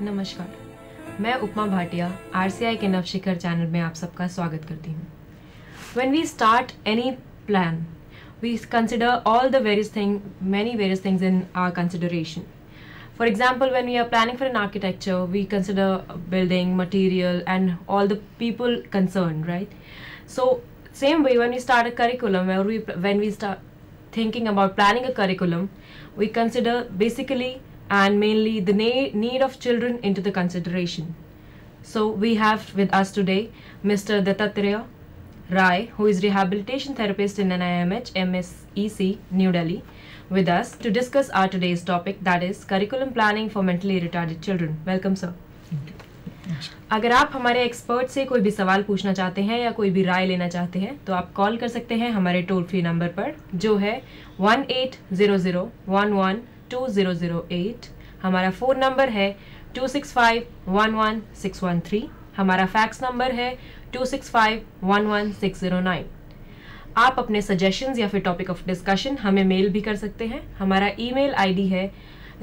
नमस्कार, मैं उपमा भाटिया RCI के नवशिखर चैनल में आप सबका स्वागत करती हूँ. When we start any plan, we consider all the many various things in our consideration. For example, when we are planning for an architecture, we consider building, material, and all the people concerned, right? So, same way when we start a curriculum, or when we start thinking about planning a curriculum, we consider basically and mainly the need of children into the consideration. So we have with us today Mr. Dattatreya Rai, who is rehabilitation therapist in NIMH MSEC New Delhi, with us to discuss our today's topic, that is curriculum planning for mentally retarded children. Welcome, sir. अगर आप हमारे expert से कोई भी सवाल पूछना चाहते हैं या कोई भी राय लेना चाहते हैं तो आप कॉल कर सकते हैं हमारे टोल फ्री नंबर पर जो है 1800112008. हमारा फ़ोन नंबर है 26511613. हमारा फैक्स नंबर है 26511609. आप अपने सजेशंस या फिर टॉपिक ऑफ डिस्कशन हमें मेल भी कर सकते हैं. हमारा ईमेल आईडी है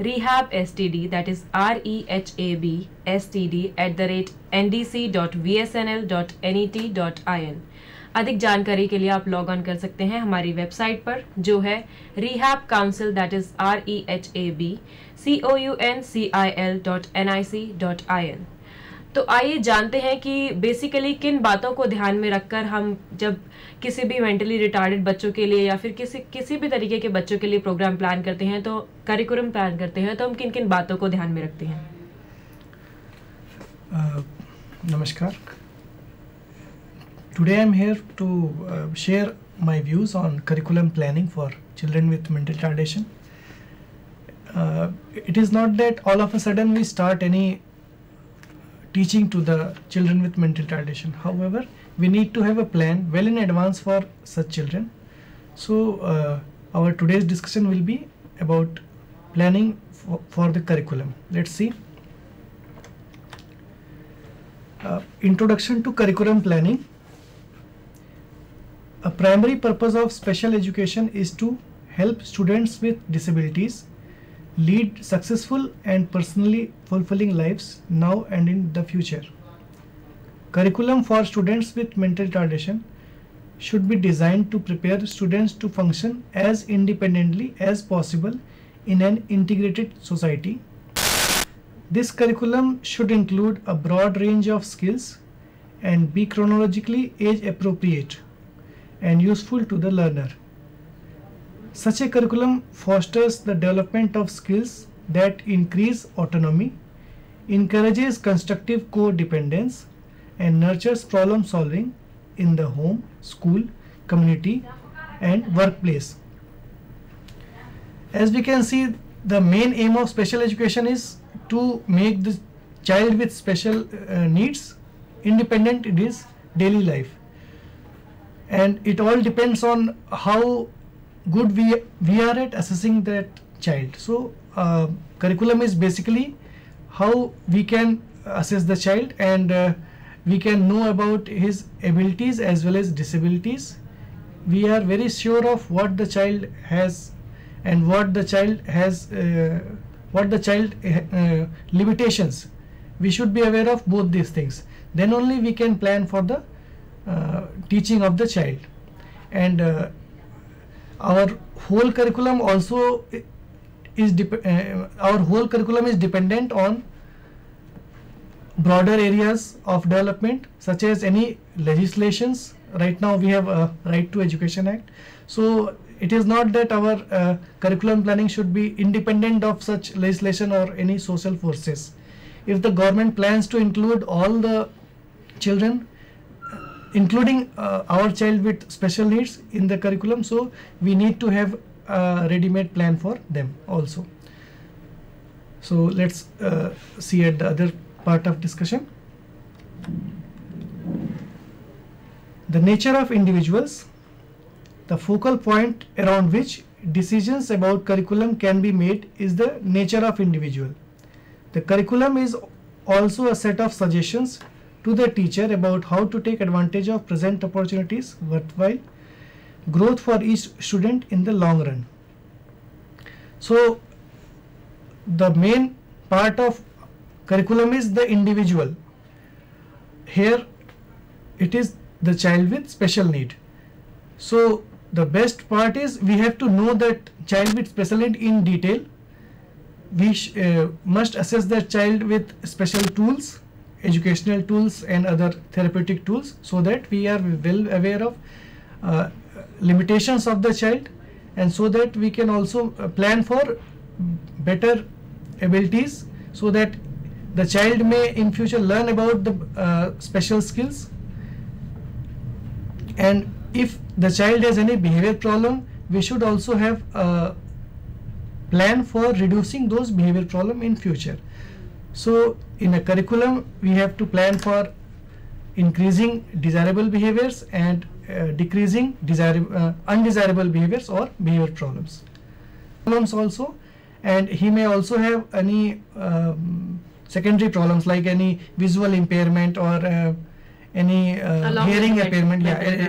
rehabstd, that is rehabstd@ndc.vsnl.net.in. अधिक जानकारी के लिए आप लॉग ऑन कर सकते हैं हमारी वेबसाइट पर जो है rehab council, that is rehabcouncil.nic.in. तो आइए जानते हैं कि बेसिकली किन बातों को ध्यान में रखकर हम जब किसी भी मेंटली रिटार्डेड बच्चों के लिए या फिर किसी भी तरीके के बच्चों के लिए प्रोग्राम प्लान करते हैं, तो करिकुलम प्लान करते हैं, तो हम किन किन बातों को ध्यान में रखते हैं. नमस्कार. Today I am here to share my views on curriculum planning for children with mental retardation. It is not that all of a sudden we start any teaching to the children with mental retardation. However, we need to have a plan well in advance for such children. So our today's discussion will be about planning for the curriculum. Let's see. Introduction to curriculum planning. A primary purpose of special education is to help students with disabilities lead successful and personally fulfilling lives now and in the future. Curriculum for students with mental retardation should be designed to prepare students to function as independently as possible in an integrated society. This curriculum should include a broad range of skills and be chronologically age appropriate and useful to the learner. Such a curriculum fosters the development of skills that increase autonomy, encourages constructive co-dependence, and nurtures problem solving in the home, school, community, and workplace. As we can see, the main aim of special education is to make the child with special needs independent in his daily life. And it all depends on how good we are at assessing that child. So curriculum is basically how we can assess the child and we can know about his abilities as well as disabilities. We are very sure of what the child has and what the child has limitations. We should be aware of both these things. Then only we can plan for the teaching of the child. And our whole curriculum also is dependent on broader areas of development such as any legislations. Right now we have a Right to Education Act. So it is not that our curriculum planning should be independent of such legislation or any social forces. If the government plans to include all the children including our child with special needs in the curriculum, so we need to have a ready-made plan for them also. So let's see at the other part of discussion. The nature of individuals, the focal point around which decisions about curriculum can be made is the nature of individual. The curriculum is also a set of suggestions to the teacher about how to take advantage of present opportunities, worthwhile growth for each student in the long run. So the main part of curriculum is the individual. Here it is the child with special need. So the best part is we have to know that child with special need in detail. We must assess the child with special tools, educational tools and other therapeutic tools, so that we are well aware of limitations of the child, and so that we can also plan for better abilities, so that the child may in future learn about the special skills. And if the child has any behavior problem, we should also have a plan for reducing those behavior problem in future. So in a curriculum we have to plan for increasing desirable behaviors and decreasing undesirable behaviors or behavior problems also. And he may also have any secondary problems like any visual impairment or any hearing impairment,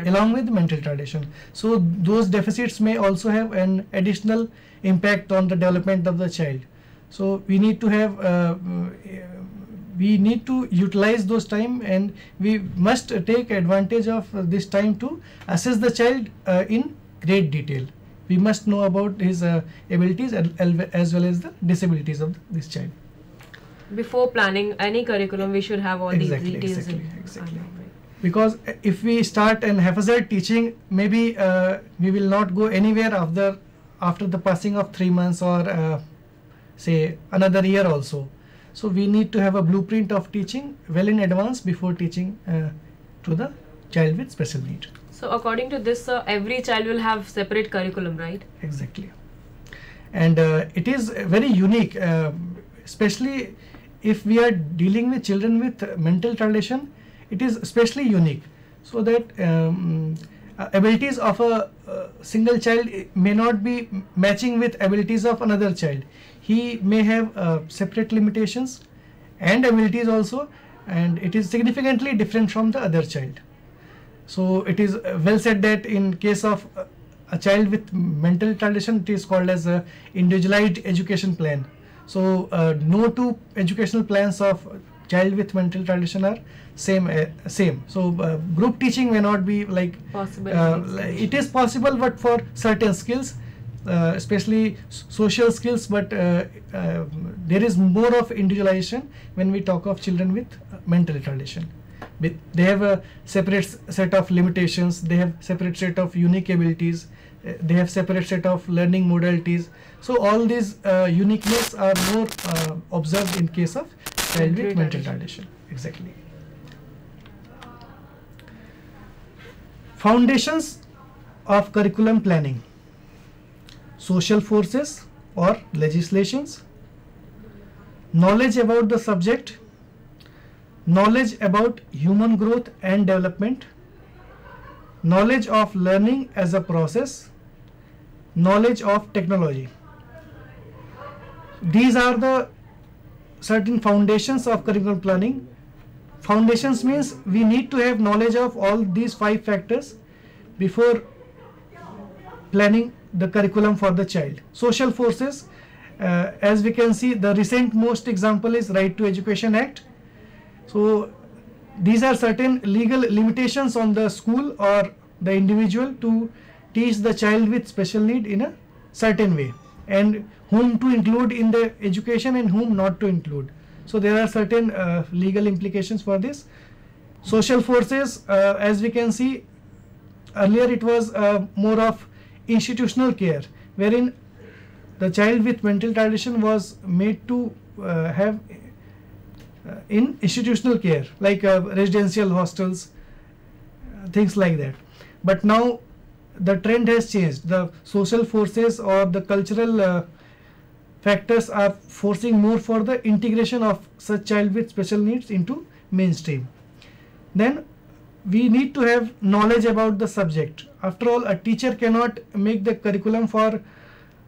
along with mental retardation. So those deficits may also have an additional impact on the development of the child. So we need to have we need to utilize those time, and we must take advantage of this time to assess the child in great detail. We must know about his abilities as well as the disabilities of this child. Before planning any curriculum, we should have all these details. Exactly. Because if we start an haphazard teaching, maybe we will not go anywhere after the passing of 3 months or say another year also. So we need to have a blueprint of teaching well in advance before teaching to the child with special need. So according to this, every child will have separate curriculum, right? Exactly. And it is very unique, especially if we are dealing with children with mental retardation. It is especially unique, so that abilities of a single child may not be matching with abilities of another child. He may have separate limitations and abilities also, and it is significantly different from the other child. So it is well said that in case of a child with mental retardation, it is called as a individualized education plan. So no two educational plans of child with mental retardation are same. So group teaching may not be like possible. It is possible, but for certain skills, especially social skills, but there is more of individualization when we talk of children with mental retardation. They have a separate set of limitations, they have separate set of unique abilities, they have separate set of learning modalities. So all these uniqueness are more observed in case of child with mental retardation. Exactly. Foundations of curriculum planning: social forces or legislations, knowledge about the subject, knowledge about human growth and development, knowledge of learning as a process, knowledge of technology. These are the certain foundations of curriculum planning. Foundations means we need to have knowledge of all these 5 factors before planning the curriculum for the child. Social forces, as we can see, the recent most example is Right to Education Act. So these are certain legal limitations on the school or the individual to teach the child with special need in a certain way, and whom to include in the education and whom not to include. So there are certain legal implications for this. Social forces, as we can see, earlier it was more of institutional care, wherein the child with mental retardation was made to have in institutional care, like residential hostels, things like that. But now the trend has changed. The social forces or the cultural factors are forcing more for the integration of such child with special needs into mainstream. Then we need to have knowledge about the subject. After all, a teacher cannot make the curriculum for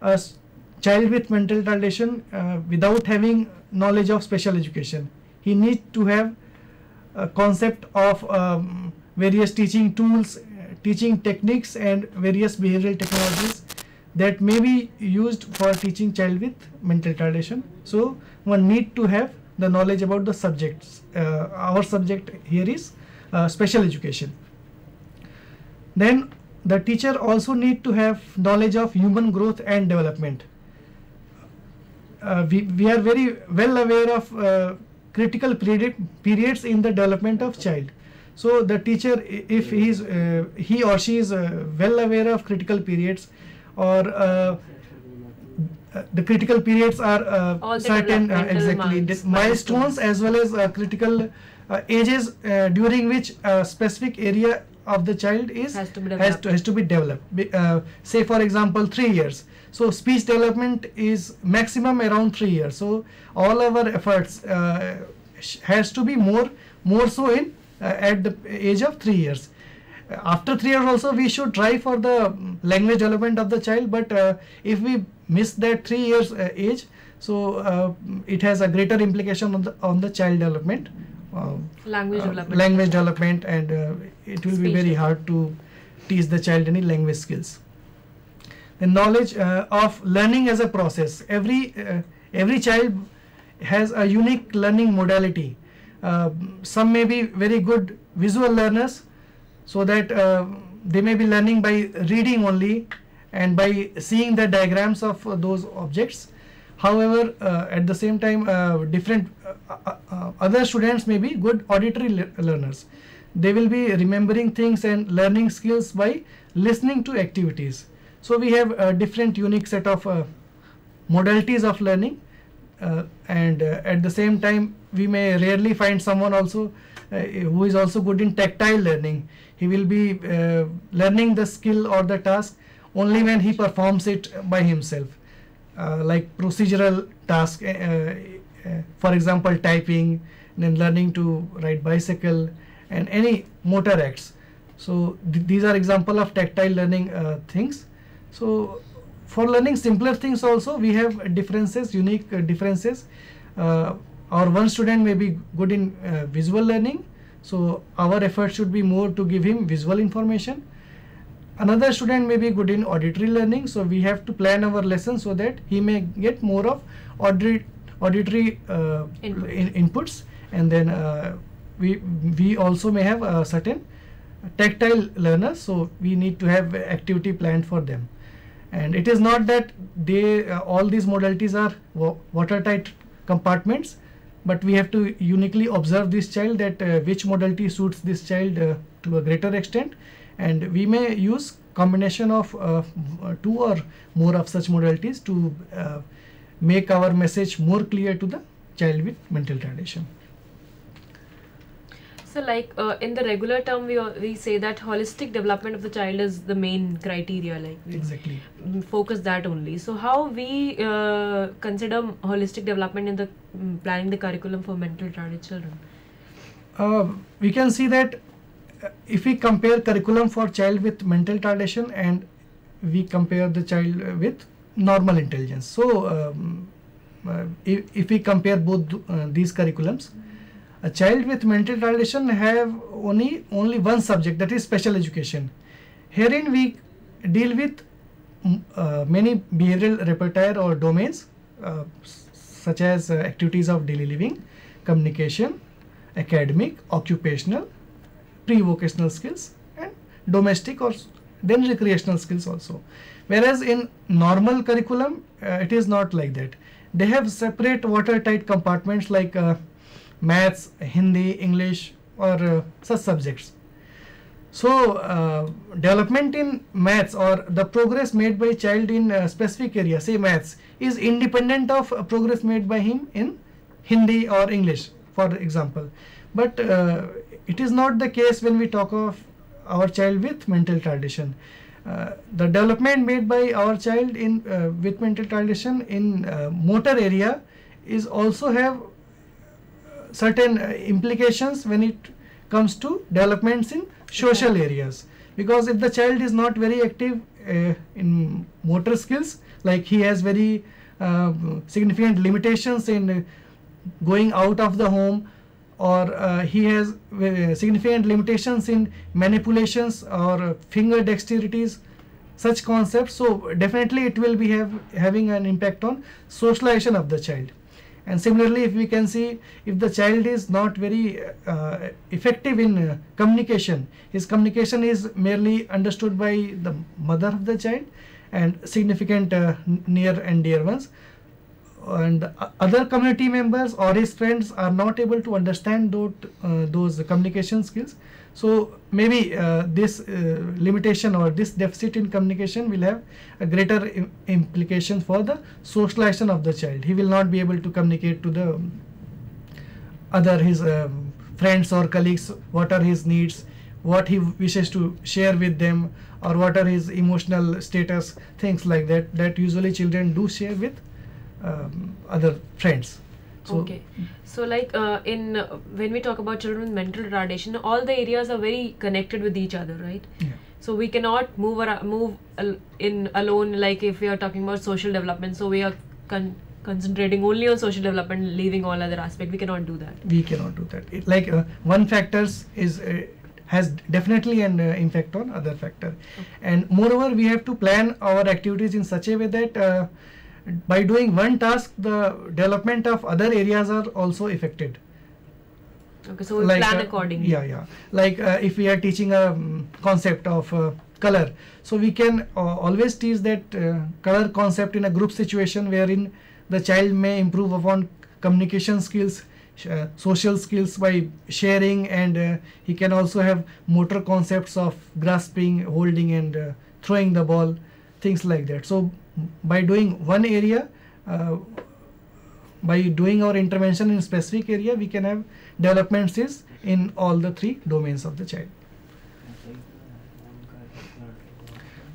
a child with mental retardation without having knowledge of special education. He needs to have a concept of various teaching tools, teaching techniques and various behavioral technologies that may be used for teaching child with mental retardation. So one need to have the knowledge about the subjects. Our subject here is special education. Then the teacher also need to have knowledge of human growth and development. We are very well aware of critical periods in the development of child. So the teacher, if he or she is well aware of critical periods, or the critical periods are All the certain developmental milestones, as well as critical ages during which a specific area of the child Has to be has to be developed. Say for example 3 years. So speech development is maximum around 3 years. So all our efforts has to be more so in at the age of 3 years. After 3 years also we should try for the language development of the child, but if we miss that 3 years age, so it has a greater implication on the child development, language development, and it will be Speech very development. hard to teach the child any language skills. The knowledge of learning as a process. Every child has a unique learning modality. Some may be very good visual learners, so that they may be learning by reading only and by seeing the diagrams of those objects. However, at the same time, different other students may be good auditory learners. They will be remembering things and learning skills by listening to activities. So we have a different unique set of modalities of learning, and at the same time we may rarely find someone also who is also good in tactile learning. He will be learning the skill or the task only when he performs it by himself, like procedural task, for example typing, then learning to ride bicycle, and any motor acts. So these are example of tactile learning things. So for learning simpler things also we have differences, unique differences. Our one student may be good in visual learning, so our effort should be more to give him visual information. Another student may be good in auditory learning, so we have to plan our lesson so that he may get more of auditory inputs, and then we also may have certain tactile learners, so we need to have activity planned for them. And it is not that they all these modalities are watertight compartments, but we have to uniquely observe this child, that which modality suits this child to a greater extent, and we may use combination of 2 or more of such modalities to make our message more clear to the child with mental retardation. So like in the regular term we say that holistic development of the child is the main criteria, like we Exactly. focus that only. So how we consider holistic development in the planning the curriculum for mental retarded children? We can see that if we compare curriculum for child with mental retardation and we compare the child with normal intelligence, so if we compare both these curriculums, a child with mental retardation have only one subject, that is special education. Herein we deal with many behavioral repertoire or domains, such as activities of daily living, communication, academic, occupational, pre-vocational skills, and domestic or then recreational skills also. Whereas in normal curriculum it is not like that. They have separate watertight compartments like maths, Hindi, English, or such subjects. So development in maths or the progress made by child in a specific area, say maths, is independent of progress made by him in Hindi or English, for example. But it is not the case when we talk of our child with mental retardation. The development made by our child in with mental retardation in motor area is also have certain implications when it comes to developments in social areas, because if the child is not very active in motor skills, like he has very significant limitations in going out of the home, or he has significant limitations in manipulations or finger dexterities, such concepts, so definitely it will be having an impact on socialization of the child. And similarly, if we can see, if the child is not very effective in communication, his communication is merely understood by the mother of the child and significant near and dear ones, and other community members or his friends are not able to understand those communication skills. So maybe this limitation or this deficit in communication will have a greater implication for the socialization of the child. He will not be able to communicate to the other his friends or colleagues what are his needs, what he wishes to share with them, or what are his emotional status, things like that, that usually children do share with other friends. So Okay. So like when we talk about children with mental retardation, all the areas are very connected with each other, right? yeah. So we cannot move in alone, like if we are talking about social development. So we are concentrating only on social development, leaving all other aspects. We cannot do that. We cannot do that. Like one factors is has definitely an impact on other factor, and moreover we have to plan our activities in such a way that by doing one task, the development of other areas are also affected. Okay, so we Like, plan accordingly. Yeah. Like if we are teaching a concept of color, so we can always teach that color concept in a group situation wherein the child may improve upon communication skills, social skills by sharing, and he can also have motor concepts of grasping, holding, and throwing the ball, things like that. So by doing one area, by doing our intervention in specific area, we can have developments is in all the three domains of the child.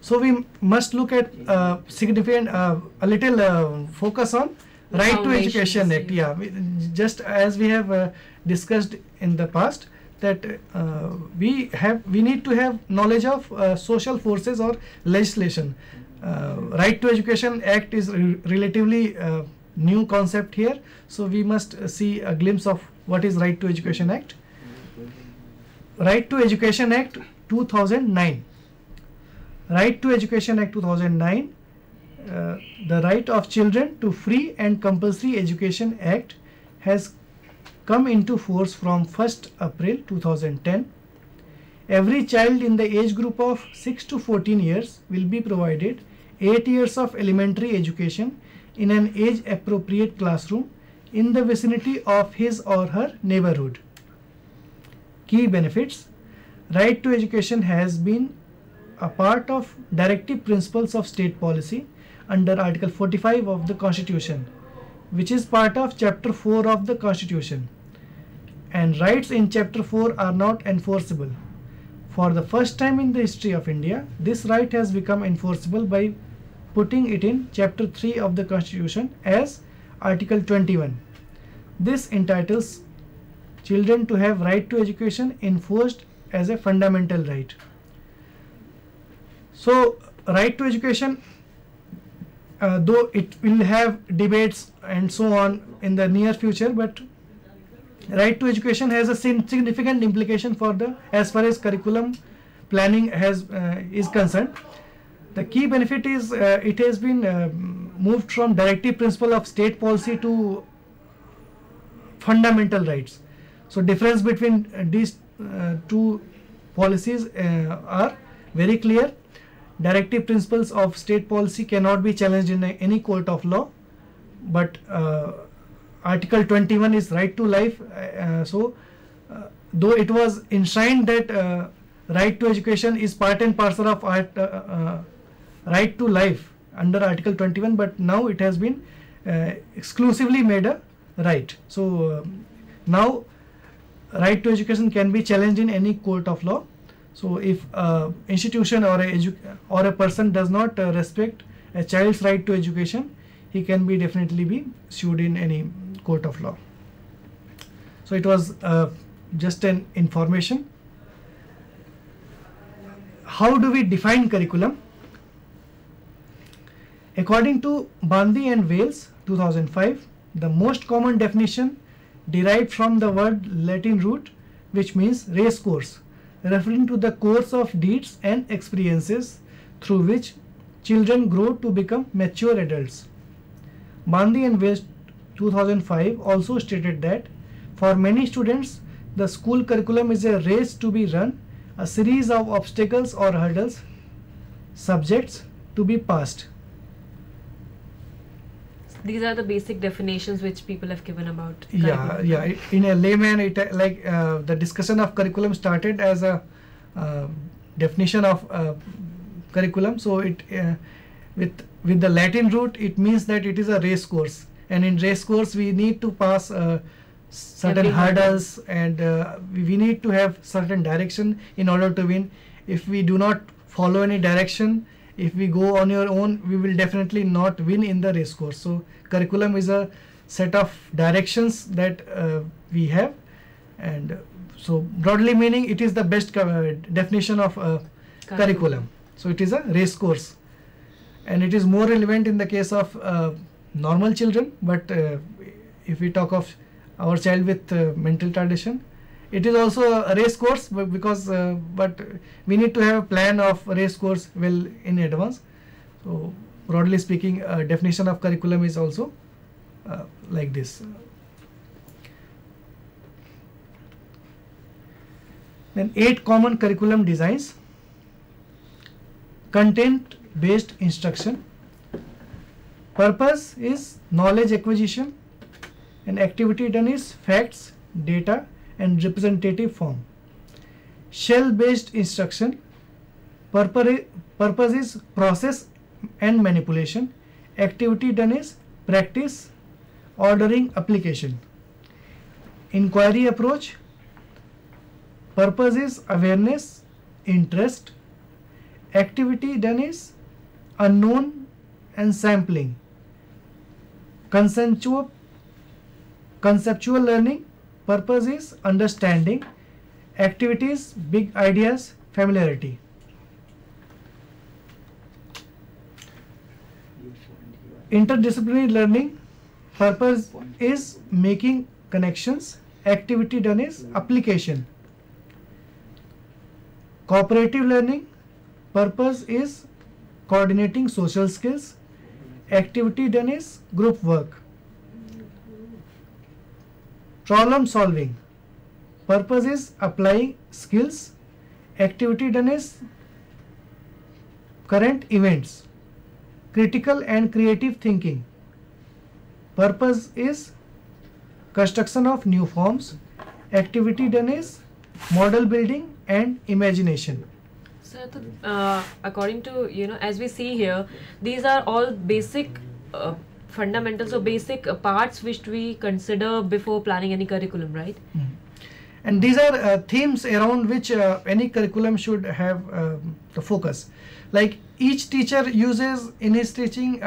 So we must look at significant, a little focus on Right to Foundations, Education Act. yeah. Just as we have discussed in the past, that we need to have knowledge of social forces or legislation. Right to Education Act is relatively new concept here, so we must see a glimpse of what is Right to Education Act. Right to Education Act 2009. Right to Education Act 2009, the Right of Children to Free and Compulsory Education Act has come into force from 1st April 2010. Every child in the age group of 6 to 14 years will be provided 8 years of elementary education in an age appropriate classroom in the vicinity of his or her neighborhood. Key benefits. Right to education has been a part of directive principles of state policy under Article 45 of the Constitution, which is part of Chapter 4 of the Constitution, and rights in Chapter 4 are not enforceable. For the first time in the history of India, this right has become enforceable by putting it in Chapter 3 of the Constitution as Article 21. This entitles children to have right to education enforced as a fundamental right. So, right to education, though it will have debates and so on in the near future, but right to education has a significant implication for the as far as curriculum planning is concerned. The key benefit is it has been moved from directive principle of state policy to fundamental rights. So difference between these two policies are very clear. Directive principles of state policy cannot be challenged in any court of law, but Article 21 is right to life. Though it was enshrined that right to education is part and parcel of right to life under Article 21, but now it has been exclusively made a right. So now right to education can be challenged in any court of law. So if institution or a person does not respect a child's right to education, he can be definitely be sued in any court of law. So it was just an information. How do we define curriculum? According to Bandy and Wales 2005, the most common definition derived from the word Latin root, which means race course, referring to the course of deeds and experiences through which children grow to become mature adults. Bandy and Wales 2005 also stated that for many students, the school curriculum is a race to be run, a series of obstacles or hurdles, subjects to be passed. These are the basic definitions which people have given about Yeah, curriculum. yeah. In a layman, it the discussion of curriculum started as a definition of curriculum. So it with the Latin root, it means that it is a race course, and in race course we need to pass certain Every hurdle. hurdles, and we need to have certain direction in order to win. If we do not follow any direction, if we go on your own, we will definitely not win in the race course. So curriculum is a set of directions that we have, and so broadly meaning it is the best definition of curriculum. So it is a race course, and it is more relevant in the case of normal children, but if we talk of our child with mental retardation, it is also a race course, because but we need to have a plan of race course well in advance. So broadly speaking, definition of curriculum is also like this. Then 8 common curriculum designs. Content based instruction. Purpose is knowledge acquisition, and activity done is facts, data and representative form. Shell based instruction. Purpose is process and manipulation. Activity done is practice, ordering, application. Inquiry approach. Purpose is awareness, interest. Activity done is unknown and sampling. Conceptual learning. Purpose is understanding. Activities, big ideas, familiarity. Interdisciplinary learning. Purpose is making connections. Activity done is application. Cooperative learning. Purpose is coordinating social skills. Activity done is group work. Problem solving. Purpose is applying skills. Activity done is current events. Critical and creative thinking. Purpose is construction of new forms. Activity done is model building and imagination. So, according to, as we see here, these are all basic fundamentals or basic parts which we consider before planning any curriculum, right? And these are themes around which any curriculum should have the focus. Like each teacher uses in his teaching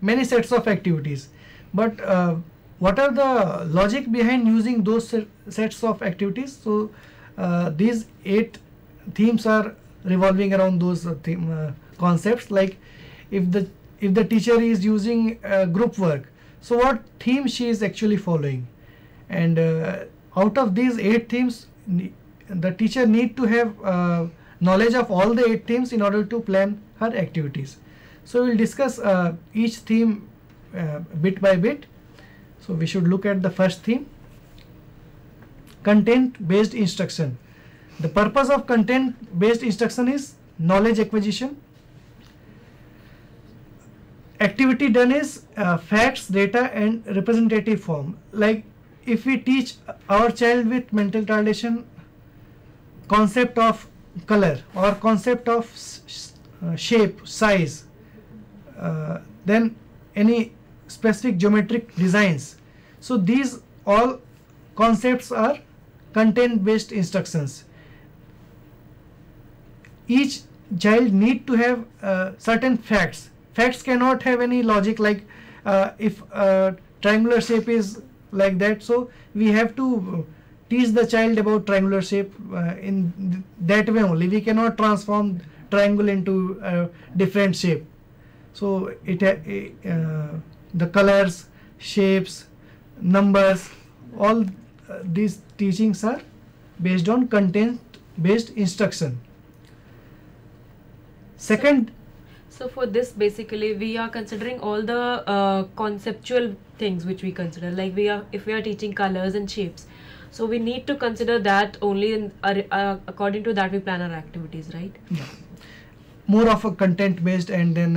many sets of activities, but what are the logic behind using those sets of activities? So these 8 themes are revolving around those concepts. Like if the teacher is using group work, so what theme she is actually following, and out of these 8 themes, the teacher need to have knowledge of all the 8 themes in order to plan her activities. So we will discuss each theme bit by bit. So we should look at the first theme, content based instruction. The purpose of content based instruction is knowledge acquisition. Activity done is facts, data and representative form. Like if we teach our child with mental retardation concept of color or concept of shape, size, then any specific geometric designs, so these all concepts are content based instructions. Each child need to have certain facts. Facts cannot have any logic, like if triangular shape is like that, so we have to teach the child about triangular shape in that way only. We cannot transform triangle into a different shape. So the colors, shapes, numbers, all these teachings are based on content based instruction. Second, So for this, basically, we are considering all the conceptual things which we consider. Like if we are teaching colors and shapes, so we need to consider that only in according to that we plan our activities, right? Yeah. More of a content based, and then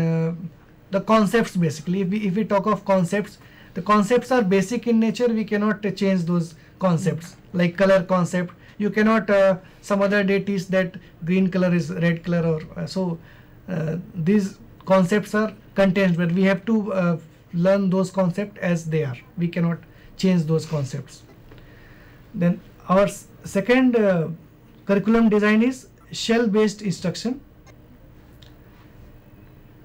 the concepts basically. If we talk of concepts, the concepts are basic in nature. We cannot change those concepts. Like color concept, you cannot some other day teach that green color is red color, or so. These concepts are content, but we have to learn those concepts as they are. We cannot change those concepts. Then our second curriculum design is shell based instruction.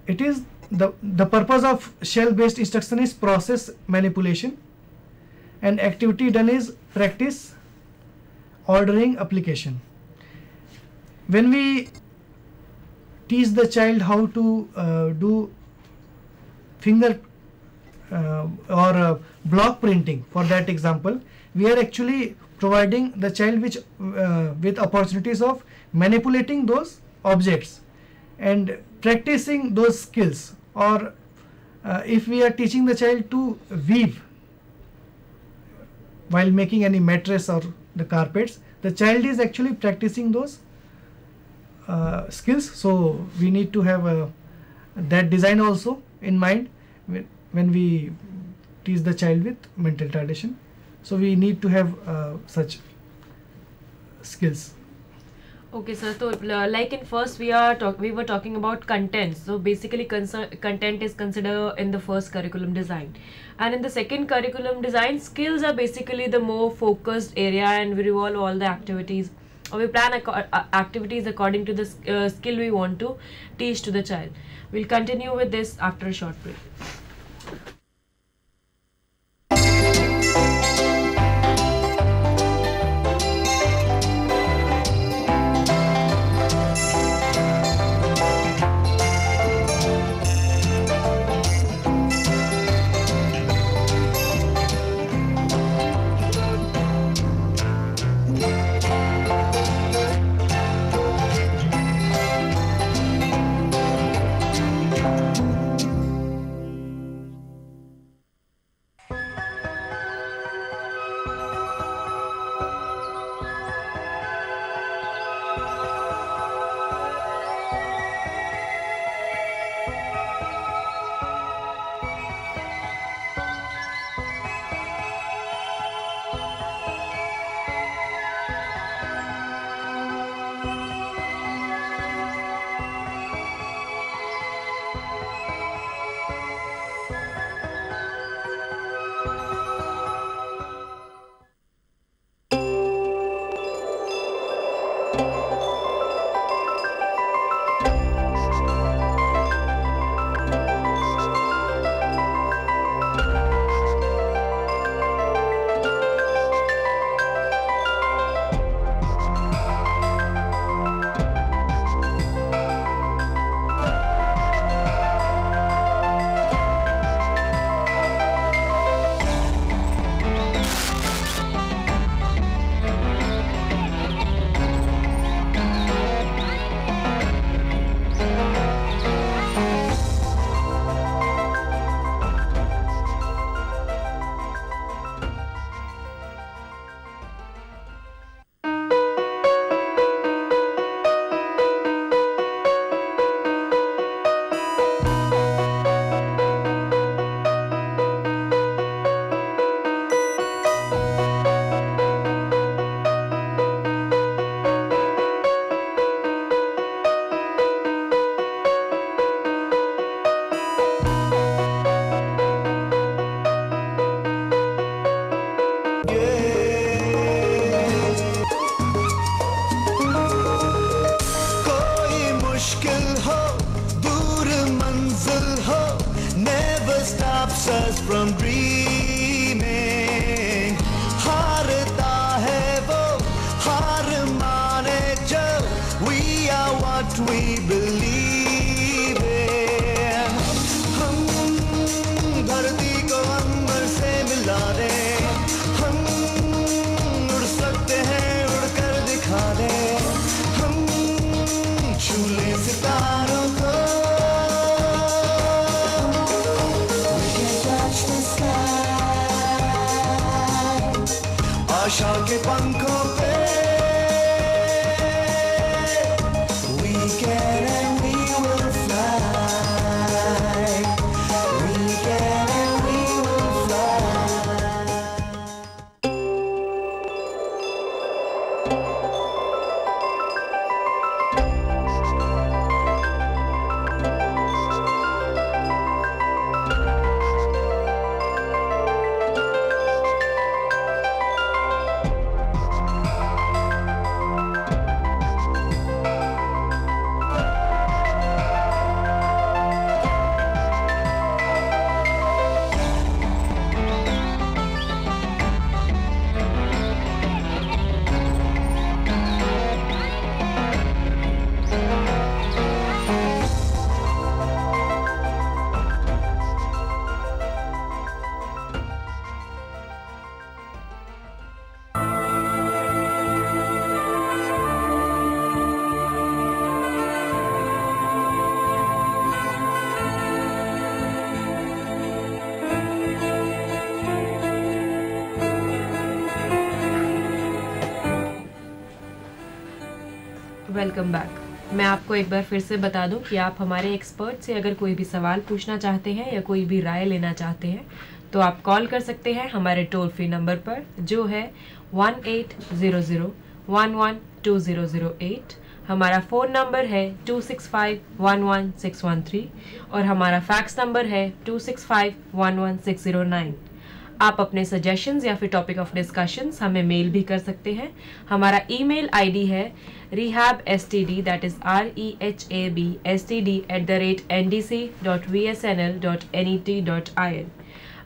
It is the purpose of shell based instruction is process manipulation, and activity done is practice, ordering, application. When we teach the child how to do finger or block printing, for that example, we are actually providing the child with opportunities of manipulating those objects and practicing those skills. Or if we are teaching the child to weave while making any mattress or the carpets, the child is actually practicing those skills. So we need to have that design also in mind when we teach the child with mental retardation. So we need to have such skills. Okay, sir. So, like in first, we were talking about content. So basically, content is considered in the first curriculum design, and in the second curriculum design, skills are basically the more focused area, and we revolve all the activities, or we plan activities according to the skill we want to teach to the child. We'll continue with this after a short break. stops us from dreaming. हारता है वो हार माने जो. We are what we believe in. हम धरती को अंबर से मिला दे. हम उड़ सकते हैं उड़कर दिखा दे. हम छू ले सितारों को. Welcome back. मैं आपको एक बार फिर से बता दूं कि आप हमारे एक्सपर्ट से अगर कोई भी सवाल पूछना चाहते हैं या कोई भी राय लेना चाहते हैं तो आप कॉल कर सकते हैं हमारे टोल फ्री नंबर पर, जो है 1800112008। हमारा फ़ोन नंबर है 26511613 और हमारा फैक्स नंबर है 26511609। आप अपने सजेशंस या फिर टॉपिक ऑफ डिस्कशंस हमें मेल भी कर सकते हैं। हमारा ईमेल आईडी है rehabstd, that is rehabstd@ndc.vsnl.net.in।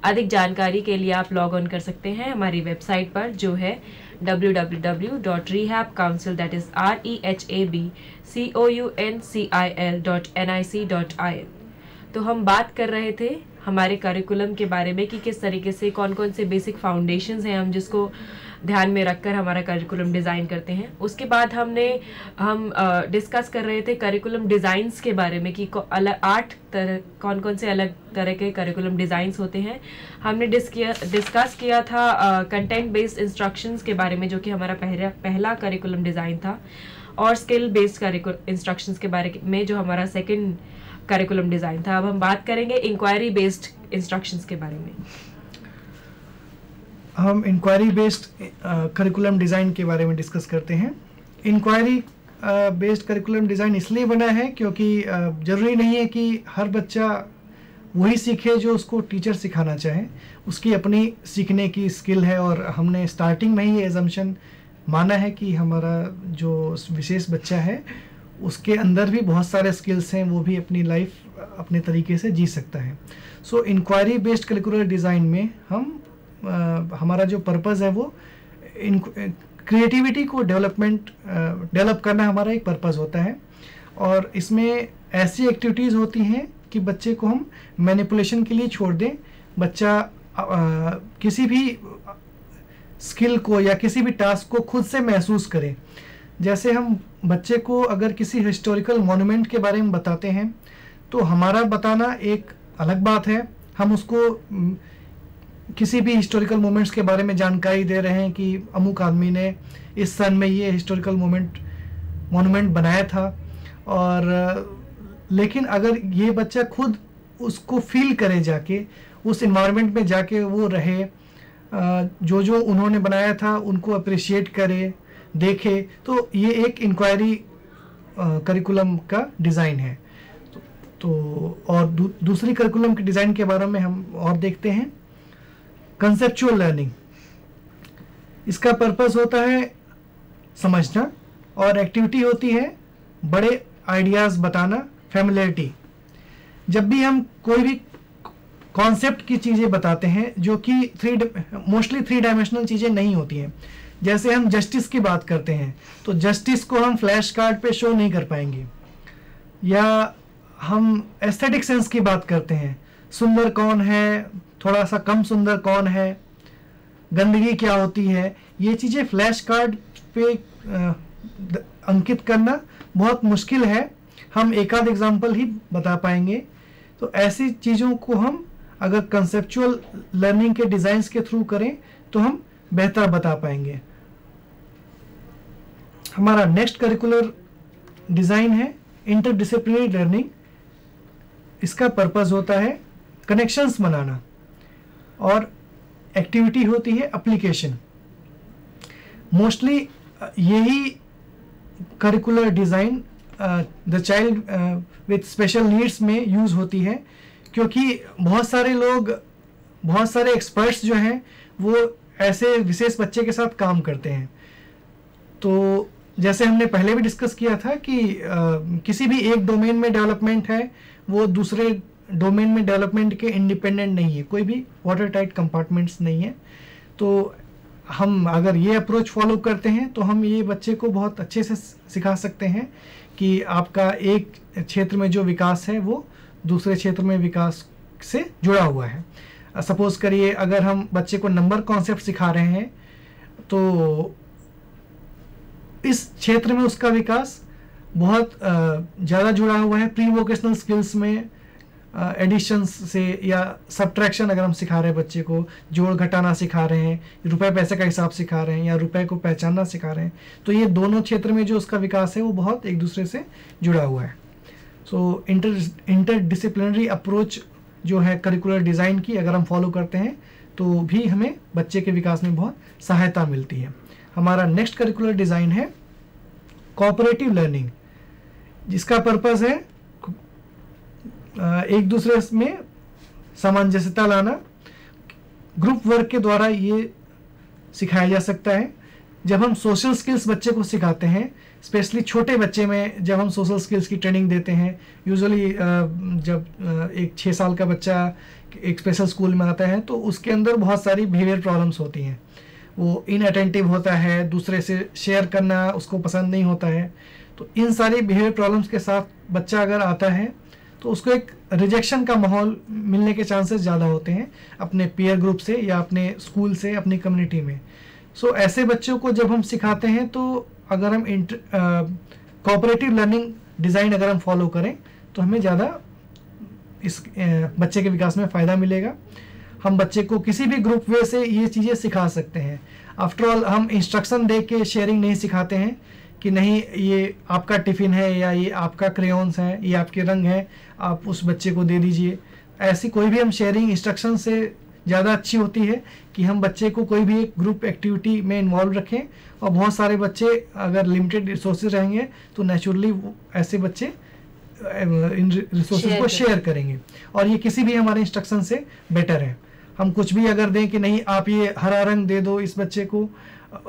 अधिक जानकारी के लिए आप लॉग ऑन कर सकते हैं हमारी वेबसाइट पर, जो है www.rehabcouncil, that is rehabcouncil.nic.in। तो हम बात कर रहे थे हमारे करिकुलम के बारे में कि किस तरीके से कौन कौन से बेसिक फाउंडेशंस हैं हम जिसको ध्यान में रखकर हमारा करिकुलम डिज़ाइन करते हैं। उसके बाद हम डिस्कस कर रहे थे करिकुलम डिज़ाइंस के बारे में कि अलग 8 तरह कौन कौन से अलग तरह के करिकुलम डिज़ाइंस होते हैं। हमने डिस्कस किया था कंटेंट बेस्ड इंस्ट्रक्शंस के बारे में, जो कि हमारा पहला करिकुलम डिज़ाइन था, और स्किल बेस्ड इंस्ट्रक्शंस के बारे में जो हमारा सेकेंड करिकुलम डिज़ाइन था। अब हम बात करेंगे इंक्वायरी बेस्ड इंस्ट्रक्शंस के बारे में। हम इंक्वायरी बेस्ड करिकुलम डिज़ाइन के बारे में डिस्कस करते हैं। इंक्वायरी बेस्ड करिकुलम डिज़ाइन इसलिए बना है क्योंकि ज़रूरी नहीं है कि हर बच्चा वही सीखे जो उसको टीचर सिखाना चाहे। उसकी अपनी सीखने की स्किल है और हमने स्टार्टिंग में ही ये एजम्पशन माना है कि हमारा जो विशेष बच्चा है उसके अंदर भी बहुत सारे स्किल्स हैं, वो भी अपनी लाइफ अपने तरीके से जी सकता है। सो इंक्वायरी बेस्ड करिकुलर डिज़ाइन में हम हमारा जो पर्पज़ है वो क्रिएटिविटी को डेवलप करना हमारा एक पर्पज़ होता है, और इसमें ऐसी एक्टिविटीज़ होती हैं कि बच्चे को हम मैनिपुलेशन के लिए छोड़ दें। बच्चा किसी भी स्किल को या किसी भी टास्क को खुद से महसूस करे। जैसे हम बच्चे को अगर किसी हिस्टोरिकल मॉन्यूमेंट के बारे में बताते हैं तो हमारा बताना एक अलग बात है। हम उसको किसी भी हिस्टोरिकल मोमेंट्स के बारे में जानकारी दे रहे हैं कि अमुक आदमी ने इस सन में ये हिस्टोरिकल मॉन्यूमेंट बनाया था, और लेकिन अगर ये बच्चा खुद उसको फील करे, जाके उस इन्वायरमेंट में जाके वो रहे, जो उन्होंने बनाया था उनको अप्रिशिएट करे, देखे, तो ये एक इंक्वायरी करिकुलम का डिज़ाइन है। तो और दूसरी करिकुलम के डिज़ाइन के बारे में हम और देखते हैं। कंसेप्चुअल लर्निंग, इसका पर्पस होता है समझना, और एक्टिविटी होती है बड़े आइडियाज़ बताना, फैमिलियरिटी। जब भी हम कोई भी कॉन्सेप्ट की चीज़ें बताते हैं जो कि मोस्टली 3 डायमेंशनल चीज़ें नहीं होती हैं, जैसे हम जस्टिस की बात करते हैं तो जस्टिस को हम फ्लैश कार्ड पे शो नहीं कर पाएंगे, या हम एस्थेटिक सेंस की बात करते हैं, सुंदर कौन है, थोड़ा सा कम सुंदर कौन है, गंदगी क्या होती है, ये चीज़ें फ्लैश कार्ड पे अंकित करना बहुत मुश्किल है। हम एक आध एग्जाम्पल ही बता पाएंगे। तो ऐसी चीज़ों को हम अगर कंसेप्चुअल लर्निंग के डिज़ाइंस के थ्रू करें तो हम बेहतर बता पाएंगे। हमारा नेक्स्ट करिकुलर डिज़ाइन है इंटरडिसिप्लिनरी लर्निंग। इसका पर्पस होता है कनेक्शंस बनाना, और एक्टिविटी होती है एप्लीकेशन। मोस्टली यही curricular design the child with special needs में यूज़ होती है, क्योंकि बहुत सारे एक्सपर्ट्स जो हैं वो ऐसे विशेष बच्चे के साथ काम करते हैं। तो जैसे हमने पहले भी डिस्कस किया था कि किसी भी एक डोमेन में डेवलपमेंट है वो दूसरे डोमेन में डेवलपमेंट के इंडिपेंडेंट नहीं है, कोई भी वाटर टाइट कंपार्टमेंट्स नहीं है। तो हम अगर ये अप्रोच फॉलो करते हैं तो हम ये बच्चे को बहुत अच्छे से सिखा सकते हैं कि आपका एक क्षेत्र में जो विकास है वो दूसरे क्षेत्र में विकास से जुड़ा हुआ है। सपोज करिए अगर हम बच्चे को नंबर कॉन्सेप्ट सिखा रहे हैं तो इस क्षेत्र में उसका विकास बहुत ज़्यादा जुड़ा हुआ है प्री वोकेशनल स्किल्स में, एडिशन से या सब्ट्रैक्शन अगर हम सिखा रहे हैं बच्चे को, जोड़ घटाना सिखा रहे हैं, रुपए पैसे का हिसाब सिखा रहे हैं या रुपए को पहचानना सिखा रहे हैं, तो ये दोनों क्षेत्र में जो उसका विकास है वो बहुत एक दूसरे से जुड़ा हुआ है। सो इंटरडिसिप्लिनरी अप्रोच जो है करिकुलर डिज़ाइन की अगर हम फॉलो करते हैं तो भी हमें बच्चे के विकास में बहुत सहायता मिलती है। हमारा नेक्स्ट करिकुलर डिज़ाइन है कोऑपरेटिव लर्निंग, जिसका पर्पस है एक दूसरे में सामंजस्यता लाना। ग्रुप वर्क के द्वारा ये सिखाया जा सकता है। जब हम सोशल स्किल्स बच्चे को सिखाते हैं, स्पेशली छोटे बच्चे में जब हम सोशल स्किल्स की ट्रेनिंग देते हैं, यूजुअली जब एक 6 साल का बच्चा एक स्पेशल स्कूल में आता है तो उसके अंदर बहुत सारी बिहेवियर प्रॉब्लम्स होती हैं। वो इनअटेंटिव होता है, दूसरे से शेयर करना उसको पसंद नहीं होता है। तो इन सारी बिहेवियर प्रॉब्लम्स के साथ बच्चा अगर आता है तो उसको एक रिजेक्शन का माहौल मिलने के चांसेस ज़्यादा होते हैं अपने पीयर ग्रुप से या अपने स्कूल से, अपनी कम्युनिटी में। सो ऐसे बच्चों को जब हम सिखाते हैं तो अगर हम कोऑपरेटिव लर्निंग डिज़ाइन अगर हम फॉलो करें तो हमें ज़्यादा इस बच्चे के विकास में फ़ायदा मिलेगा। हम बच्चे को किसी भी ग्रुप वे से ये चीज़ें सिखा सकते हैं। आफ्टर ऑल हम इंस्ट्रक्शन दे के शेयरिंग नहीं सिखाते हैं कि नहीं ये आपका टिफ़िन है या ये आपका क्रेयॉन्स है, ये आपके रंग है, आप उस बच्चे को दे दीजिए। ऐसी कोई भी हम शेयरिंग इंस्ट्रक्शन से ज़्यादा अच्छी होती है कि हम बच्चे को कोई भी एक ग्रुप एक्टिविटी में इन्वॉल्व रखें। और बहुत सारे बच्चे अगर लिमिटेड रिसोर्सेज रहेंगे तो नेचुरली ऐसे बच्चे इन रिसोर्सेज को शेयर करेंगे और ये किसी भी हमारे इंस्ट्रक्शन से बेटर है। हम कुछ भी अगर दें कि नहीं आप ये हरा रंग दे दो इस बच्चे को,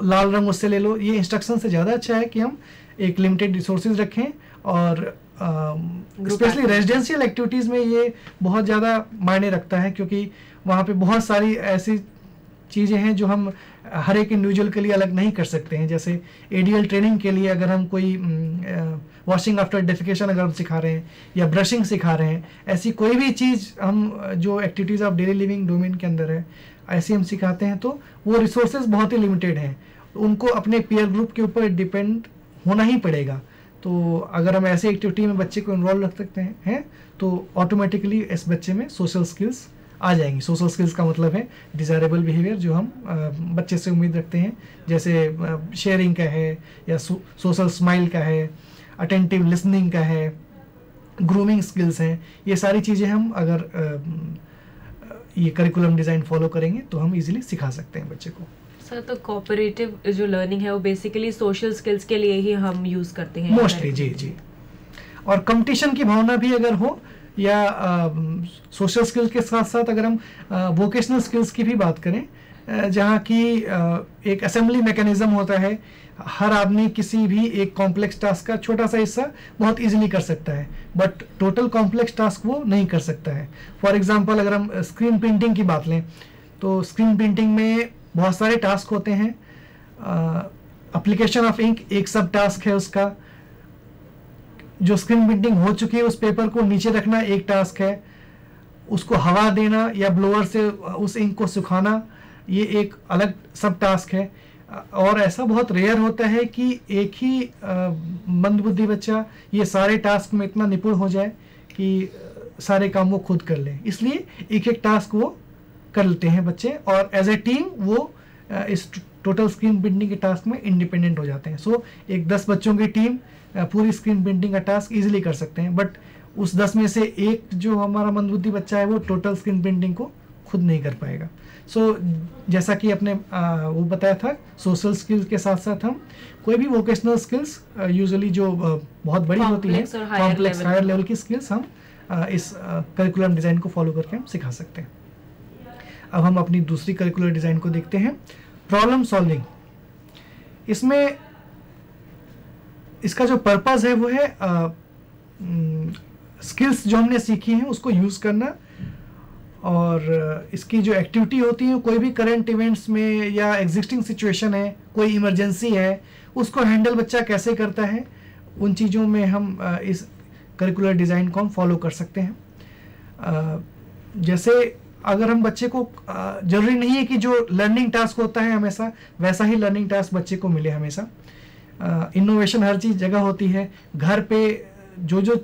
लाल रंग उससे ले लो, ये इंस्ट्रक्शन से ज़्यादा अच्छा है कि हम एक लिमिटेड रिसोर्सेज रखें। और स्पेशली रेजिडेंशियल एक्टिविटीज़ में ये बहुत ज़्यादा मायने रखता है क्योंकि वहाँ पे बहुत सारी ऐसी चीज़ें हैं जो हम हर एक इंडिविजुअल के लिए अलग नहीं कर सकते हैं। जैसे एडीएल ट्रेनिंग के लिए अगर हम कोई वॉशिंग आफ्टर डेफिकेशन अगर हम सिखा रहे हैं या ब्रशिंग सिखा रहे हैं, ऐसी कोई भी चीज़ हम जो activities of daily living domain के अंदर है ऐसी हम सिखाते हैं तो वो रिसोर्सेज बहुत ही लिमिटेड हैं, उनको अपने पीयर ग्रुप के ऊपर डिपेंड होना ही पड़ेगा। तो अगर हम ऐसे एक्टिविटी में बच्चे को इन्वॉल्व रख सकते हैं तो ऑटोमेटिकली इस बच्चे में सोशल स्किल्स आ जाएंगी। सोशल स्किल्स का मतलब है डिज़ायरेबल बिहेवियर जो हम बच्चे से उम्मीद रखते हैं, जैसे शेयरिंग का है या सोशल स्माइल का है, अटेंटिव लिसनिंग का है, ग्रूमिंग स्किल्स हैं। ये सारी चीज़ें हम अगर ये करिकुलम डिज़ाइन फॉलो करेंगे तो हम इजीली सिखा सकते हैं बच्चे को। सर तो कोऑपरेटिव जो लर्निंग है वो बेसिकली सोशल स्किल्स के लिए ही हम यूज़ करते हैं मोस्टली। जी जी। और कंपटीशन की भावना भी अगर हो या सोशल स्किल्स के साथ साथ अगर हम वोकेशनल स्किल्स की भी बात करें जहाँ की एक असेंबली मैकेनिज्म होता है, हर आदमी किसी भी एक कॉम्प्लेक्स टास्क का छोटा सा हिस्सा बहुत इजीली कर सकता है बट टोटल कॉम्प्लेक्स टास्क वो नहीं कर सकता है। फॉर एग्जांपल अगर हम स्क्रीन प्रिंटिंग की बात लें तो स्क्रीन प्रिंटिंग में बहुत सारे टास्क होते हैं। एप्लीकेशन ऑफ इंक एक सब टास्क है उसका, जो स्क्रीन प्रिंटिंग हो चुकी है उस पेपर को नीचे रखना एक टास्क है, उसको हवा देना या ब्लोअर से उस इंक को सुखाना ये एक अलग सब टास्क है। और ऐसा बहुत रेयर होता है कि एक ही मंदबुद्धि बच्चा ये सारे टास्क में इतना निपुण हो जाए कि सारे काम वो खुद कर ले, इसलिए एक एक टास्क वो कर लेते हैं बच्चे और एज ए टीम वो इस टोटल स्क्रीन प्रिंटिंग के टास्क में इंडिपेंडेंट हो जाते हैं। सो एक 10 बच्चों की टीम पूरी स्क्रीन प्रिंटिंग का टास्क इजीली कर सकते हैं बट उस 10 में से एक जो हमारा मंदबुद्धि बच्चा है वो टोटल स्क्रीन प्रिंटिंग को खुद नहीं कर पाएगा। सो जैसा कि आपने वो बताया था, सोशल स्किल्स के साथ साथ हम कोई भी वोकेशनल स्किल्स यूजुअली जो बहुत बड़ी होती है, कॉम्प्लेक्स हायर लेवल की स्किल्स हम इस करिकुलम डिज़ाइन को फॉलो करके हम सिखा सकते हैं। अब हम अपनी दूसरी करिकुलर डिज़ाइन को देखते हैं, प्रॉब्लम सॉल्विंग। इसमें इसका जो पर्पस है वो है स्किल्स जो हमने सीखी हैं उसको यूज़ करना और इसकी जो एक्टिविटी होती है कोई भी करंट इवेंट्स में या एग्जिस्टिंग सिचुएशन है, कोई इमरजेंसी है, उसको हैंडल बच्चा कैसे करता है, उन चीज़ों में हम इस करिकुलर डिज़ाइन को हम फॉलो कर सकते हैं। जैसे अगर हम बच्चे को ज़रूरी नहीं है कि जो लर्निंग टास्क होता है हमेशा वैसा ही लर्निंग टास्क बच्चे को मिले हमेशा। इनोवेशन हर चीज़ जगह होती है। घर पे जो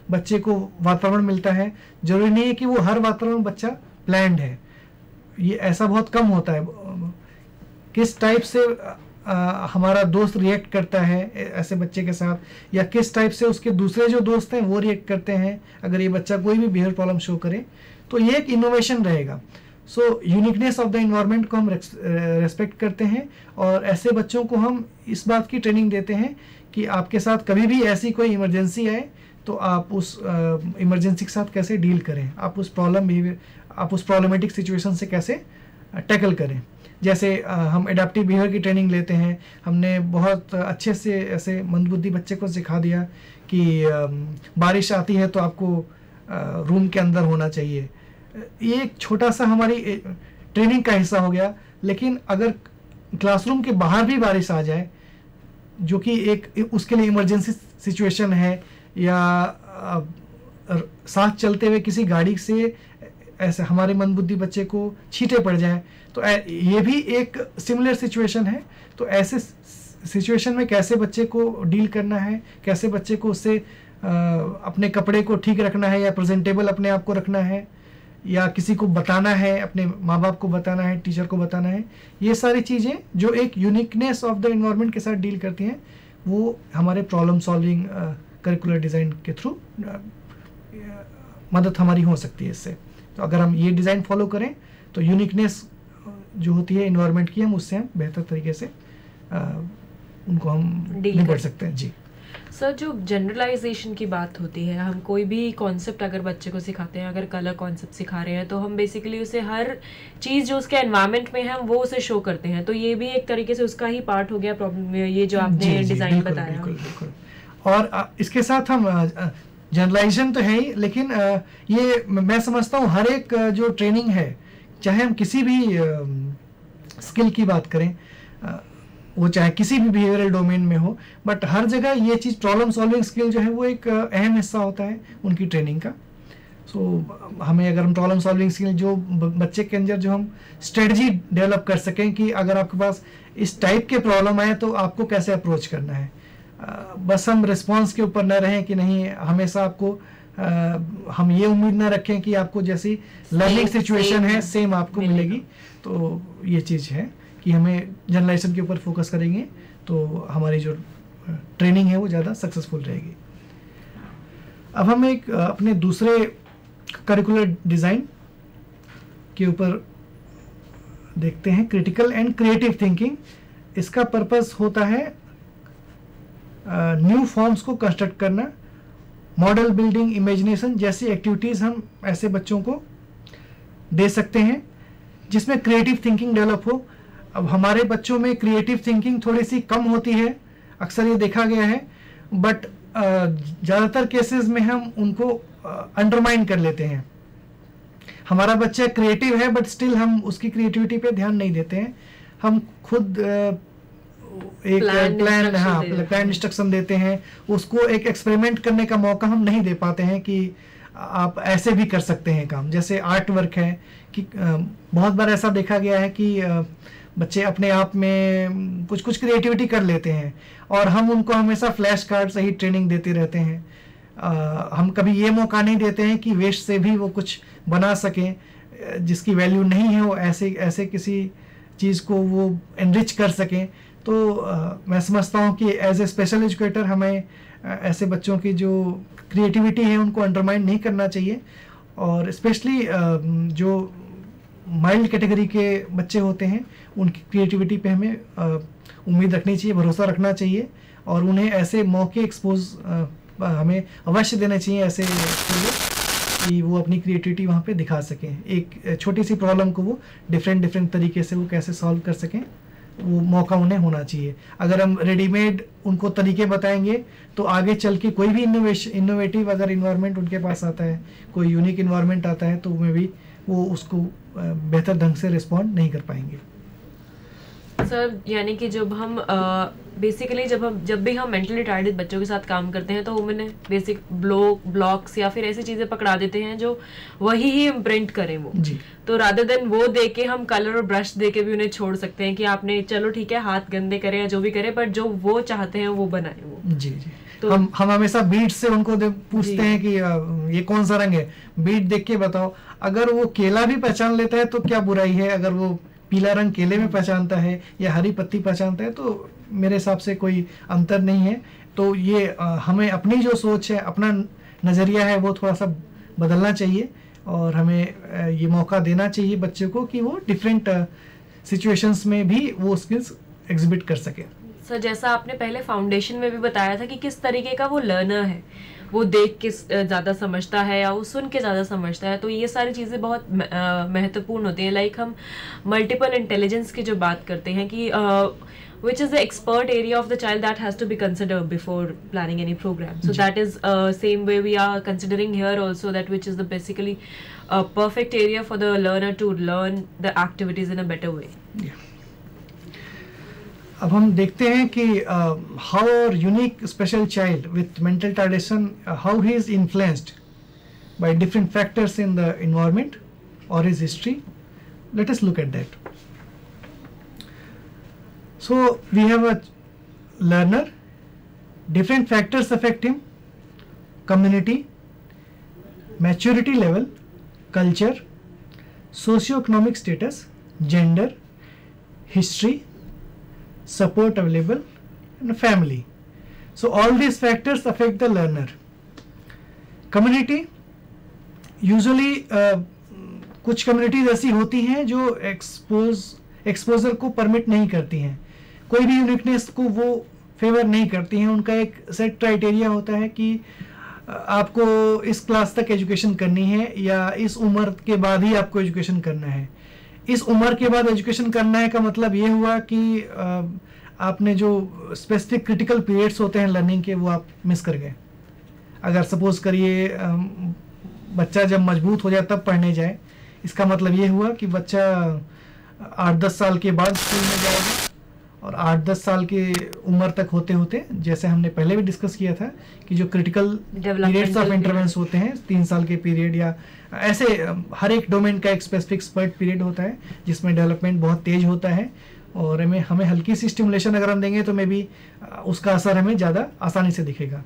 बच्चे को वातावरण मिलता है। जरूरी नहीं है कि वो हर वातावरण बच्चा प्लान्ड है, ये ऐसा बहुत कम होता है। किस टाइप से हमारा दोस्त रिएक्ट करता है ऐसे बच्चे के साथ, या किस टाइप से उसके दूसरे जो दोस्त हैं वो रिएक्ट करते हैं अगर ये बच्चा कोई भी बिहेवियर प्रॉब्लम शो करे, तो ये एक इनोवेशन रहेगा। सो यूनिकनेस ऑफ द इन्वायरमेंट को हम रेस्पेक्ट करते हैं, और ऐसे बच्चों को हम इस बात की ट्रेनिंग देते हैं कि आपके साथ कभी भी ऐसी कोई इमरजेंसी आए तो आप उस इमरजेंसी के साथ कैसे डील करें, आप उस प्रॉब्लमेटिक सिचुएशन से कैसे टैकल करें। जैसे हम एडाप्टिव बिहेवियर की ट्रेनिंग लेते हैं, हमने बहुत अच्छे से ऐसे मंदबुद्धि बच्चे को सिखा दिया कि बारिश आती है तो आपको रूम के अंदर होना चाहिए। ये एक छोटा सा हमारी ट्रेनिंग का हिस्सा हो गया, लेकिन अगर क्लासरूम के बाहर भी बारिश आ जाए, जो कि एक उसके लिए इमरजेंसी सिचुएशन है, या साथ चलते हुए किसी गाड़ी से ऐसे हमारे मंदबुद्धि बच्चे को छींटे पड़ जाए, तो ये भी एक सिमिलर सिचुएशन है। तो ऐसे सिचुएशन में कैसे बच्चे को डील करना है, कैसे बच्चे को उससे अपने कपड़े को ठीक रखना है, या प्रेजेंटेबल अपने आप को रखना है, या किसी को बताना है, अपने माँ बाप को बताना है, टीचर को बताना है, ये सारी चीज़ें जो एक यूनिकनेस ऑफ द इन्वायरमेंट के साथ डील करती हैं, वो हमारे प्रॉब्लम सॉल्विंग करिकुलर डिज़ाइन के थ्रू मदद हमारी हो सकती है इससे। तो अगर हम ये डिज़ाइन फॉलो करें तो यूनिकनेस जो होती है इन्वायरमेंट की, हम उससे हम बेहतर तरीके से उनको हम निपट सकते हैं। जी सर, जो जनरलाइजेशन की बात होती है, हम कोई भी कॉन्सेप्ट अगर बच्चे को सिखाते हैं, अगर कलर कॉन्सेप्ट सिखा रहे हैं, तो हम बेसिकली उसे हर चीज़ जो उसके एनवायरनमेंट में है हम वो उसे शो करते हैं। तो ये भी एक तरीके से उसका ही पार्ट हो गया प्रॉब्लम, ये जो आपने डिज़ाइन बताया। बिल्कुल बिल्कुल। और इसके साथ हम जनरलाइजेशन तो है ही, लेकिन ये मैं समझता हूँ हर एक जो ट्रेनिंग है, चाहे हम किसी भी स्किल की बात करें, वो चाहे किसी भी बिहेवियरल डोमेन में हो, बट हर जगह ये चीज़ प्रॉब्लम सॉल्विंग स्किल जो है वो एक अहम हिस्सा होता है उनकी ट्रेनिंग का। सो हमें अगर हम प्रॉब्लम सॉल्विंग स्किल जो बच्चे के अंदर जो हम स्ट्रेटजी डेवलप कर सकें कि अगर आपके पास इस टाइप के प्रॉब्लम आए तो आपको कैसे अप्रोच करना है, बस हम रिस्पॉन्स के ऊपर न रहें कि नहीं हमेशा आपको हम ये उम्मीद ना रखें कि आपको जैसी लर्निंग सिचुएशन है सेम आपको मिलेगी। तो ये चीज़ है कि हमें जनरलाइजेशन के ऊपर फोकस करेंगे तो हमारी जो ट्रेनिंग है वो ज़्यादा सक्सेसफुल रहेगी। अब हम एक अपने दूसरे करिकुलर डिज़ाइन के ऊपर देखते हैं, क्रिटिकल एंड क्रिएटिव थिंकिंग। इसका पर्पस होता है न्यू फॉर्म्स को कंस्ट्रक्ट करना, मॉडल बिल्डिंग, इमेजिनेशन जैसी एक्टिविटीज़ हम ऐसे बच्चों को दे सकते हैं जिसमें क्रिएटिव थिंकिंग डेवलप हो। अब हमारे बच्चों में क्रिएटिव थिंकिंग थोड़ी सी कम होती है, अक्सर ये देखा गया है, बट ज़्यादातर केसेस में हम उनको अंडरमाइन कर लेते हैं। हमारा बच्चा क्रिएटिव है बट स्टिल हम उसकी क्रिएटिविटी पे ध्यान नहीं देते हैं, हम खुद एक प्लान इंस्ट्रक्शन देते हैं, उसको एक एक्सपेरिमेंट करने का मौका हम नहीं दे पाते हैं कि आप ऐसे भी कर सकते हैं काम। जैसे आर्ट वर्क है कि बहुत बार ऐसा देखा गया है कि बच्चे अपने आप में कुछ कुछ क्रिएटिविटी कर लेते हैं और हम उनको हमेशा फ्लैश कार्ड से ही ट्रेनिंग देते रहते हैं। हम कभी ये मौका नहीं देते हैं कि वेस्ट से भी वो कुछ बना सकें, जिसकी वैल्यू नहीं है वो ऐसे किसी चीज़ को वो एनरिच कर सकें। तो मैं समझता हूँ कि एज ए स्पेशल एजुकेटर हमें ऐसे बच्चों की जो क्रिएटिविटी है उनको अंडरमाइन नहीं करना चाहिए, और स्पेशली जो माइल्ड कैटेगरी के बच्चे होते हैं उनकी क्रिएटिविटी पे हमें उम्मीद रखनी चाहिए, भरोसा रखना चाहिए, और उन्हें ऐसे मौके एक्सपोज हमें अवश्य देने चाहिए ऐसे कि वो अपनी क्रिएटिविटी वहाँ पे दिखा सकें। एक छोटी सी प्रॉब्लम को वो डिफरेंट तरीके से वो कैसे सॉल्व कर सकें, वो मौका उन्हें होना चाहिए। अगर हम रेडीमेड उनको तरीके बताएंगे तो आगे चल के कोई भी इनोवेटिव अगर इन्वायरमेंट उनके पास आता है, कोई यूनिक इन्वायरमेंट आता है, तो उनमें भी वो उसको बेहतर ढंग से रिस्पॉन्ड नहीं कर पाएंगे। सर यानी कि जब हम बेसिकली जब भी हम मेंटली रिटार्डेड बच्चों के साथ काम करते हैं तो उन्हें बेसिक ब्लॉक्स या फिर ऐसी चीजें पकड़ा देते हैं जो वही ही इम्प्रिंट करें वो जी तो रादर देन वो दे के हम कलर और ब्रश दे के भी उन्हें छोड़ सकते हैं कि आपने चलो ठीक है हाथ गंदे करें या जो भी करें बट जो वो चाहते हैं वो बनाए वो। जी जी तो हम हमेशा बीट से उनको पूछते जी। हैं कि ये कौन सा रंग है, बीट देख के बताओ। अगर वो केला भी पहचान लेता है तो क्या बुराई है, अगर वो पीला रंग केले में पहचानता है या हरी पत्ती पहचानता है तो मेरे हिसाब से कोई अंतर नहीं है। तो ये हमें अपनी जो सोच है, अपना नज़रिया है, वो थोड़ा सा बदलना चाहिए और हमें ये मौका देना चाहिए बच्चों को कि वो डिफरेंट सिचुएशंस में भी वो स्किल्स एग्जिबिट कर सके। सर जैसा आपने पहले फाउंडेशन में भी बताया था कि किस तरीके का वो लर्नर है, वो देख के ज़्यादा समझता है या वो सुन के ज़्यादा समझता है, तो ये सारी चीज़ें बहुत महत्वपूर्ण होती हैं। लाइक हम मल्टीपल इंटेलिजेंस की जो बात करते हैं कि which is the expert area of the child that has to be considered before planning any program. So that is same way we are considering here also, that which is the basically perfect area for the learner to learn the activities in a better way. अब हम देखते हैं कि how our unique special child with mental retardation, how he is influenced by different factors in the environment और his history. Let us look at that. So we have a learner, different factors affect him: community, maturity level, culture, socio-economic status, gender, history, support available, and family. So all these factors affect the learner. Community, usually कुछ communities ऐसी होती हैं जो exposure को permit नहीं करती हैं, कोई भी यूनिकनेस को वो फेवर नहीं करती हैं. उनका एक सेट क्राइटेरिया होता है कि आपको इस क्लास तक एजुकेशन करनी है या इस उम्र के बाद ही आपको एजुकेशन करना है. इस उम्र के बाद एजुकेशन करना है का मतलब ये हुआ कि आपने जो स्पेसिफिक क्रिटिकल पीरियड्स होते हैं लर्निंग के वो आप मिस कर गए. अगर सपोज करिए बच्चा जब मजबूत हो जाए तब पढ़ने जाए, इसका मतलब ये हुआ कि बच्चा 8-10 साल के बाद स्कूल में जाएगा और 8-10 साल की उम्र तक होते होते, जैसे हमने पहले भी डिस्कस किया था कि जो क्रिटिकल पीरियड्स ऑफ इंटरवेंस होते हैं 3 साल के पीरियड, या ऐसे हर एक डोमेन का एक स्पेसिफिक स्पर्ट पीरियड होता है जिसमें डेवलपमेंट बहुत तेज होता है और हमें हल्की सी स्टिमुलेशन अगर हम देंगे तो मे बी उसका असर हमें ज़्यादा आसानी से दिखेगा.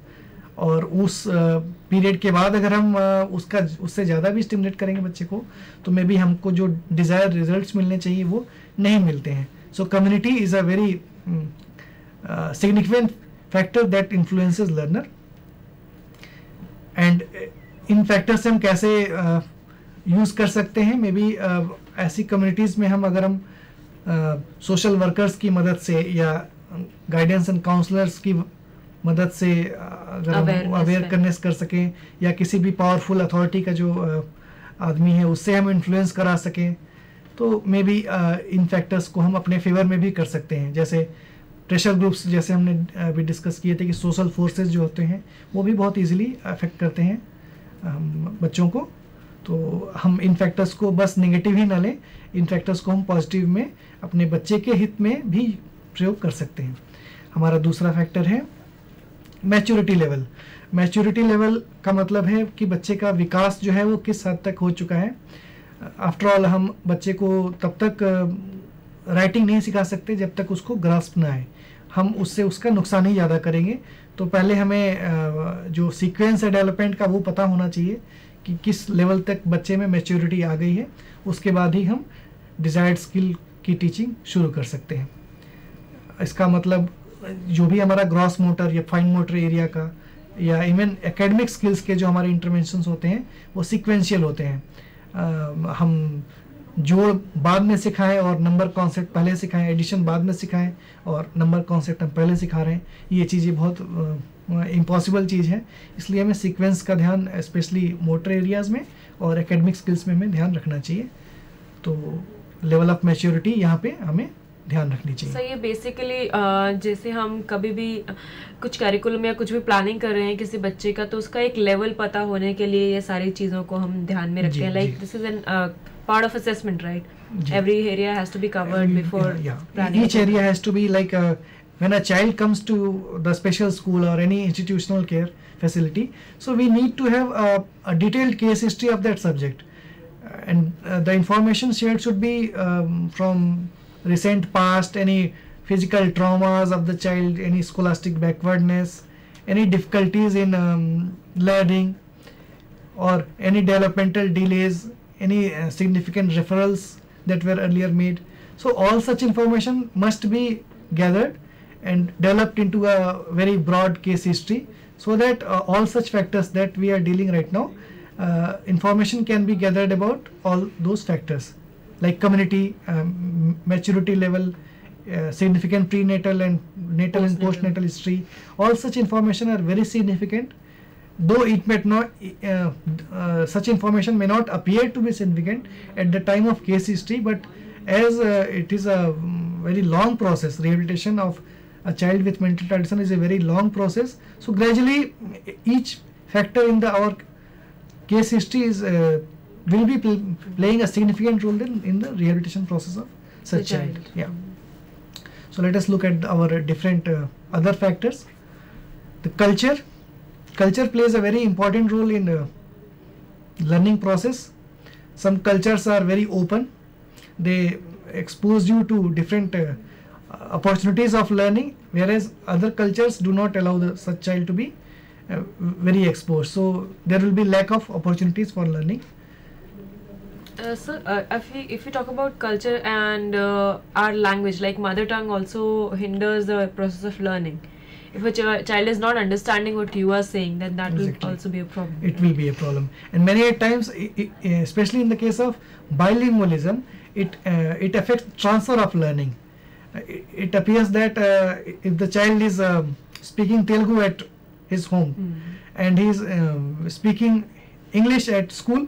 और उस पीरियड के बाद अगर हम उससे ज़्यादा भी स्टिमुलेट करेंगे बच्चे को तो मे बी हमको जो डिज़ायर रिजल्ट्स मिलने चाहिए वो नहीं मिलते हैं. सो community is a very significant factor that influences learner. And in factor से हम कैसे यूज़ कर सकते हैं, मे बी ऐसी कम्युनिटीज़ में अगर हम सोशल वर्कर्स की मदद से या गाइडेंस एंड काउंसलर्स की मदद से अगर हम अवेयरनेस कर सकें या किसी भी पावरफुल अथॉरिटी का जो आदमी है उससे हम इन्फ्लुएंस करा सकें तो मे बी इन फैक्टर्स को हम अपने फेवर में भी कर सकते हैं. जैसे प्रेशर ग्रुप्स, जैसे हमने अभी डिस्कस किए थे कि सोशल फोर्सेस जो होते हैं वो भी बहुत इजीली अफेक्ट करते हैं बच्चों को. तो हम इन फैक्टर्स को बस नेगेटिव ही ना लें, इन फैक्टर्स को हम पॉजिटिव में अपने बच्चे के हित में भी प्रयोग कर सकते हैं. हमारा दूसरा फैक्टर है मैच्योरिटी लेवल. मैच्योरिटी लेवल का मतलब है कि बच्चे का विकास जो है वो किस हद तक हो चुका है. आफ्टर ऑल हम बच्चे को तब तक राइटिंग नहीं सिखा सकते जब तक उसको ग्रास्प ना आए. हम उससे उसका नुकसान ही ज़्यादा करेंगे. तो पहले हमें जो सीक्वेंस है डेवलपमेंट का वो पता होना चाहिए कि किस लेवल तक बच्चे में मैच्योरिटी आ गई है, उसके बाद ही हम डिज़ायर्ड स्किल की टीचिंग शुरू कर सकते हैं. इसका मतलब जो भी हमारा ग्रॉस मोटर या फाइन मोटर एरिया का या इवन एकेडमिक स्किल्स के जो हमारे इंटरवेंशंस होते हैं वो सीक्वेंशियल होते हैं. हम जोड़ बाद में सिखाएं और नंबर कॉन्सेप्ट पहले सिखाएं, एडिशन बाद में सिखाएं और नंबर कॉन्सेप्ट हम पहले सिखा रहे हैं, ये चीज़ें बहुत इम्पॉसिबल चीज़ है. इसलिए हमें सीक्वेंस का ध्यान स्पेशली मोटर एरियाज़ में और एकेडमिक स्किल्स में हमें ध्यान रखना चाहिए. तो लेवल ऑफ मैच्योरिटी यहाँ पे हमें ध्यान रखनी चाहिए. सही है. बेसिकली जैसे हम कभी भी कुछ कैरिकुलम या कुछ भी प्लानिंग कर रहे हैं किसी बच्चे का तो उसका एक लेवल पता होने के लिए ये सारी चीज़ों को हम ध्यान में रखते हैं. Like this is an part of assessment, right? जी. Every area has to be covered before planning. Each area has to be like when a child comes to the special school or any institutional care facility, so we need to have a detailed case history of that subject, and the information shared should be from recent past, any physical traumas of the child, any scholastic backwardness, any difficulties in learning, or any developmental delays, any significant referrals that were earlier made. So all such information must be gathered and developed into a very broad case history, so that all such factors that we are dealing right now, information can be gathered about all those factors, like community, maturity level, significant prenatal and natal and postnatal history. All such information are very significant, though it may not such information may not appear to be significant at the time of case history, but as it is a very long process. Rehabilitation of a child with mental retardation is a very long process, so gradually each factor in our case history is will be playing a significant role in the rehabilitation process of such child. Yeah. So let us look at our different other factors. The culture plays a very important role in learning process. Some cultures are very open, they expose you to different opportunities of learning, whereas other cultures do not allow such child to be very exposed, so there will be lack of opportunities for learning. So if we talk about culture and our language, like mother tongue also hinders the process of learning. If a child is not understanding what you are saying, then that Exactly. will also be a problem. It will be a problem, and many a times, especially in the case of bilingualism, it affects transfer of learning. It appears that if the child is speaking Telugu at his home, and he is speaking English at school,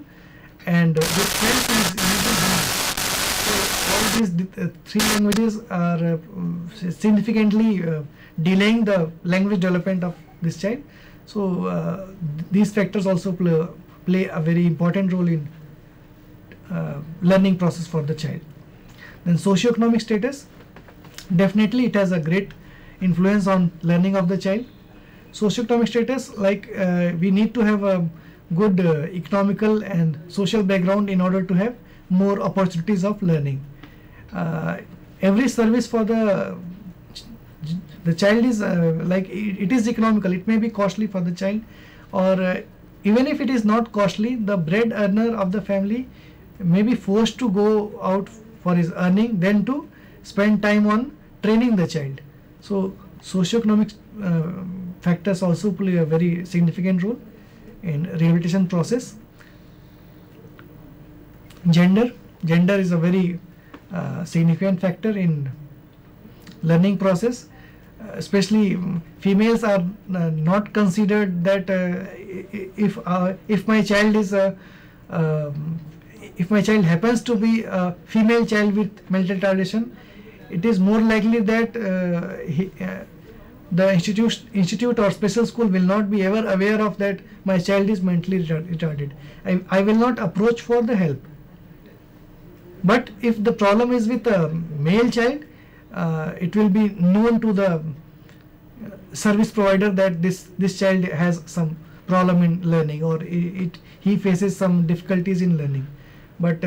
and with friends he is using Hindi. So all these three languages are significantly delaying the language development of this child. So these factors also play a very important role in learning process for the child. Then socioeconomic status, definitely it has a great influence on learning of the child. Socioeconomic status, like we need to have a good economical and social background in order to have more opportunities of learning. Every service for the child is like it is economical. It may be costly for the child, or even if it is not costly, the bread earner of the family may be forced to go out for his earning than to spend time on training the child. So socioeconomic factors also play a very significant role in rehabilitation process. Gender is a very significant factor in learning process. Especially females are not considered that if my child is if my child happens to be a female child with mental retardation, it is more likely that the institute or special school will not be ever aware of that my child is mentally retarded. I will not approach for the help. But if the problem is with a male child, it will be known to the service provider that this child has some problem in learning, or he faces some difficulties in learning. But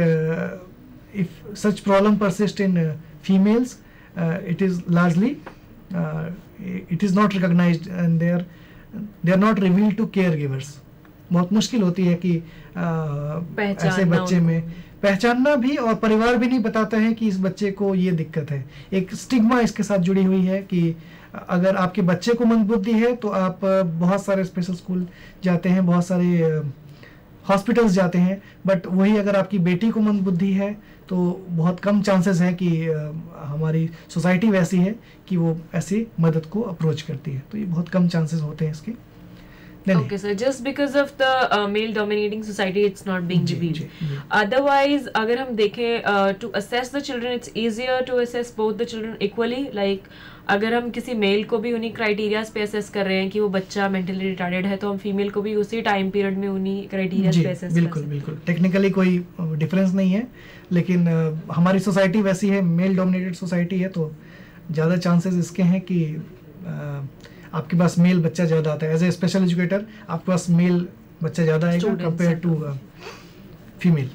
if such problem persists in females, it is largely it is not recognized, and they are not revealed to caregivers. बहुत मुश्किल होती है कि ऐसे बच्चे में पहचानना भी, और परिवार भी नहीं बताता है कि इस बच्चे को ये दिक्कत है. एक स्टिग्मा इसके साथ जुड़ी हुई है कि अगर आपके बच्चे को मंदबुद्धि है तो आप बहुत सारे स्पेशल स्कूल जाते हैं, बहुत सारे हॉस्पिटल्स जाते हैं, बट वही अगर आपकी बेटी को मंदबुद्धि है तो बहुत कम चांसेस है कि हमारी सोसाइटी वैसी है कि वो ऐसी मदद को अप्रोच करती है. तो ये बहुत कम चांसेस होते हैं इसके. Okay, so just because of the male dominating society, it's not being revealed. Otherwise, अगर हम देखें to assess the children, it's easier to assess both the children equally. Like अगर हम किसी मेल को भी उन्हीं क्राइटेरियाज पे असेस कर रहे हैं कि वो बच्चा मेंटली रिटार्डेड है, तो हम फीमेल को भी उसी टाइम पीरियड में उन्हीं क्राइटेरियाज जी पे असेस बिल्कुल बिल्कुल, टेक्निकली कोई डिफरेंस नहीं है, लेकिन हमारी सोसाइटी वैसी है, मेल डोमिनेटेड सोसाइटी है, तो ज़्यादा चांसेस इसके हैं कि आपके पास मेल बच्चा ज़्यादा आता है। एज ए स्पेशल एजुकेटर आपके पास मेल बच्चा ज़्यादा आएगा Students compare to female.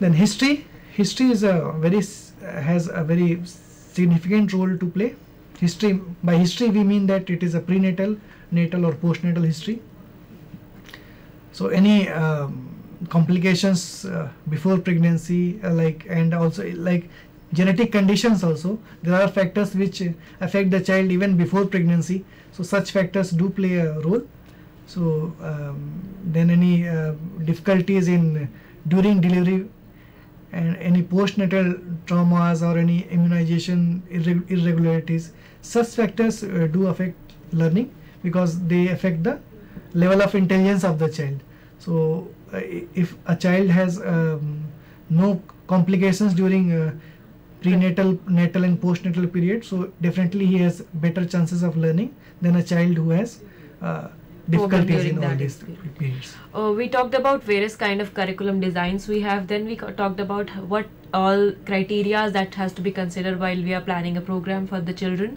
Then history is has a very significant role to play. By history we mean that it is a prenatal, natal or postnatal history. So any complications before pregnancy, and also like genetic conditions also, there are factors which affect the child even before pregnancy, so such factors do play a role. So then any difficulties in during delivery and any postnatal traumas or any immunization irregularities, such factors do affect learning because they affect the level of intelligence of the child. So if a child has no complications during prenatal, natal and postnatal period, so definitely he has better chances of learning than a child who has difficulties during in all that these experience. periods. We talked about various kind of curriculum designs we have. Then we talked about what all criteria that has to be considered while we are planning a program for the children.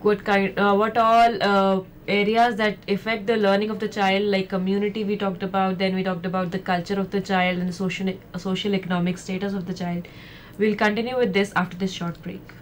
What all areas that affect the learning of the child, like community we talked about. Then we talked about the culture of the child and the social economic status of the child. We'll continue with this after this short break.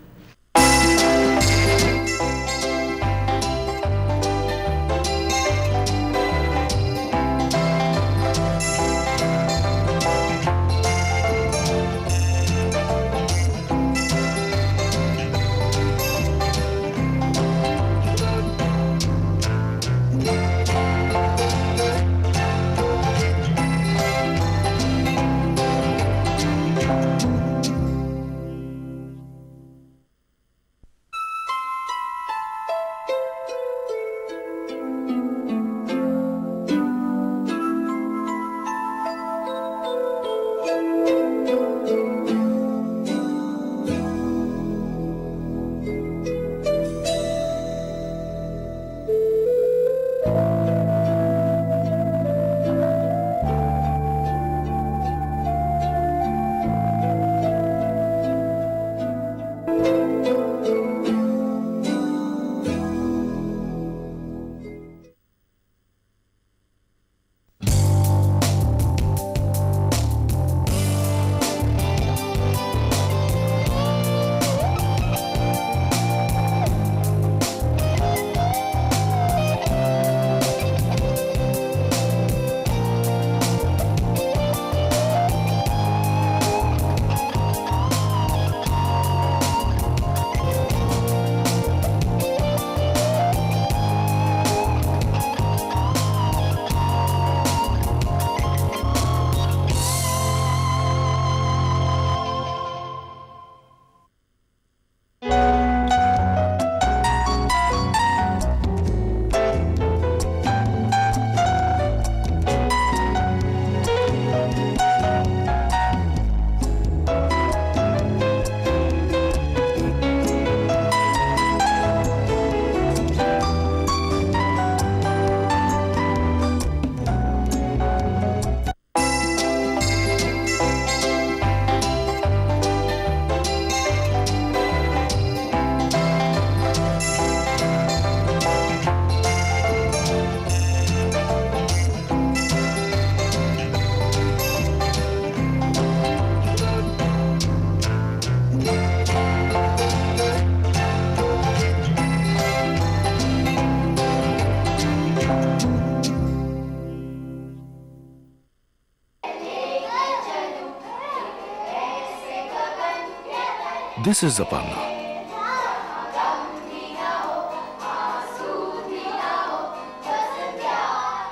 This is Aparna.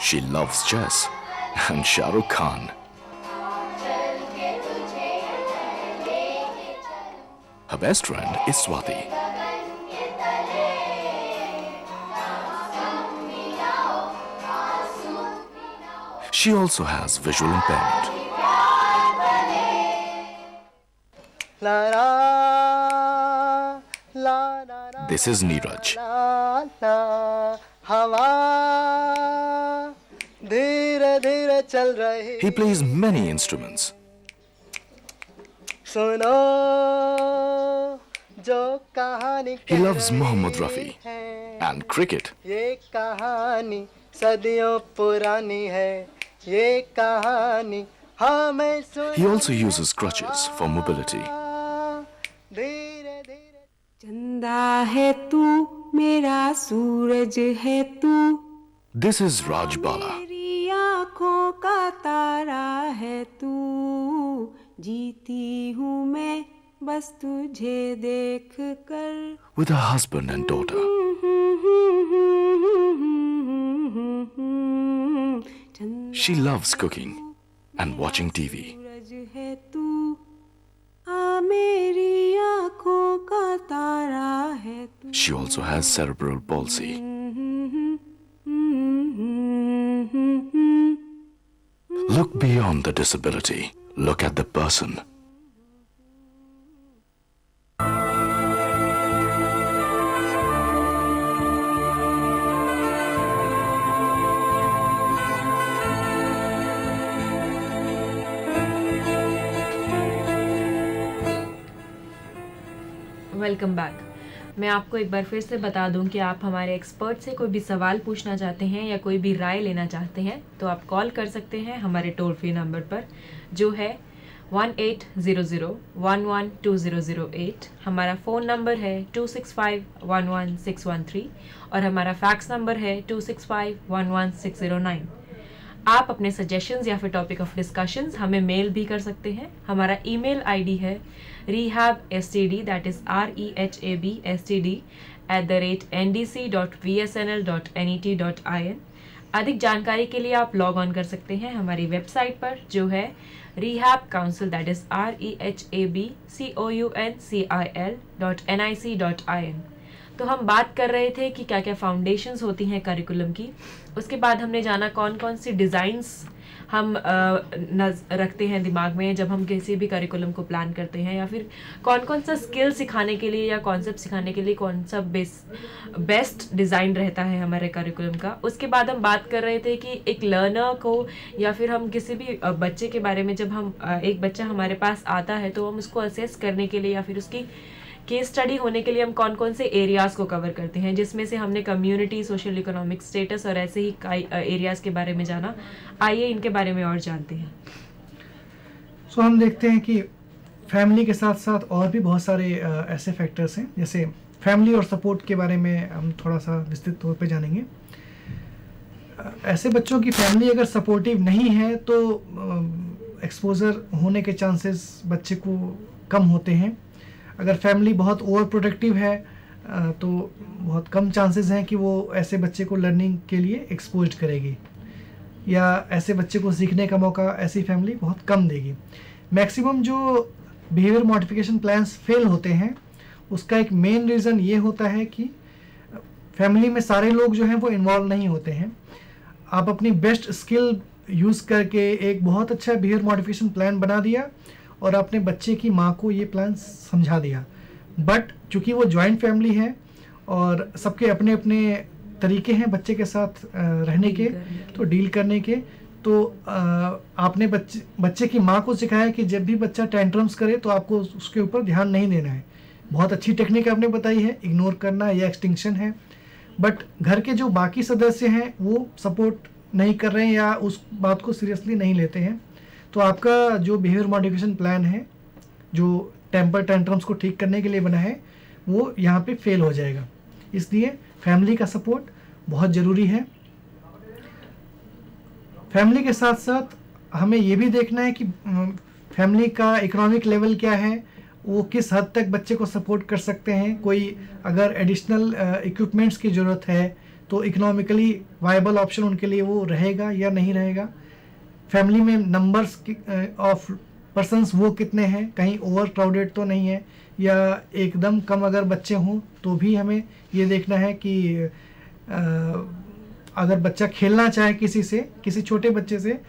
She loves chess and Shah Rukh Khan. Her best friend is Swati. She also has visual impairment. La la la This is Neeraj. ला ला हवा धीरे धीरे चल रही He plays many instruments. सुनो जो कहानी He loves Mohammad Rafi है and cricket. ये कहानी सदियों पुरानी है ये कहानी हमें He also uses crutches for mobility. धीरे धीरे चंदा है तू मेरा सूरज है तू This is Raj Bala. मेरी आँखों का तारा है तू जीती हूँ मैं बस तुझे देख कर With her husband and daughter. She loves cooking and watching TV. सूरज है तू आ मेरी आँखों का तारा है तू She also has cerebral palsy. Look beyond the disability. Look at the person. Welcome back. मैं आपको एक बार फिर से बता दूं कि आप हमारे एक्सपर्ट से कोई भी सवाल पूछना चाहते हैं या कोई भी राय लेना चाहते हैं तो आप कॉल कर सकते हैं हमारे टोल फ्री नंबर पर जो है 1800112008। हमारा फ़ोन नंबर है 26511613 और हमारा फैक्स नंबर है 26511609। आप अपने सजेशंस या फिर टॉपिक ऑफ डिस्कशंस हमें मेल भी कर सकते हैं। हमारा ईमेल आईडी है rehabstd, that is rehabstd@ndc.vsnl.net.in। अधिक जानकारी के लिए आप लॉग ऑन कर सकते हैं हमारी वेबसाइट पर जो है rehab council, that is rehabcouncil.nic.in। तो हम बात कर रहे थे कि क्या क्या फाउंडेशंस होती हैं करिकुलम की। उसके बाद हमने जाना कौन कौन सी डिज़ाइंस हम रखते हैं दिमाग में जब हम किसी भी करिकुलम को प्लान करते हैं, या फिर कौन कौन सा स्किल सिखाने के लिए या कॉन्सेप्ट सिखाने के लिए कौन सा बेस्ट डिज़ाइन रहता है हमारे करिकुलम का। उसके बाद हम बात कर रहे थे कि एक लर्नर को या फिर हम किसी भी बच्चे के बारे में, जब हम एक बच्चा हमारे पास आता है तो हम उसको असेस करने के लिए या फिर उसकी केस स्टडी होने के लिए हम कौन कौन से एरियाज़ को कवर करते हैं, जिसमें से हमने कम्युनिटी, सोशल इकोनॉमिक स्टेटस और ऐसे ही कई एरियाज़ के बारे में जाना। आइए इनके बारे में और जानते हैं। सो हम देखते हैं कि फैमिली के साथ साथ और भी बहुत सारे ऐसे फैक्टर्स हैं, जैसे फैमिली और सपोर्ट के बारे में हम थोड़ा सा विस्तृत तौर पे जानेंगे। ऐसे बच्चों की फैमिली अगर सपोर्टिव नहीं है तो एक्सपोजर होने के चांसेस बच्चे को कम होते हैं। अगर फैमिली बहुत ओवर प्रोटेक्टिव है तो बहुत कम चांसेस हैं कि वो ऐसे बच्चे को लर्निंग के लिए एक्सपोज करेगी, या ऐसे बच्चे को सीखने का मौका ऐसी फैमिली बहुत कम देगी। मैक्सिमम जो बिहेवियर मॉडिफिकेशन प्लान्स फेल होते हैं उसका एक मेन रीज़न ये होता है कि फैमिली में सारे लोग जो हैं वो इन्वॉल्व नहीं होते हैं। आप अपनी बेस्ट स्किल यूज़ करके एक बहुत अच्छा बिहेवियर मॉडिफिकेशन प्लान बना दिया और अपने बच्चे की माँ को ये प्लान समझा दिया, बट चूँकि वो जॉइंट फैमिली है और सबके अपने अपने तरीके हैं बच्चे के साथ रहने के, तो डील करने के, तो आपने बच्चे की माँ को सिखाया कि जब भी बच्चा टेंट्रम्स करे तो आपको उसके ऊपर ध्यान नहीं देना है। बहुत अच्छी टेक्निक आपने बताई है, इग्नोर करना या एक्सटिंक्शन है, बट घर के जो बाकी सदस्य हैं वो सपोर्ट नहीं कर रहे हैं या उस बात को सीरियसली नहीं लेते हैं, तो आपका जो बिहेवियर मॉडिफिकेशन प्लान है जो टेम्पर टेंट्रम्स को ठीक करने के लिए बना है वो यहाँ पे फेल हो जाएगा। इसलिए फैमिली का सपोर्ट बहुत ज़रूरी है। फैमिली के साथ साथ हमें ये भी देखना है कि फैमिली का इकोनॉमिक लेवल क्या है, वो किस हद तक बच्चे को सपोर्ट कर सकते हैं। कोई अगर एडिशनल इक्विपमेंट्स की ज़रूरत है तो इकोनॉमिकली वायबल ऑप्शन उनके लिए वो रहेगा या नहीं रहेगा। फैमिली में नंबर्स ऑफ पर्सन्स वो कितने हैं, कहीं ओवर क्राउडेड तो नहीं है, या एकदम कम अगर बच्चे हों तो भी हमें ये देखना है कि अगर बच्चा खेलना चाहे किसी छोटे बच्चे से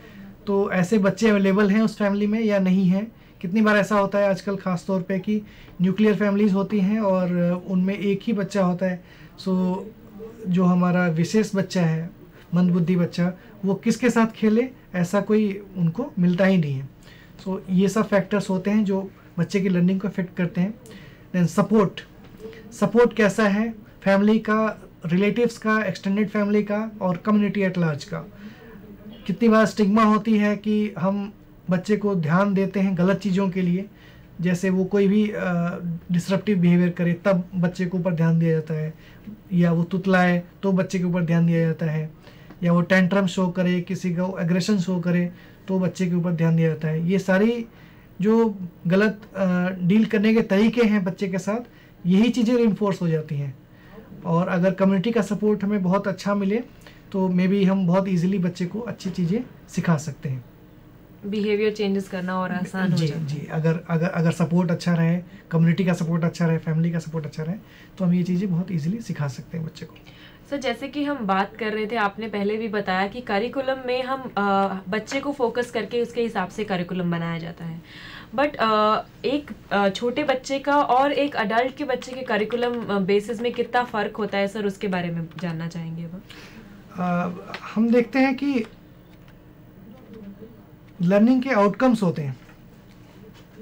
तो ऐसे बच्चे अवेलेबल हैं उस फैमिली में या नहीं हैं, कितनी बार ऐसा होता है आजकल ख़ास तौर पे कि न्यूक्लियर फैमिलीज़ होती हैं और उनमें एक ही बच्चा होता है। सो जो हमारा विशेष बच्चा है, मंदबुद्धि बच्चा, वो किसके साथ खेले ऐसा कोई उनको मिलता ही नहीं है। सो ये सब फैक्टर्स होते हैं जो बच्चे की लर्निंग को अफेक्ट करते हैं। देन सपोर्ट कैसा है, फैमिली का, रिलेटिव्स का, एक्सटेंडेड फैमिली का और कम्युनिटी एट लार्ज का। कितनी बार स्टिग्मा होती है कि हम बच्चे को ध्यान देते हैं गलत चीज़ों के लिए, जैसे वो कोई भी डिसरप्टिव बिहेवियर करे तब बच्चे के ऊपर ध्यान दिया जाता है, या वो तुतलाए तो बच्चे के ऊपर ध्यान दिया जाता है, या वो टेंट्रम शो करे, किसी को एग्रेशन शो करे तो बच्चे के ऊपर ध्यान दिया जाता है। ये सारी जो गलत डील करने के तरीके हैं बच्चे के साथ, यही चीज़ें रिइंफोर्स हो जाती हैं। और अगर कम्युनिटी का सपोर्ट हमें बहुत अच्छा मिले तो मे बी हम बहुत इजीली बच्चे को अच्छी चीज़ें सिखा सकते हैं। बिहेवियर चेंजेस करना और आसान हो जी जाता है। जी, अगर सपोर्ट अच्छा रहे, कम्युनिटी का सपोर्ट अच्छा रहे, फैमिली का सपोर्ट अच्छा रहे, तो हम ये चीज़ें बहुत इजीली सिखा सकते हैं बच्चे को। सर जैसे कि हम बात कर रहे थे, आपने पहले भी बताया कि करिकुलम में हम बच्चे को फोकस करके उसके हिसाब से करिकुलम बनाया जाता है, बट एक छोटे बच्चे का और एक अडल्ट के बच्चे के करिकुलम बेसिस में कितना फ़र्क होता है सर, उसके बारे में जानना चाहेंगे अब। हम देखते हैं कि लर्निंग के आउटकम्स होते हैं,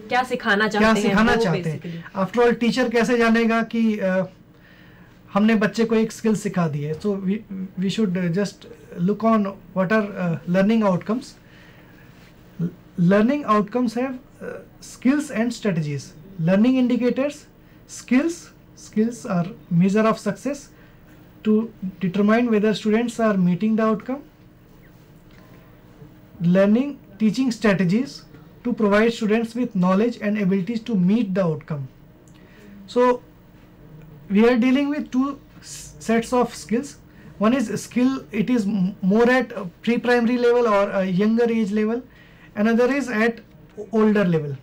क्या सिखाना क्या चाहते हैं सिखाना वो चाहते हैं। basically। आफ्टर ऑल टीचर कैसे जानेगा कि हमने बच्चे को एक स्किल सिखा दी है। So we should just look on what are learning outcomes. Learning outcomes have skills and strategies. Learning indicators, skills are measure of success to determine whether students are meeting the outcome. Learning teaching strategies to provide students with knowledge and abilities to meet the outcome. So we are dealing with two sets of skills. One is skill, it is more at pre-primary level or a younger age level. Another is at older level.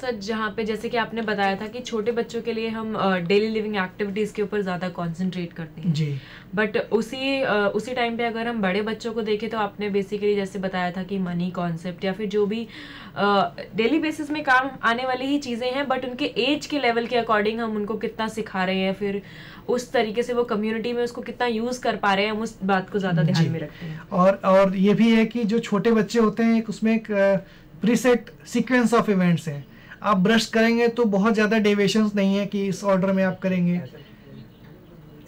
Sir जहाँ पे जैसे कि आपने बताया था कि छोटे बच्चों के लिए हम डेली लिविंग एक्टिविटीज़ के ऊपर ज़्यादा कंसंट्रेट करते हैं जी, बट उसी टाइम पे अगर हम बड़े बच्चों को देखें तो आपने बेसिकली जैसे बताया था कि मनी कॉन्सेप्ट या फिर जो भी डेली बेसिस में काम आने वाली ही चीज़ें हैं, बट उनके एज के लेवल के अकॉर्डिंग हम उनको कितना सिखा रहे हैं, फिर उस तरीके से वो कम्युनिटी में उसको कितना यूज़ कर पा रहे हैं, हम उस बात को ज़्यादा ध्यान में रखते हैं। और ये भी है कि जो छोटे बच्चे होते हैं उसमें एक प्रीसेट सीक्वेंस ऑफ इवेंट्स हैं। आप ब्रश करेंगे तो बहुत ज़्यादा डेविएशंस नहीं है कि इस ऑर्डर में आप करेंगे।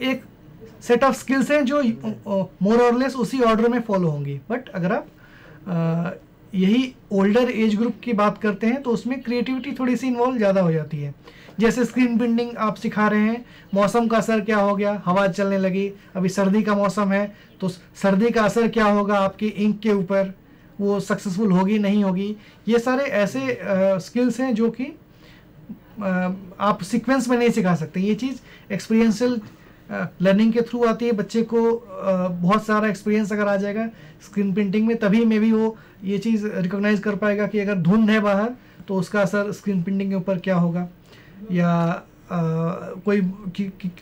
एक सेट ऑफ स्किल्स हैं जो मोर और लेस उसी ऑर्डर में फॉलो होंगी। बट अगर आप यही ओल्डर एज ग्रुप की बात करते हैं तो उसमें क्रिएटिविटी थोड़ी सी इन्वॉल्व ज़्यादा हो जाती है। जैसे स्क्रीन प्रिंटिंग आप सिखा रहे हैं, मौसम का असर क्या हो गया, हवा चलने लगी, अभी सर्दी का मौसम है तो सर्दी का असर क्या होगा आपकी इंक के ऊपर, वो सक्सेसफुल होगी नहीं होगी। ये सारे ऐसे स्किल्स हैं जो कि आप सीक्वेंस में नहीं सिखा सकते। ये चीज़ एक्सपीरियंशियल लर्निंग के थ्रू आती है। बच्चे को बहुत सारा एक्सपीरियंस अगर आ जाएगा स्क्रीन प्रिंटिंग में, तभी में भी वो ये चीज़ रिकॉग्नाइज कर पाएगा कि अगर धुंध है बाहर तो उसका असर स्क्रीन प्रिंटिंग के ऊपर क्या होगा, या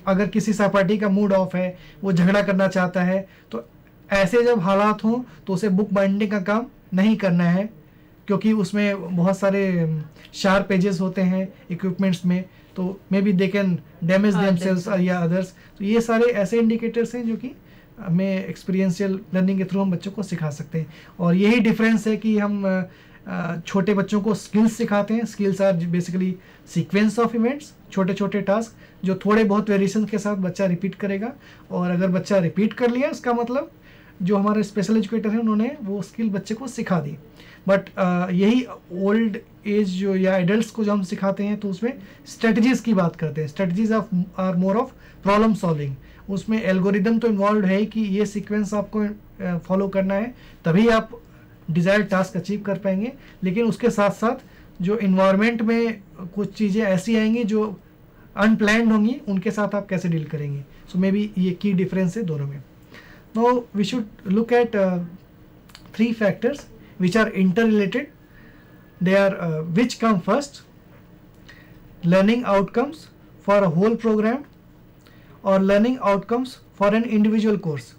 अगर किसी सहपाठी का मूड ऑफ है, वो झगड़ा करना चाहता है, तो ऐसे जब हालात हों तो उसे बुक बाइंडिंग का काम नहीं करना है, क्योंकि उसमें बहुत सारे शार्प एजेस होते हैं इक्विपमेंट्स में, तो may be they can damage themselves या अदर्स। तो ये सारे ऐसे इंडिकेटर्स हैं जो कि हमें एक्सपीरियंशियल लर्निंग के थ्रू हम बच्चों को सिखा सकते हैं। और यही डिफरेंस है कि हम छोटे बच्चों को स्किल्स सिखाते हैं। Skills are basically sequence of events, छोटे छोटे टास्क जो थोड़े बहुत वेरिएशन के साथ बच्चा रिपीट करेगा। और अगर बच्चा रिपीट कर लिया, इसका मतलब जो हमारे स्पेशल एजुकेटर हैं उन्होंने वो स्किल बच्चे को सिखा दी। बट यही ओल्ड एज जो या एडल्ट्स को जो हम सिखाते हैं तो उसमें स्ट्रेटजीज़ की बात करते हैं। Strategies are more of problem solving. उसमें एल्गोरिदम तो इन्वॉल्व है कि ये सीक्वेंस आपको फॉलो करना है, तभी आप डिज़ायर्ड टास्क अचीव कर पाएंगे। लेकिन उसके साथ साथ जो इन्वायरमेंट में कुछ चीज़ें ऐसी आएंगी जो अनप्लैन्ड होंगी, उनके साथ आप कैसे डील करेंगे। सो मे बी ये की डिफरेंस है दोनों में। Now we should look at 3 factors which are interrelated. They are which come first: learning outcomes for a whole program or learning outcomes for an individual course,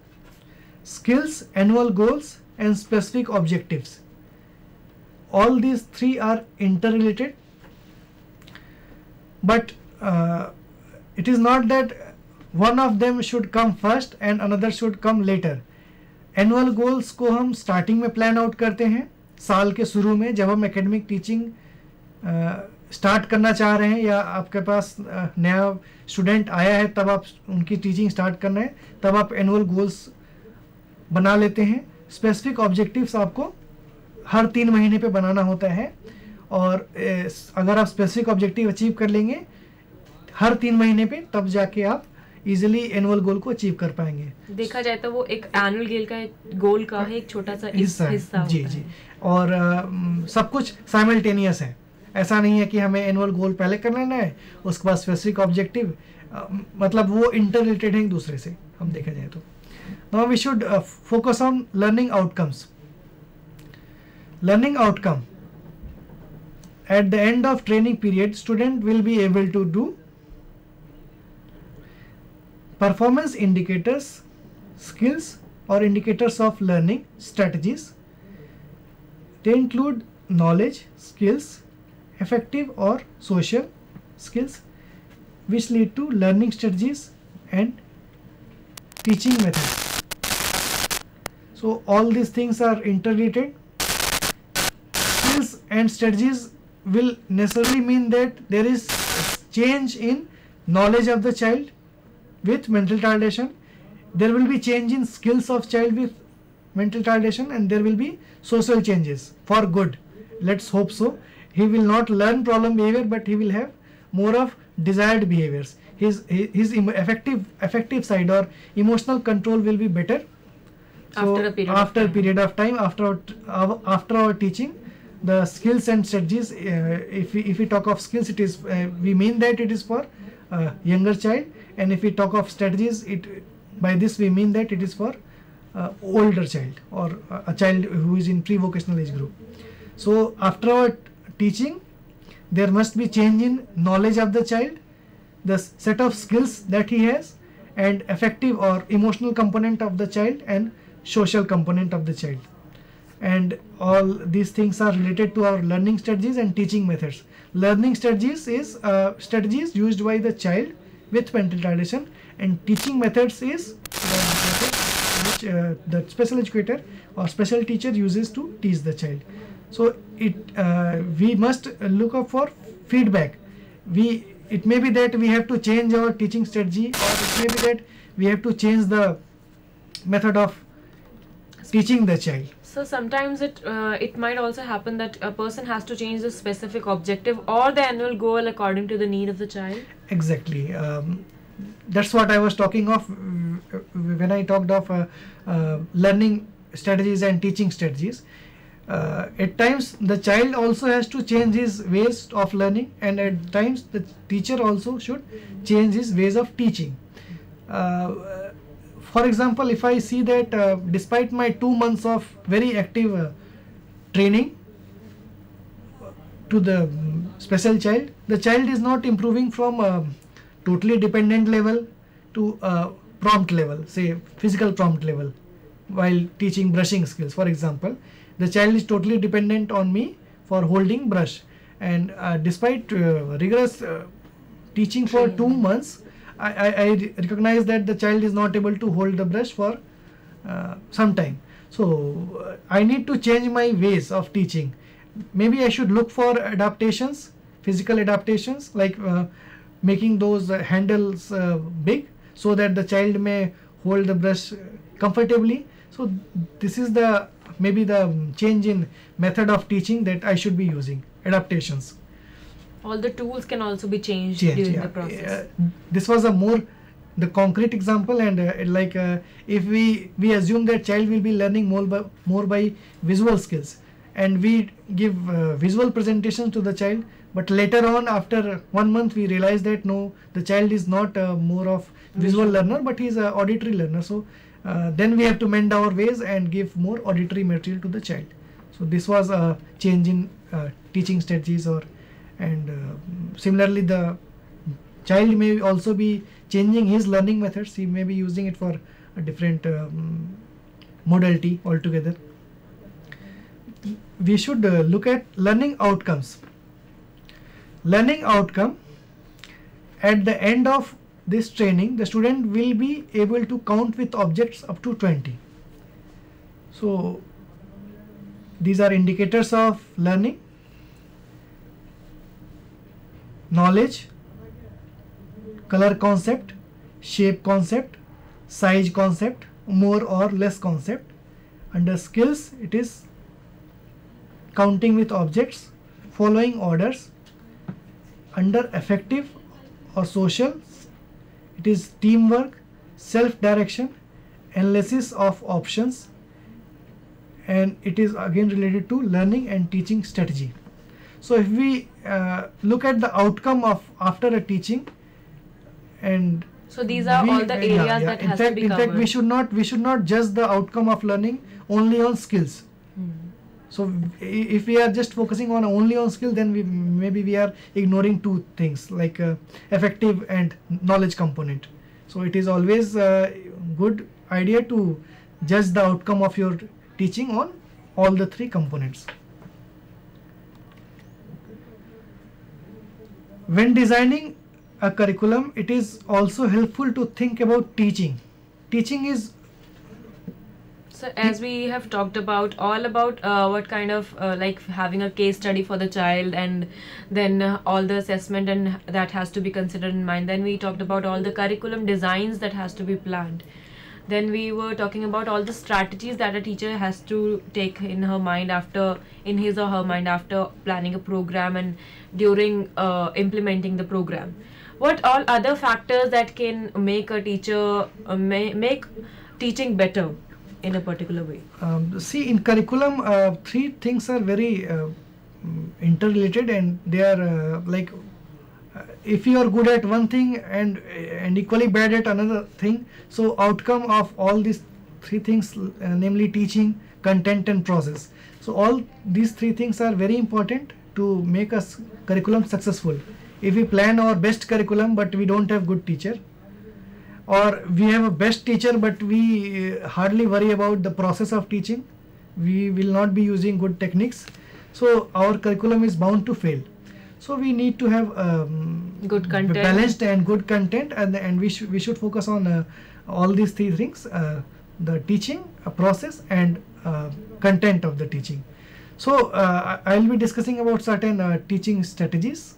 skills, annual goals and specific objectives. all these three are interrelated, but it is not that one of them should come first and another should come later. Annual goals को हम starting में plan out करते हैं, साल के शुरू में जब हम एकेडमिक टीचिंग स्टार्ट करना चाह रहे हैं, या आपके पास नया स्टूडेंट आया है तब आप उनकी टीचिंग स्टार्ट करना है, तब आप एनुअल गोल्स बना लेते हैं. स्पेसिफिक ऑब्जेक्टिव्स आपको हर 3 महीने पे बनाना होता है, और अगर आप स्पेसिफिक ऑब्जेक्टिव अचीव कर लेंगे हर 3 महीने पे, तब जाके आप इजीली एनुअल गोल को अचीव कर पाएंगे. देखा जाए तो वो एक एनुअल गोल का है एक छोटा सा हिस्सा जी होता जी. है. और सब कुछ साइमल्टेनियस है, ऐसा नहीं है कि हमें एनुअल गोल पहले कर लेना है उसके बाद स्पेसिफिक ऑब्जेक्टिव, मतलब वो इंटररिलेटेड है एक दूसरे से हम देखा जाए तो. Now we should focus on learning outcomes. Learning outcome, at the end of training period, student will be able to do performance indicators, skills or indicators of learning strategies. They include knowledge, skills, affective or social skills, which lead to learning strategies and teaching methods. So all these things are interrelated. Skills and strategies will necessarily mean that there is change in knowledge of the child with mental retardation. There will be change in skills of child with mental retardation, and there will be social changes for good. Let's hope so. He will not learn problem behavior, but he will have more of desired behaviors. His affective side or emotional control will be better. So after a period of time, after our teaching, the skills and strategies, if we talk of skills, it is we mean that it is for younger child, and if we talk of strategies, by this we mean that it is for older child or a child who is in pre-vocational age group. So after our teaching, there must be change in knowledge of the child, the set of skills that he has, and affective or emotional component of the child and social component of the child. And all these things are related to our learning strategies and teaching methods. Learning strategies is strategies used by the child with mental retardation, and teaching methods is the method which the special educator or special teacher uses to teach the child. So we must look up for feedback. It may be that we have to change our teaching strategy, or it may be that we have to change the method of teaching the child. So sometimes it might also happen that a person has to change the specific objective or the annual goal according to the need of the child. Exactly. That's what I was talking of when I talked of learning strategies and teaching strategies. At times the child also has to change his ways of learning, and at times the teacher also should change his ways of teaching. For example, if I see that despite my 2 months of very active training to the special child, the child is not improving from totally dependent level to prompt level, say physical prompt level, while teaching brushing skills. For example, the child is totally dependent on me for holding brush, and despite rigorous teaching for 2 months, I recognize that the child is not able to hold the brush for some time. So I need to change my ways of teaching. Maybe I should look for adaptations, physical adaptations, like making those handles big so that the child may hold the brush comfortably. So this is maybe the change in method of teaching that I should be using, adaptations. All the tools can also be changed during the process. This was the concrete example, and if we assume that child will be learning more by visual skills, and we give visual presentations to the child, but later on after 1 month we realize that no, the child is not more of visual learner, but he is a auditory learner. So then we have to mend our ways and give more auditory material to the child. So this was a change in teaching strategies, and similarly the child may also be changing his learning methods. He may be using it for a different modality altogether. we should look at learning outcomes. Learning outcome, at the end of this training, the student will be able to count with objects up to 20. So these are indicators of learning: knowledge, color concept, shape concept, size concept, more or less concept. Under skills, it is counting with objects, following orders. Under affective or social, it is teamwork, self-direction, analysis of options, and it is again related to learning and teaching strategy. So if we look at the outcome of after a teaching, and So these are all the areas that has to be in fact, covered. we should not judge the outcome of learning only on skills. So if we are just focusing on only on skill, then maybe we are ignoring two things, like affective and knowledge component. So it is always a good idea to judge the outcome of your teaching on all the three components. When designing a curriculum, it is also helpful to think about teaching. Teaching is So as we have talked about what kind of like having a case study for the child, and then all the assessment and that has to be considered in mind. Then we talked about all the curriculum designs that has to be planned. Then we were talking about all the strategies that a teacher has to take in his or her mind after planning a program and during implementing the program. What all other factors that can make a teacher make teaching better in a particular way? See, in curriculum, three things are very interrelated, and they are like if you are good at one thing and equally bad at another thing, so outcome of all these three things, namely teaching, content, and process. So all these three things are very important to make us curriculum successful. If we plan our best curriculum but we don't have good teacher, or we have a best teacher but we hardly worry about the process of teaching, we will not be using good techniques, so our curriculum is bound to fail. So we need to have Good content. balanced and good content, and we should focus on all these three things: the teaching, process, and content of the teaching. So I will be discussing about certain teaching strategies.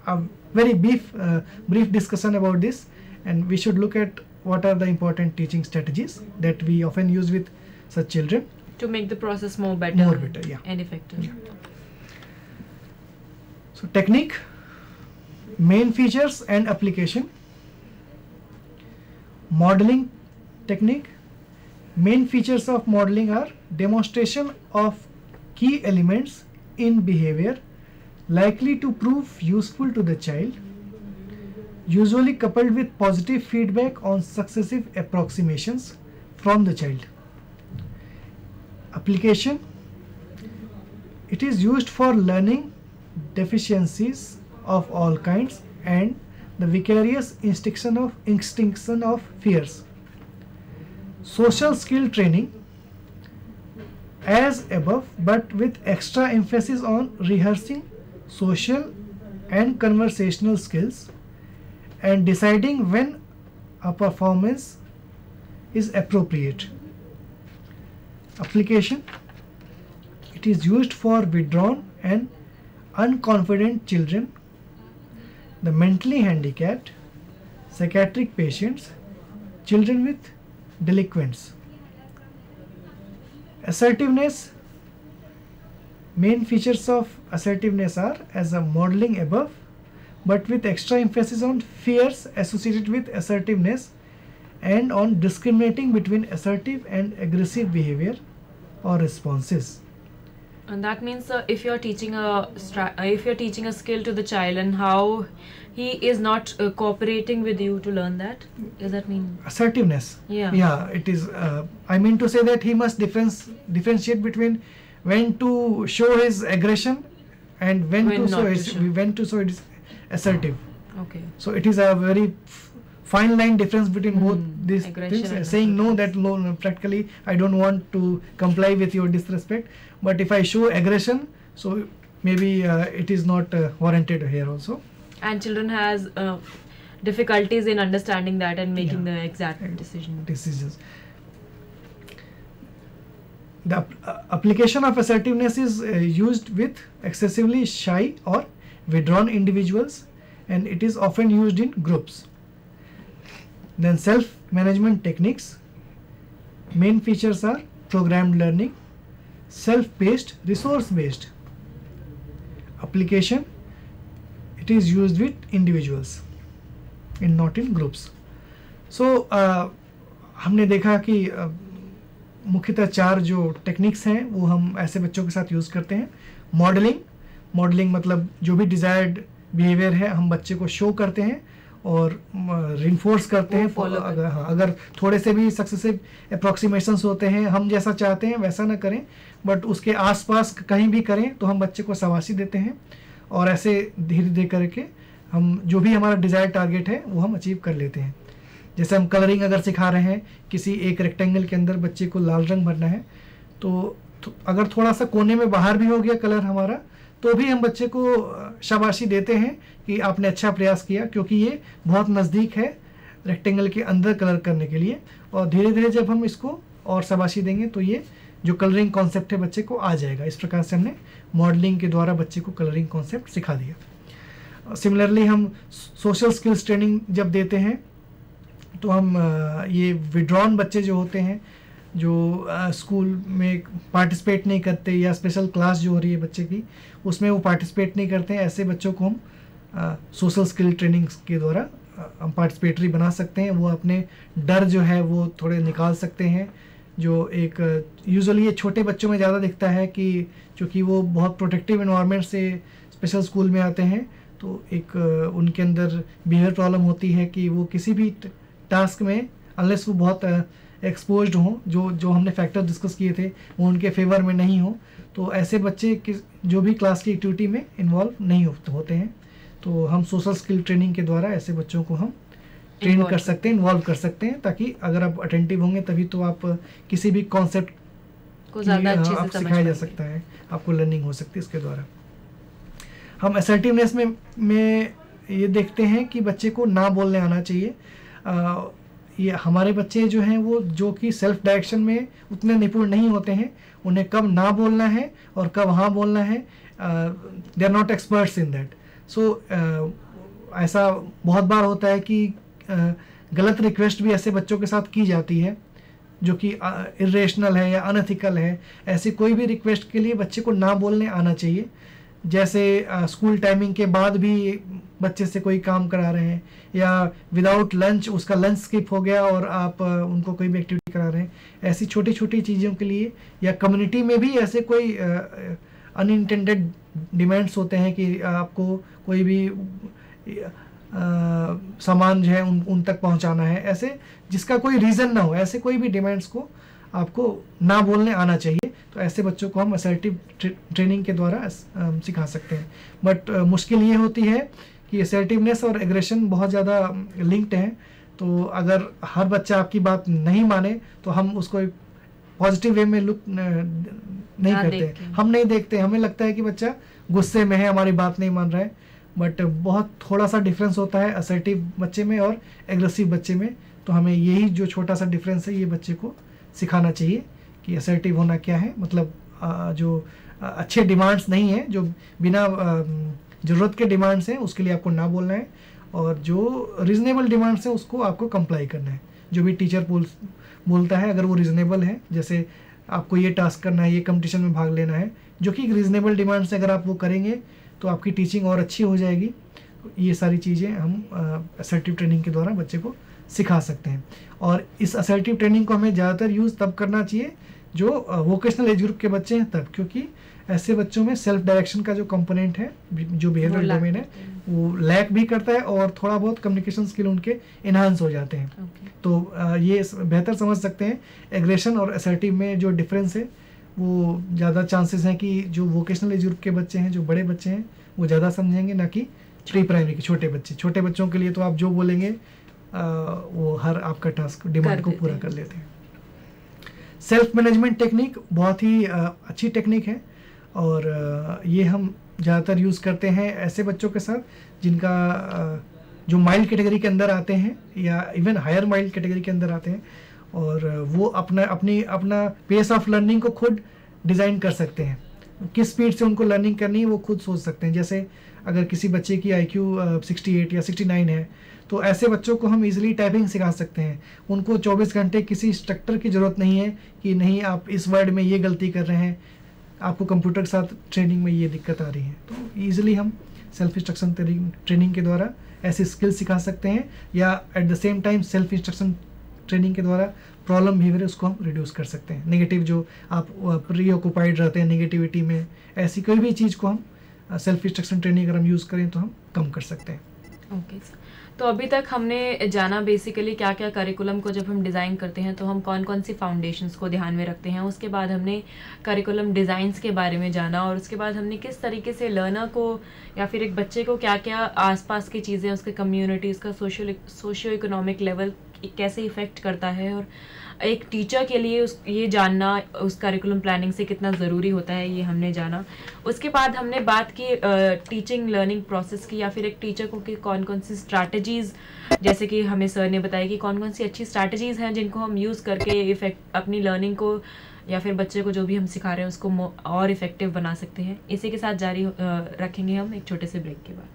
A very brief discussion about this, and we should look at what are the important teaching strategies that we often use with such children. To make the process more better, Yeah. and effective. Yeah. So technique, main features and application. Modeling technique. Main features of modeling are demonstration of key elements in behavior likely to prove useful to the child, usually coupled with positive feedback on successive approximations from the child. Application. It is used for learning deficiencies of all kinds and the vicarious extinction of fears. Social skill training, as above, but with extra emphasis on rehearsing social and conversational skills and deciding when a performance is appropriate. Application. It is used for withdrawn and unconfident children, the mentally handicapped, psychiatric patients, children with delinquents. Assertiveness. Main features of assertiveness are as a modeling above, but with extra emphasis on fears associated with assertiveness and on discriminating between assertive and aggressive behavior or responses. And that means if you're teaching a skill to the child and how he is not cooperating with you to learn that, does that mean? Assertiveness. Yeah. It is. I mean to say that he must differentiate between when to show his aggression and when to show his assertive. Okay. So it is a very fine line difference between both these Aggression things. and Saying no, that no, practically I don't want to comply with your disrespect, but if I show aggression, so maybe it is not warranted here also. And children has difficulties in understanding that and making Yeah. the exact Decisions. The application of assertiveness is used with excessively shy or withdrawn individuals, and it is often used in groups. Then self-management techniques. Main features are programmed learning, self-paced, resource-based. Application, it is used with individuals and not in groups. So हमने देखा कि मुख्यतः 4 जो techniques हैं वो हम ऐसे बच्चों के साथ यूज़ करते हैं. मॉडलिंग मतलब जो भी डिज़ायर्ड बिहेवियर है हम बच्चे को शो करते हैं और रिइंफोर्स करते हैं. अगर थोड़े से भी सक्सेसिव अप्रॉक्सीमेशंस होते हैं, हम जैसा चाहते हैं वैसा ना करें, बट उसके आसपास कहीं भी करें तो हम बच्चे को शाबाशी देते हैं, और ऐसे धीरे धीरे करके हम जो भी हमारा डिज़ायर्ड टारगेट है वो हम अचीव कर लेते हैं. जैसे हम कलरिंग अगर सिखा रहे हैं, किसी एक रेक्टेंगल के अंदर बच्चे को लाल रंग भरना है, तो अगर थोड़ा सा कोने में बाहर भी हो गया कलर हमारा, तो भी हम बच्चे को शाबाशी देते हैं कि आपने अच्छा प्रयास किया, क्योंकि ये बहुत नज़दीक है रेक्टेंगल के अंदर कलर करने के लिए. और धीरे धीरे जब हम इसको और शाबाशी देंगे तो ये जो कलरिंग कॉन्सेप्ट है बच्चे को आ जाएगा. इस प्रकार से हमने मॉडलिंग के द्वारा बच्चे को कलरिंग कॉन्सेप्ट सिखा दिया. सिमिलरली हम सोशल स्किल्स ट्रेनिंग जब देते हैं तो हम ये विड्रॉन बच्चे जो होते हैं, जो स्कूल में पार्टिसिपेट नहीं करते, या स्पेशल क्लास जो हो रही है बच्चे की उसमें वो पार्टिसिपेट नहीं करते हैं, ऐसे बच्चों को हम सोशल स्किल ट्रेनिंग के द्वारा हम पार्टिसिपेटरी बना सकते हैं. वो अपने डर जो है वो थोड़े निकाल सकते हैं. जो एक यूजुअली ये छोटे बच्चों में ज़्यादा दिखता है कि चूँकि वो बहुत प्रोटेक्टिव इन्वायरमेंट से स्पेशल स्कूल में आते हैं, तो एक उनके अंदर बिहेवियर प्रॉब्लम होती है कि वो किसी भी टास्क में अनलेस वो बहुत एक्सपोज्ड हों, जो हमने फैक्टर डिस्कस किए थे वो उनके फेवर में नहीं हो, तो ऐसे बच्चे जो भी क्लास की एक्टिविटी में इन्वॉल्व नहीं होते हैं. तो हम सोशल स्किल ट्रेनिंग के द्वारा ऐसे बच्चों को हम ट्रेन कर सकते हैं, इन्वॉल्व कर सकते हैं, ताकि अगर आप अटेंटिव होंगे तभी तो आप किसी भी कॉन्सेप्ट को ज़्यादा अच्छे से आप समझ सिखाया जा पाएंगे. सकता है, आपको लर्निंग हो सकती है इसके द्वारा. हम असर्टिवनेस में ये देखते हैं कि बच्चे को ना बोलने आना चाहिए. ये हमारे बच्चे जो हैं वो जो कि सेल्फ डायरेक्शन में उतने निपुण नहीं होते हैं, उन्हें कब ना बोलना है और कब हाँ बोलना है, they are not experts in that. So ऐसा बहुत बार होता है कि गलत रिक्वेस्ट भी ऐसे बच्चों के साथ की जाती है जो कि इरेशनल है या अनएथिकल है. ऐसी कोई भी रिक्वेस्ट के लिए बच्चे को ना बोलने आना चाहिए. जैसे स्कूल टाइमिंग के बाद भी बच्चे से कोई काम करा रहे हैं, या विदाउट लंच उसका लंच स्किप हो गया और आप उनको कोई भी एक्टिविटी करा रहे हैं, ऐसी छोटी छोटी चीज़ों के लिए, या कम्युनिटी में भी ऐसे कोई अनइंटेंडेड डिमांड्स होते हैं कि आपको कोई भी सामान जो है उन तक पहुंचाना है, ऐसे जिसका कोई रीज़न ना हो, ऐसे कोई भी डिमांड्स को आपको ना बोलने आना चाहिए. तो ऐसे बच्चों को हम असर्टिव ट्रेनिंग के द्वारा सिखा सकते हैं. बट मुश्किल ये होती है कि असर्टिवनेस और एग्रेशन बहुत ज़्यादा लिंक्ड हैं. तो अगर हर बच्चा आपकी बात नहीं माने तो हम उसको एक पॉजिटिव वे में लुक नहीं करते, हम नहीं देखते. हमें लगता है कि बच्चा गुस्से में है, हमारी बात नहीं मान रहा है. बट बहुत थोड़ा सा डिफरेंस होता है असर्टिव बच्चे में और एग्रेसिव बच्चे में. तो हमें यही जो छोटा सा डिफरेंस है ये बच्चे को सिखाना चाहिए कि असर्टिव होना क्या है. मतलब जो अच्छे डिमांड्स नहीं है, जो बिना ज़रूरत के डिमांड्स हैं उसके लिए आपको ना बोलना है, और जो रीज़नेबल डिमांड्स हैं उसको आपको कंप्लाई करना है. जो भी टीचर बोलता है अगर वो रीज़नेबल है, जैसे आपको ये टास्क करना है, ये कंपटीशन में भाग लेना है, जो कि रीज़नेबल डिमांड्स अगर आप वो करेंगे तो आपकी टीचिंग और अच्छी हो जाएगी. ये सारी चीज़ें हम असर्टिव ट्रेनिंग के द्वारा बच्चे को सिखा सकते हैं. और इस असर्टिव ट्रेनिंग को हमें ज़्यादातर यूज़ तब करना चाहिए जो वोकेशनल एज ग्रुप के बच्चे हैं तब, क्योंकि ऐसे बच्चों में सेल्फ डायरेक्शन का जो कंपोनेंट है, जो बिहेवियरल डोमेन है, वो लैक भी करता है और थोड़ा बहुत कम्युनिकेशन स्किल उनके इन्हांस हो जाते हैं. तो ये बेहतर समझ सकते हैं एग्रेशन और असर्टिव में जो डिफरेंस है, वो ज़्यादा चांसेस हैं कि जो वोकेशनल एज ग्रुप के बच्चे हैं, जो बड़े बच्चे हैं, वो ज़्यादा समझेंगे, ना कि प्री प्राइमरी के छोटे बच्चे. छोटे बच्चों के लिए तो आप जो बोलेंगे वो हर आपका टास्क डिमांड को देते पूरा हैं। कर लेते हैं। सेल्फ मैनेजमेंट टेक्निक बहुत ही अच्छी टेक्निक है और ये हम ज़्यादातर यूज़ करते हैं ऐसे बच्चों के साथ जिनका जो माइल्ड कैटेगरी के अंदर आते हैं या इवन हायर माइल्ड कैटेगरी के अंदर आते हैं और वो अपना पेस ऑफ लर्निंग को खुद डिज़ाइन कर सकते हैं। किस स्पीड से उनको लर्निंग करनी है वो खुद सोच सकते हैं। जैसे अगर किसी बच्चे की IQ 68 या 69 है तो ऐसे बच्चों को हम इजीली टाइपिंग सिखा सकते हैं। उनको 24 घंटे किसी इंस्ट्रक्टर की ज़रूरत नहीं है कि नहीं आप इस वर्ड में ये गलती कर रहे हैं, आपको कंप्यूटर के साथ ट्रेनिंग में ये दिक्कत आ रही है। तो ईजिली हम सेल्फ इंस्ट्रक्शन ट्रेनिंग के द्वारा ऐसे स्किल सिखा सकते हैं या at the same time self instruction training के द्वारा प्रॉब्लम बिहेवियर उसको हम रिड्यूस कर सकते हैं। नेगेटिव जो आप प्री ऑक्यूपाइड रहते हैं नेगेटिविटी में, ऐसी कोई भी चीज़ को हम सेल्फ इंस्ट्रक्शन ट्रेनिंग अगर हम यूज़ करें तो हम कम कर सकते हैं। ओके सर, तो अभी तक हमने जाना बेसिकली क्या क्या करिकुलम को जब हम डिज़ाइन करते हैं तो हम कौन कौन सी फाउंडेशंस को ध्यान में रखते हैं। उसके बाद हमने करिकुलम डिज़ाइंस के बारे में जाना और उसके बाद हमने किस तरीके से लर्नर को या फिर एक बच्चे को क्या क्या आसपास की चीज़ें, उसके कम्युनिटी, उसका सोशियो इकोनॉमिक लेवल कैसे इफ़ेक्ट करता है और एक टीचर के लिए ये जानना उस करिकुलम प्लानिंग से कितना ज़रूरी होता है, ये हमने जाना। उसके बाद हमने बात की टीचिंग लर्निंग प्रोसेस की या फिर एक टीचर को कि कौन कौन सी स्ट्रैटेजीज़, जैसे कि हमें सर ने बताया कि कौन कौन सी अच्छी स्ट्रैटेजीज़ हैं जिनको हम यूज़ करके अपनी लर्निंग को या फिर बच्चे को जो भी हम सिखा रहे हैं उसको और इफ़ेक्टिव बना सकते हैं। इसी के साथ जारी रखेंगे हम एक छोटे से ब्रेक के बाद।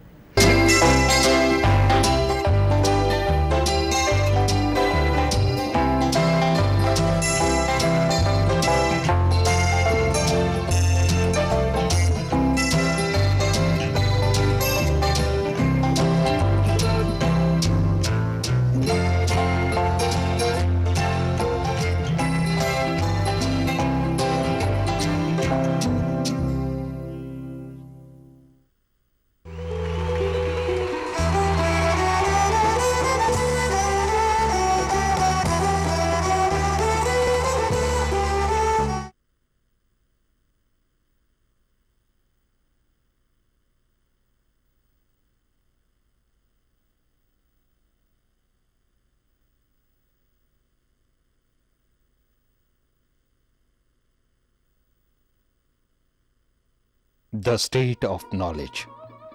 The state of knowledge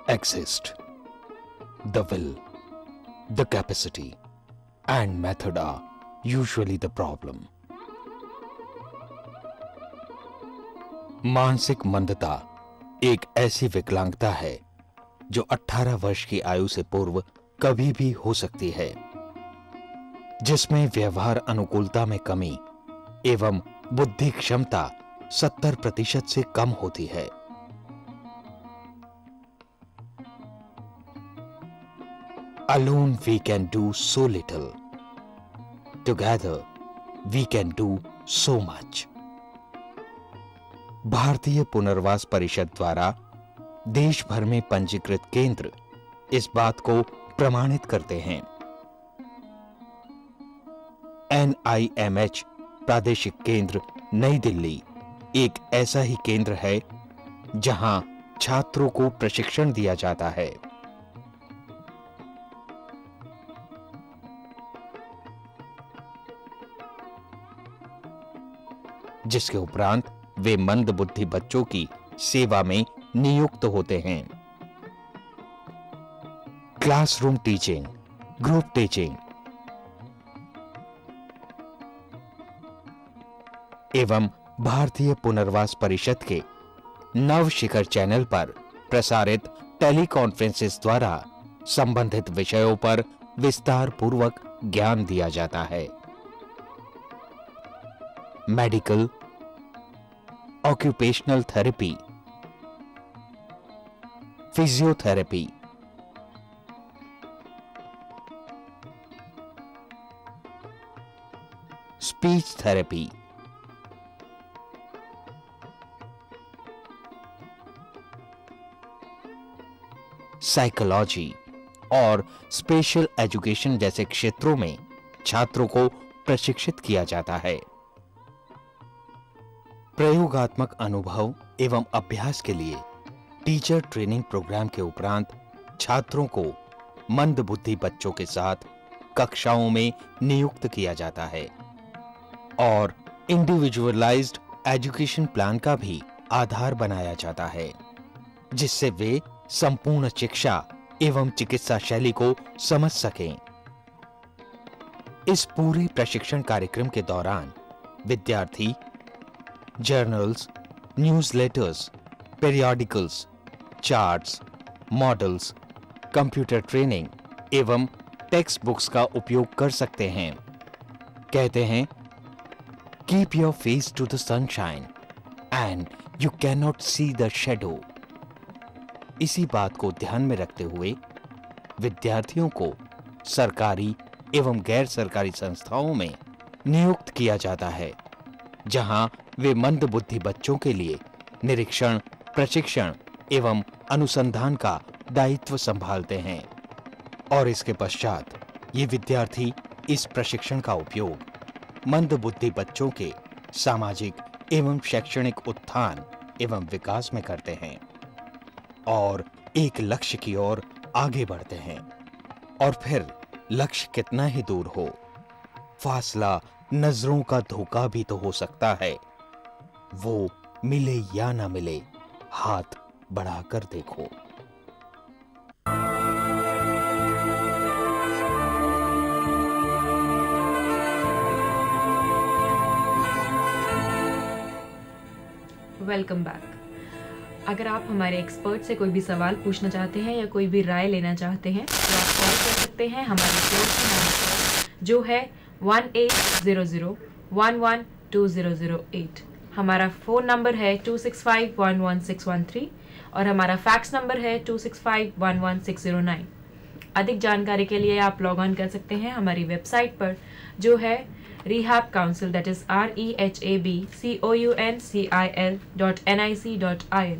exists. The will, the capacity, and method are usually the problem. मानसिक मंदता एक ऐसी विकलांगता है जो 18 वर्ष की आयु से पूर्व कभी भी हो सकती है, जिसमें व्यवहार अनुकूलता में कमी एवं बुद्धि क्षमता 70% से कम होती है। Alone we can do so little. Together we can do so much. भारतीय पुनर्वास परिषद द्वारा देश भर में पंजीकृत केंद्र इस बात को प्रमाणित करते हैं। NIMH प्रादेशिक केंद्र नई दिल्ली एक ऐसा ही केंद्र है जहां छात्रों को प्रशिक्षण दिया जाता है। जिसके उपरांत वे मंदबुद्धि बच्चों की सेवा में नियुक्त होते हैं। क्लासरूम टीचिंग, ग्रुप टीचिंग एवं भारतीय पुनर्वास परिषद के नव शिखर चैनल पर प्रसारित टेलीकॉन्फ्रेंसेस द्वारा संबंधित विषयों पर विस्तार पूर्वक ज्ञान दिया जाता है। Medical, occupational therapy, physiotherapy, speech therapy, psychology और स्पेशल एजुकेशन जैसे क्षेत्रों में छात्रों को प्रशिक्षित किया जाता है। प्रयोगात्मक अनुभव एवं अभ्यास के लिए टीचर ट्रेनिंग प्रोग्राम के उपरांत छात्रों को मंदबुद्धि बच्चों के साथ कक्षाओं में नियुक्त किया जाता है और इंडिविजुअलाइज्ड एजुकेशन प्लान का भी आधार बनाया जाता है, जिससे वे संपूर्ण शिक्षा एवं चिकित्सा शैली को समझ सकें। इस पूरे प्रशिक्षण कार्यक्रम के दौरान विद्यार्थी journals, newsletters, periodicals, charts, models, computer training एवं टेक्स्ट बुक्स का उपयोग कर सकते हैं। कहते हैं, keep your face to the sunshine and you can not see the shadow. इसी बात को ध्यान में रखते हुए विद्यार्थियों को सरकारी एवं गैर सरकारी संस्थाओं में नियुक्त किया जाता है, जहां वे मंदबुद्धि बच्चों के लिए निरीक्षण, प्रशिक्षण एवं अनुसंधान का दायित्व संभालते हैं और इसके पश्चात ये विद्यार्थी इस प्रशिक्षण का उपयोग मंदबुद्धि बच्चों के सामाजिक एवं शैक्षणिक उत्थान एवं विकास में करते हैं और एक लक्ष्य की ओर आगे बढ़ते हैं। और फिर लक्ष्य कितना ही दूर हो, फासला नजरों का धोखा भी तो हो सकता है। वो मिले या ना मिले, हाथ बढ़ाकर देखो। Welcome back. अगर आप हमारे एक्सपर्ट से कोई भी सवाल पूछना चाहते हैं या कोई भी राय लेना चाहते हैं तो आप कॉल कर सकते हैं हमारे कोर्स नंबर जो है 1800112008। हमारा फ़ोन नंबर है 265116113 और हमारा फैक्स नंबर है 265116009। अधिक जानकारी के लिए आप लॉग ऑन कर सकते हैं हमारी वेबसाइट पर जो है Rehab Council, that is REHABCOUNCIL.nic.in।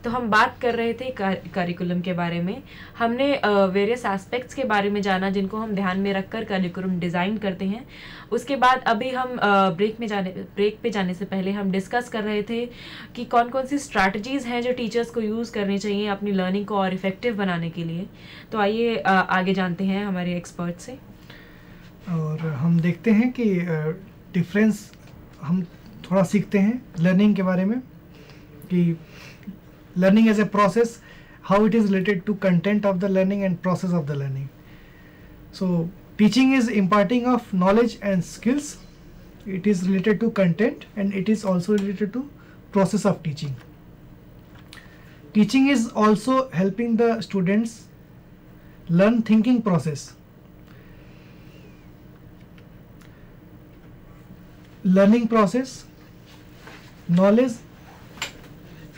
तो हम बात कर रहे थे करिकुलम के बारे में। हमने वेरियस एस्पेक्ट्स के बारे में जाना जिनको हम ध्यान में रखकर करिकुलम डिज़ाइन करते हैं। उसके बाद अभी हम ब्रेक पे जाने से पहले हम डिस्कस कर रहे थे कि कौन कौन सी स्ट्रैटेजीज़ हैं जो टीचर्स को यूज़ करनी चाहिए अपनी लर्निंग को और इफ़ेक्टिव बनाने के लिए। तो आइए आगे जानते हैं हमारे एक्सपर्ट से। और हम देखते हैं कि डिफरेंस हम थोड़ा सीखते हैं लर्निंग के बारे में कि learning as a process, how it is related to content of the learning and process of the learning. So teaching is imparting of knowledge and skills, it is related to content and it is also related to process of teaching. Teaching is also helping the students learn thinking process. Learning process, knowledge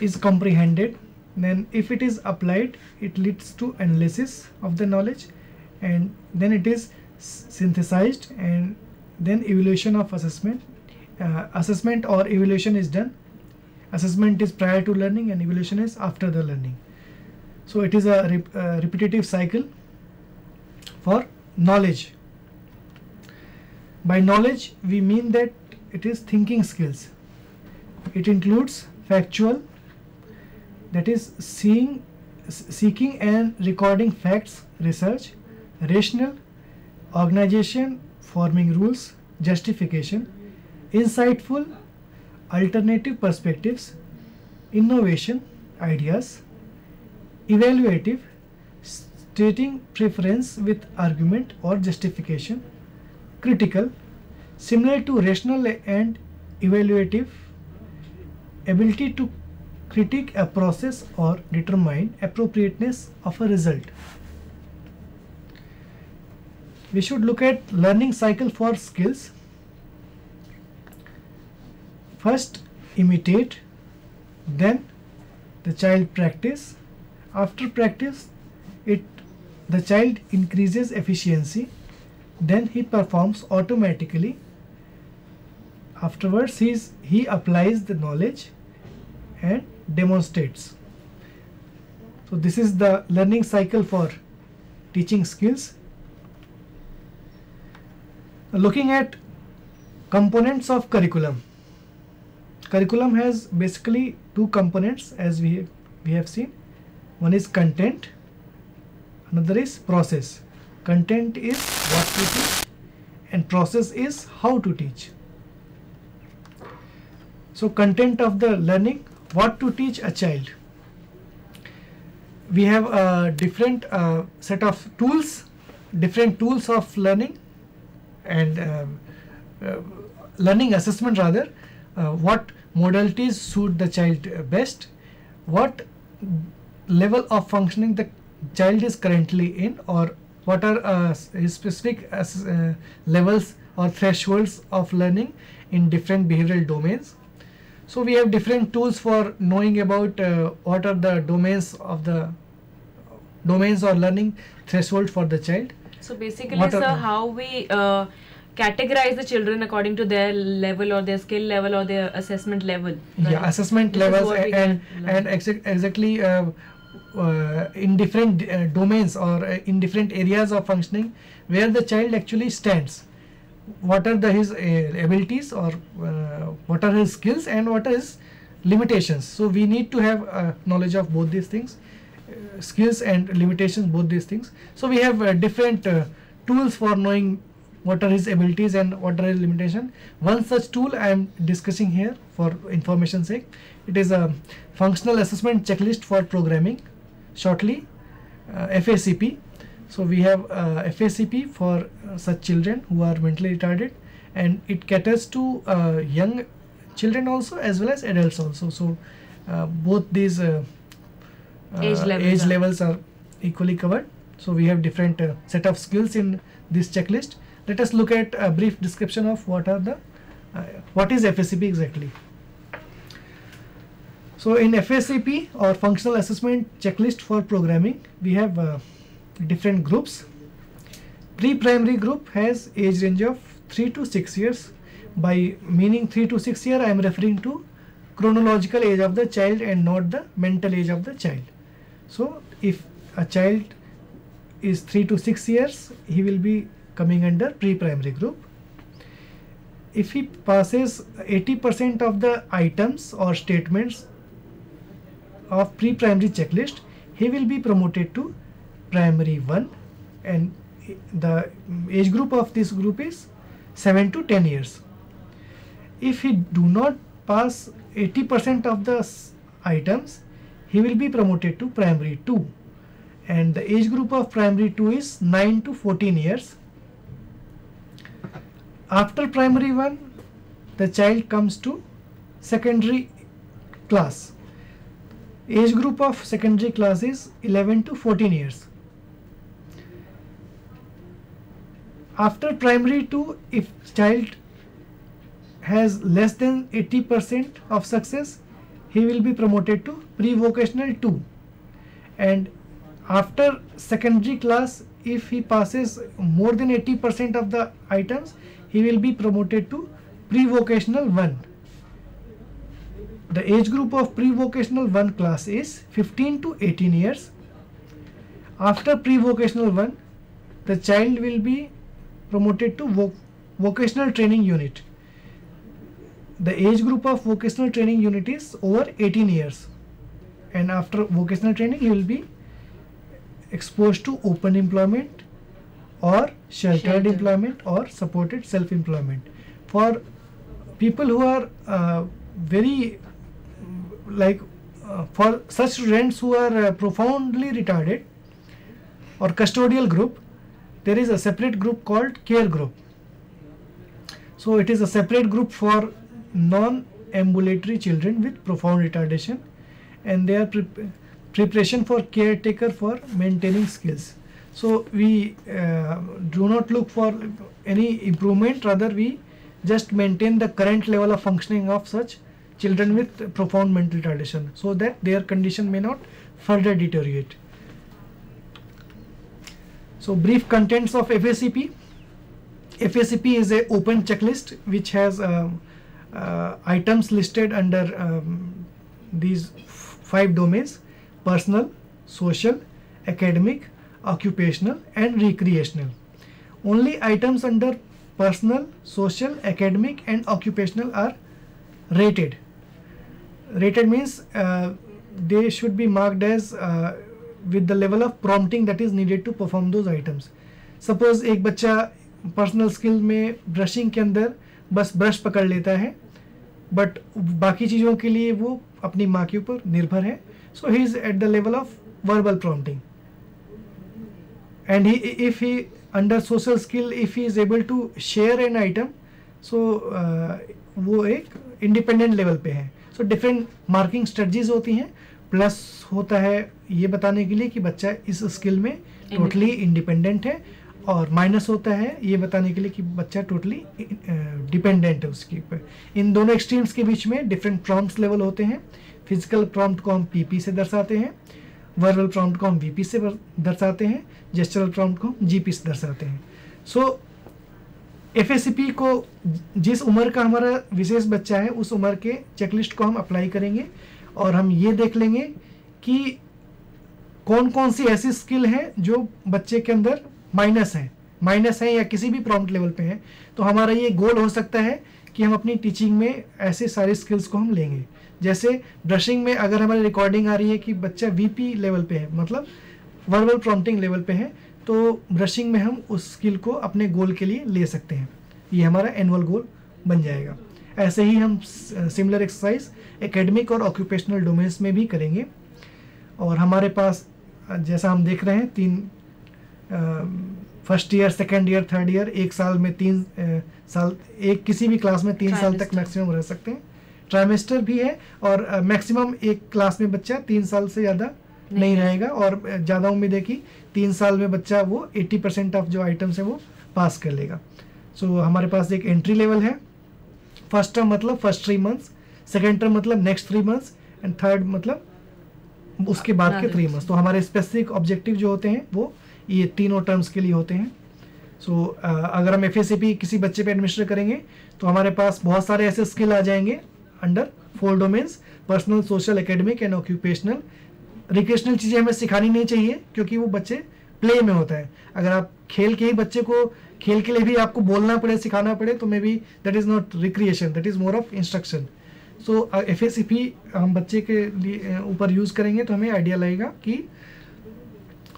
is comprehended, then if it is applied, it leads to analysis of the knowledge, and then it is synthesized, and then evaluation of assessment. Assessment or evaluation is done. Assessment is prior to learning and evaluation is after the learning. So it is a repetitive cycle for knowledge. By knowledge we mean that it is thinking skills. It includes factual, that is seeking and recording facts, research, rational, organization, forming rules, justification, insightful, alternative perspectives, innovation, ideas, evaluative, stating preference with argument or justification, critical, similar to rational and evaluative, ability to critique a process or determine appropriateness of a result. We should look at learning cycle for skills. First imitate, then the child practice. After practice the child increases efficiency, then he performs automatically. Afterwards he applies the knowledge and demonstrates. So this is the learning cycle for teaching skills. Looking at components of curriculum. Curriculum has basically two components as we have seen. One is content, another is process. Content is what to teach, and process is how to teach. So content of the learning, what to teach a child. We have a different set of tools, different tools of learning and learning assessment rather. What modalities suit the child best, what level of functioning the child is currently in, or what are his specific levels or thresholds of learning in different behavioral domains. So we have different tools for knowing about what are the domains or learning threshold for the child. So basically, What sir, are- how we categorize the children according to their level or their skill level or their assessment level. Yeah, right? assessment This is levels what we and can learn. exactly in different domains or in different areas of functioning where the child actually stands. What are his abilities, or what are his skills, and what are his limitations. So we need to have knowledge of both these things, skills and limitations, both these things. So we have different tools for knowing what are his abilities and what are his limitations. One such tool I am discussing here for information sake. It is a functional assessment checklist for programming, shortly FACP. So we have FACP for such children who are mentally retarded, and it caters to young children also as well as adults also. So both these Age age levels are- levels are equally covered. So we have different set of skills in this checklist. Let us look at a brief description of what is FACP exactly. So in FACP, or functional assessment checklist for programming, we have different groups. Pre-primary group has age range of 3 to 6 years. By meaning 3 to 6 year, I am referring to chronological age of the child and not the mental age of the child. So if a child is 3 to 6 years, he will be coming under pre-primary group. If he passes 80% of the items or statements of pre-primary checklist, he will be promoted to primary 1, and the age group of this group is 7 to 10 years. If he do not pass 80% of the items, he will be promoted to primary 2, and the age group of primary 2 is 9 to 14 years. After primary 1, the child comes to secondary class. Age group of secondary class is 11 to 14 years. After primary 2, if child has less than 80% of success, he will be promoted to pre-vocational 2. And after secondary class, if he passes more than 80% of the items, he will be promoted to pre-vocational 1. The age group of pre-vocational 1 class is 15 to 18 years. After pre-vocational 1, the child will be promoted to vocational training unit. The age group of vocational training unit is over 18 years, and after vocational training he will be exposed to open employment or sheltered Shelter. employment or supported self-employment. For people who are very for such students who are profoundly retarded or custodial group, there is a separate group called care group. So it is a separate group for non-ambulatory children with profound retardation, and they are preparation for caretaker for maintaining skills. So we do not look for any improvement, rather we just maintain the current level of functioning of such children with profound mental retardation, so that their condition may not further deteriorate. So brief contents of FACP. FACP is a open checklist which has items listed under these 5 domains: personal, social, academic, occupational and recreational. Only items under personal, social, academic and occupational are rated. Rated means they should be marked as with the level of prompting that is needed to perform those items. Suppose एक बच्चा personal skill में brushing के अंदर बस brush पकड़ लेता है, but बाकी चीज़ों के लिए वो अपनी माँ के ऊपर निर्भर है. So he is at the level of verbal prompting, and if he under social skill if he is able to share an item, so वो एक इंडिपेंडेंट लेवल पे है. सो डिफरेंट मार्किंग स्ट्रेटजीज होती हैं. प्लस होता है ये बताने के लिए कि बच्चा इस स्किल में टोटली इंडिपेंडेंट है, और माइनस होता है ये बताने के लिए कि बच्चा टोटली डिपेंडेंट है उसके ऊपर. इन दोनों एक्सट्रीम्स के बीच में डिफरेंट प्रॉम्प्ट्स लेवल होते हैं. फिजिकल प्रॉम्प्ट को हम पीपी से दर्शाते हैं, वर्बल प्रॉम्प्ट को हम वीपी से दर्शाते हैं, जेस्चरल प्रॉम्प्ट को हम जीपी से दर्शाते हैं. सो एफएससीपी को जिस उम्र का हमारा विशेष बच्चा है उस उम्र के चेकलिस्ट को हम अप्लाई करेंगे, और हम ये देख लेंगे कि कौन कौन सी ऐसी स्किल है जो बच्चे के अंदर माइनस है या किसी भी प्रॉम्प्ट लेवल पे है. तो हमारा ये गोल हो सकता है कि हम अपनी टीचिंग में ऐसे सारे स्किल्स को हम लेंगे. जैसे ब्रशिंग में अगर हमारी रिकॉर्डिंग आ रही है कि बच्चा वीपी लेवल पे है, मतलब वर्बल प्रॉम्प्टिंग लेवल पे है, तो ब्रशिंग में हम उस स्किल को अपने गोल के लिए ले सकते हैं. ये हमारा एनुअल गोल बन जाएगा. ऐसे ही हम सिमिलर एक्सरसाइज एकेडमिक और ऑक्यूपेशनल डोमेन्स में भी करेंगे. और हमारे पास जैसा हम देख रहे हैं 3 first year, second year, third year, एक साल में 3 साल, एक किसी भी क्लास में 3 साल तक मैक्सिमम रह सकते हैं. ट्राइमेस्टर भी है, और मैक्सिमम एक क्लास में बच्चा 3 साल से ज़्यादा नहीं रहेगा, और ज़्यादा उम्मीद है कि 3 साल में बच्चा वो 80% ऑफ जो आइटम्स है वो पास कर लेगा. सो हमारे पास एक एंट्री लेवल है. फर्स्ट टर्म मतलब फर्स्ट 3 मंथ्स, सेकेंड टर्म मतलब नेक्स्ट 3 मंथ्स, एंड थर्ड मतलब उसके बाद के 3 मंथ्स. तो हमारे स्पेसिफिक ऑब्जेक्टिव जो होते हैं वो ये तीनों टर्म्स के लिए होते हैं. सो अगर हम एफएससीपी किसी बच्चे पे एडमिनिस्टर करेंगे तो हमारे पास बहुत सारे ऐसे स्किल आ जाएंगे under 4 domains: personal, social, academic and occupational. Recreational चीज़ें हमें सिखानी नहीं चाहिए क्योंकि वो बच्चे प्ले में होता है. अगर आप खेल के ही बच्चे को खेल के लिए भी आपको बोलना पड़े, सिखाना पड़े, तो maybe that is not recreation, that is more of instruction. So FSCP हम बच्चे के लिए ऊपर यूज़ करेंगे तो हमें आइडिया लगेगा कि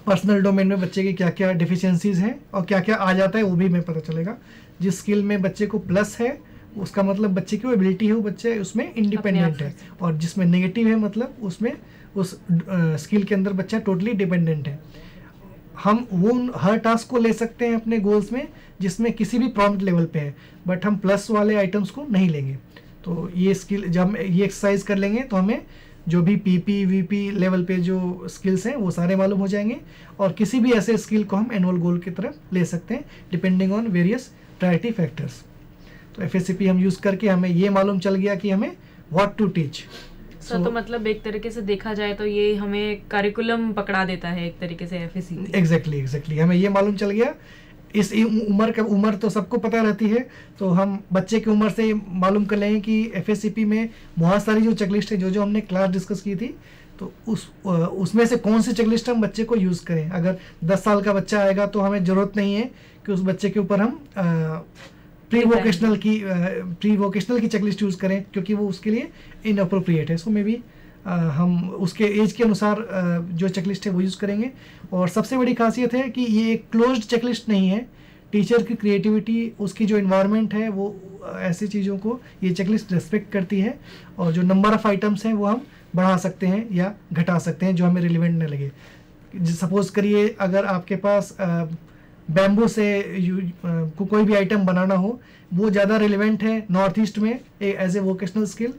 पर्सनल डोमेन में बच्चे की क्या क्या डिफिशियंसीज हैं और क्या क्या आ जाता है वो भी हमें पता चलेगा. जिस स्किल में बच्चे को प्लस है उसका मतलब बच्चे की वो एबिलिटी है, वो बच्चे उसमें इंडिपेंडेंट है, और जिसमें नेगेटिव है मतलब उसमें उस स्किल के अंदर बच्चा टोटली डिपेंडेंट है. हम वो हर टास्क को ले सकते हैं अपने गोल्स में जिसमें किसी भी प्रॉम्प्ट लेवल पे है, बट हम प्लस वाले आइटम्स को नहीं लेंगे. तो ये स्किल जब हम ये एक्सरसाइज कर लेंगे तो हमें जो भी पीपी वीपी लेवल पे जो स्किल्स हैं वो सारे मालूम हो जाएंगे, और किसी भी ऐसे स्किल को हम एनुअल गोल की तरफ ले सकते हैं depending on various priority factors. तो एफएससीपी हम यूज़ करके हमें ये मालूम चल गया कि हमें व्हाट टू टीच. तो मतलब एक तरीके से देखा जाए तो ये हमें करिकुलम पकड़ा देता है एक तरीके से एफएससीपी. एग्जैक्टली हमें ये मालूम चल गया. इस उम्र तो सबको पता रहती है, तो हम बच्चे की उम्र से मालूम कर लेंगे कि एफएससीपी में बहुत सारी जो चेकलिस्ट है जो हमने क्लास डिस्कस की थी, तो उसमें से कौन सी चेकलिस्ट हम बच्चे को यूज़ करें. अगर 10 साल का बच्चा आएगा तो हमें ज़रूरत नहीं है कि उस बच्चे के ऊपर हम प्री वोकेशनल की चेकलिस्ट यूज़ करें क्योंकि वो उसके लिए इनअप्रोप्रिएट है. सो मे बी हम उसके एज के अनुसार जो चेकलिस्ट है वो यूज़ करेंगे. और सबसे बड़ी खासियत है कि ये एक क्लोज्ड चेकलिस्ट नहीं है. टीचर की क्रिएटिविटी, उसकी जो इन्वायरमेंट है वो ऐसी चीज़ों को ये चेकलिस्ट रेस्पेक्ट करती है, और जो नंबर ऑफ़ आइटम्स हैं वो हम बढ़ा सकते हैं या घटा सकते हैं जो हमें रिलेवेंट न लगे. सपोज़ करिए अगर आपके पास बैम्बू से कोई भी आइटम बनाना हो, वो ज़्यादा रिलेवेंट है नॉर्थ ईस्ट में एज ए वोकेशनल स्किल,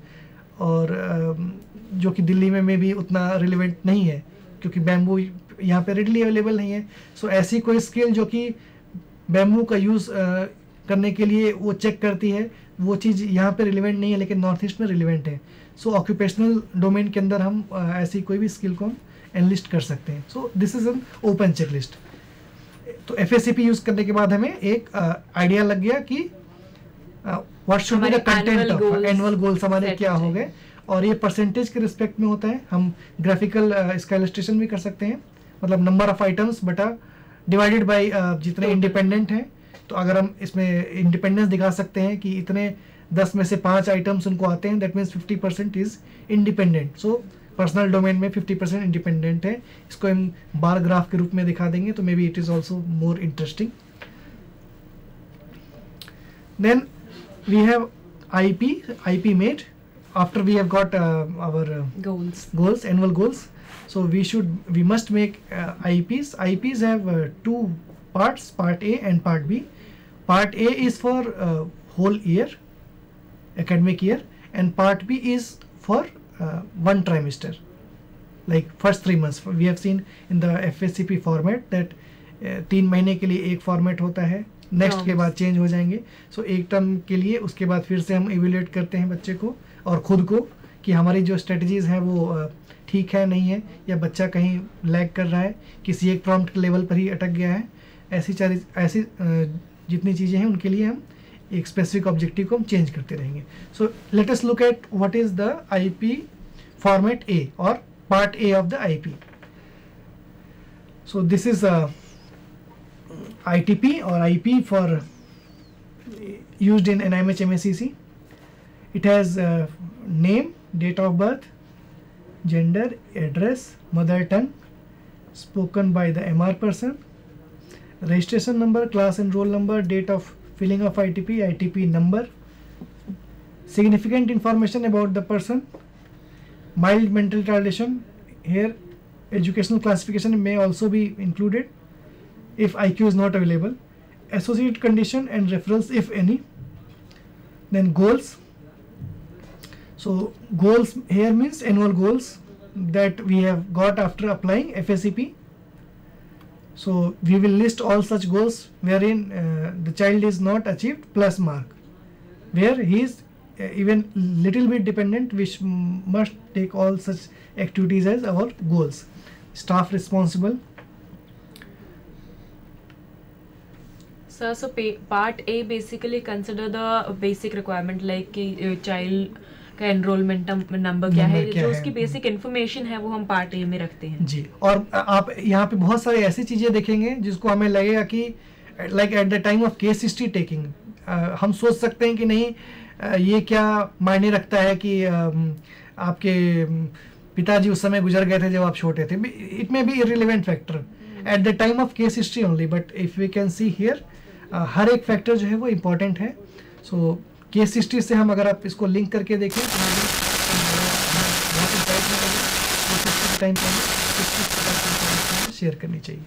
और जो कि दिल्ली में भी उतना रिलेवेंट नहीं है क्योंकि बैम्बू यहाँ पे रेडली अवेलेबल नहीं है. सो ऐसी कोई स्किल जो कि बैम्बू का यूज़ करने के लिए वो चेक करती है, वो चीज़ यहाँ पे रिलेवेंट नहीं है लेकिन नॉर्थ ईस्ट में रिलेवेंट है. सो ऑक्यूपेशनल डोमेन के अंदर हम ऐसी कोई भी स्किल को हम एनलिस्ट कर सकते हैं. So this is an open checklist. तो एफएससीपी यूज़ करने के बाद हमें एक आइडिया लग गया कि what should be the content of annual goals हमारे क्या हो गए, और ये परसेंटेज के रिस्पेक्ट में होता है. हम ग्राफिकल इसका इलस्ट्रेशन भी कर सकते हैं, मतलब नंबर ऑफ आइटम्स बटा डिवाइडेड बाय जितने इंडिपेंडेंट हैं. तो अगर हम इसमें इंडिपेंडेंस दिखा सकते हैं कि इतने 10 में से 5 आइटम्स उनको आते हैं, that means 50% is independent. So personal domain में 50% इंडिपेंडेंट है. इसको हम बार ग्राफ के रूप में दिखा देंगे तो maybe it is also more interesting. Then we have IP made after we have got our Goals. annual goals. So we must make IPs. IPs have two parts, part A and part B. Part A is for whole year, academic year, and part B is for one trimester, like first 3 months. We have seen in the FSCP format that 3 महीने के लिए एक format होता है, next के बाद change हो जाएंगे. सो एक टर्म के लिए उसके बाद फिर से हम इवेल्युएट करते हैं बच्चे को और खुद को कि हमारी जो स्ट्रेटजीज हैं वो ठीक है नहीं है, या बच्चा कहीं लैग कर रहा है, किसी एक प्रॉम्प्ट लेवल पर ही अटक गया है. ऐसी जितनी चीज़ें हैं उनके लिए हम एक स्पेसिफिक ऑब्जेक्टिव को हम चेंज करते रहेंगे. So let us look at what is the IP format A और part A of the IP. So this is ITP or IP for used in NIMH MSCC. It has name, date of birth, gender, address, mother tongue, spoken by the MR person, registration number, class and roll number, date of filling of ITP number, significant information about the person, mild mental retardation. Here educational classification may also be included if IQ is not available, associated condition and referrals if any. Then goals. So goals here means annual goals that we have got after applying FSCP. So we will list all such goals wherein the child is not achieved plus mark, where he is even little bit dependent, which must take all such activities as our goals. Staff responsible. Sir, so part A basically consider the basic requirement like कि child का enrollment number क्या है, जो उसकी basic information है वो हम part A में रखते हैं. जी, और आप यहाँ पे बहुत सारी ऐसी चीज़ें देखेंगे जिसको हमें लगेगा कि like at the time of case history taking हम सोच सकते हैं कि नहीं ये क्या मायने रखता है कि आपके पिताजी उस समय गुजर गए थे जब आप छोटे थे. It may be irrelevant factor at the time of case history only, but if we can see here हर एक फैक्टर जो है वो इम्पोर्टेंट है. सो केस हिस्ट्री से हम अगर आप इसको लिंक करके देखें टाइम शेयर करनी चाहिए.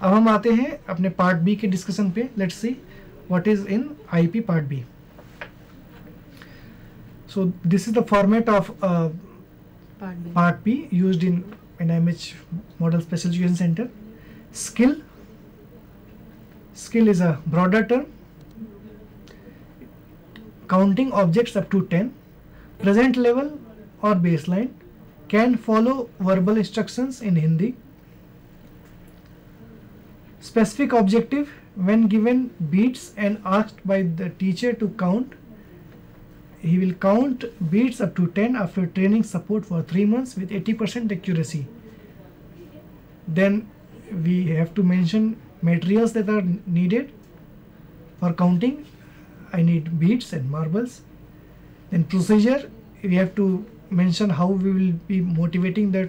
अब हम आते हैं अपने पार्ट बी के डिस्कशन पे. Let's see what is in IP part B. So this is the format of part B used in NIMH model special education centre. Skill is a broader term. Counting objects up to 10. Present level or baseline. Can follow verbal instructions in Hindi. Specific objective when given beats and asked by the teacher to count. He will count beats up to 10 after training support for 3 months with 80% accuracy. Then we have to mention materials that are needed for counting. I need beads and marbles. Then procedure, we have to mention how we will be motivating the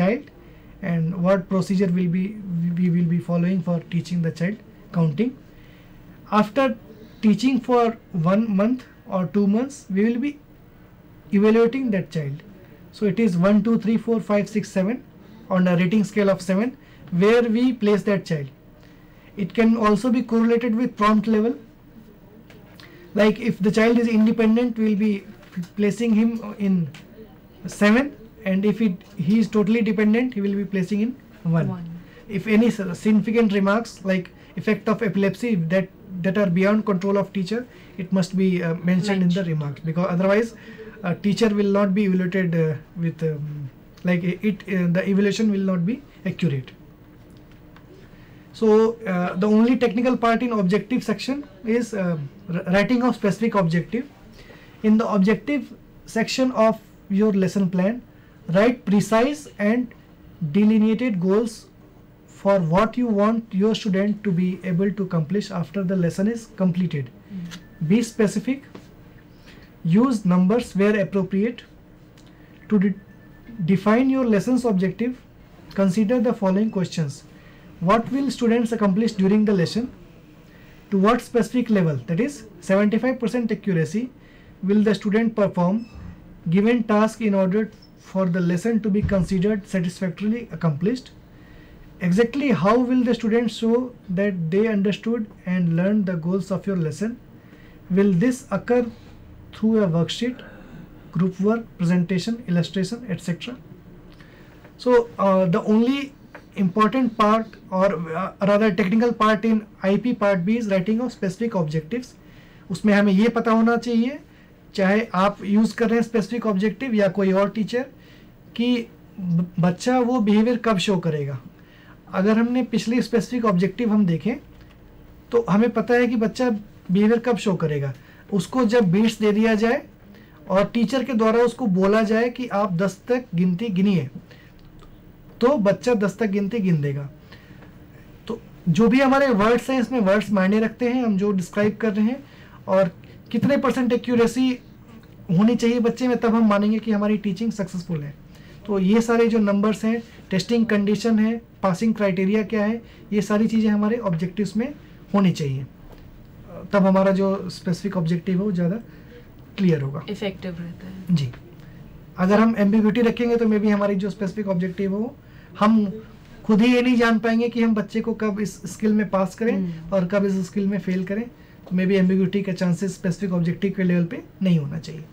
child and what procedure we will be following for teaching the child counting. After teaching for 1 month or 2 months, we will be evaluating that child. So it is 1, 2, 3, 4, 5, 6, 7 on a rating scale of 7 where we place that child. It can also be correlated with prompt level. Like if the child is independent, we will be placing him in 7, and if he is totally dependent, he will be placing in 1. If any significant remarks like effect of epilepsy that are beyond control of teacher, it must be mentioned in the remarks, because otherwise teacher will not be evaluated with the evaluation will not be accurate. So the only technical part in objective section is writing of specific objective. In the objective section of your lesson plan, write precise and delineated goals for what you want your student to be able to accomplish after the lesson is completed. Be specific. Use numbers where appropriate. To Define your lesson's objective. Consider the following questions. What will students accomplish during the lesson? To what specific level, that is 75% accuracy, will the student perform given task in order for the lesson to be considered satisfactorily accomplished? Exactly how will the students show that they understood and learned the goals of your lesson? Will this occur through a worksheet, group work, presentation, illustration, etc.? So the only important part, or rather technical part in IP part B is writing of specific objectives. उसमें हमें ये पता होना चाहिए, चाहे आप use कर रहे हैं स्पेसिफिक ऑब्जेक्टिव या कोई और टीचर, कि बच्चा वो बिहेवियर कब शो करेगा. अगर हमने पिछली स्पेसिफिक ऑब्जेक्टिव हम देखें तो हमें पता है कि बच्चा बिहेवियर कब शो करेगा. उसको जब बीट्स दे दिया जाए और टीचर के द्वारा उसको बोला जाए कि आप 10 तक गिनती गिनिए, तो बच्चा 10 तक गिनती गिन देगा. तो जो भी हमारे वर्ड्स हैं, इसमें वर्ड्स मायने रखते हैं, हम जो डिस्क्राइब कर रहे हैं, और कितने % एक्यूरेसी होनी चाहिए बच्चे में, तब हम मानेंगे कि हमारी टीचिंग सक्सेसफुल है. तो ये सारे जो नंबर्स हैं, टेस्टिंग कंडीशन है, पासिंग क्राइटेरिया क्या है, ये सारी चीज़ें हमारे ऑब्जेक्टिव्स में होनी चाहिए, तब हमारा जो स्पेसिफिक ऑब्जेक्टिव है वो ज़्यादा क्लियर होगा, इफेक्टिव रहता है जी. अगर हम एम्बिग्यूटी रखेंगे तो मे बी हमारी जो स्पेसिफिक ऑब्जेक्टिव हो, हम खुद ही ये नहीं जान पाएंगे कि हम बच्चे को कब इस स्किल में पास करें और कब इस स्किल में फेल करें. तो मे बी एम्बिग्यूटी का चांसेस स्पेसिफिक ऑब्जेक्टिव के लेवल पे नहीं होना चाहिए.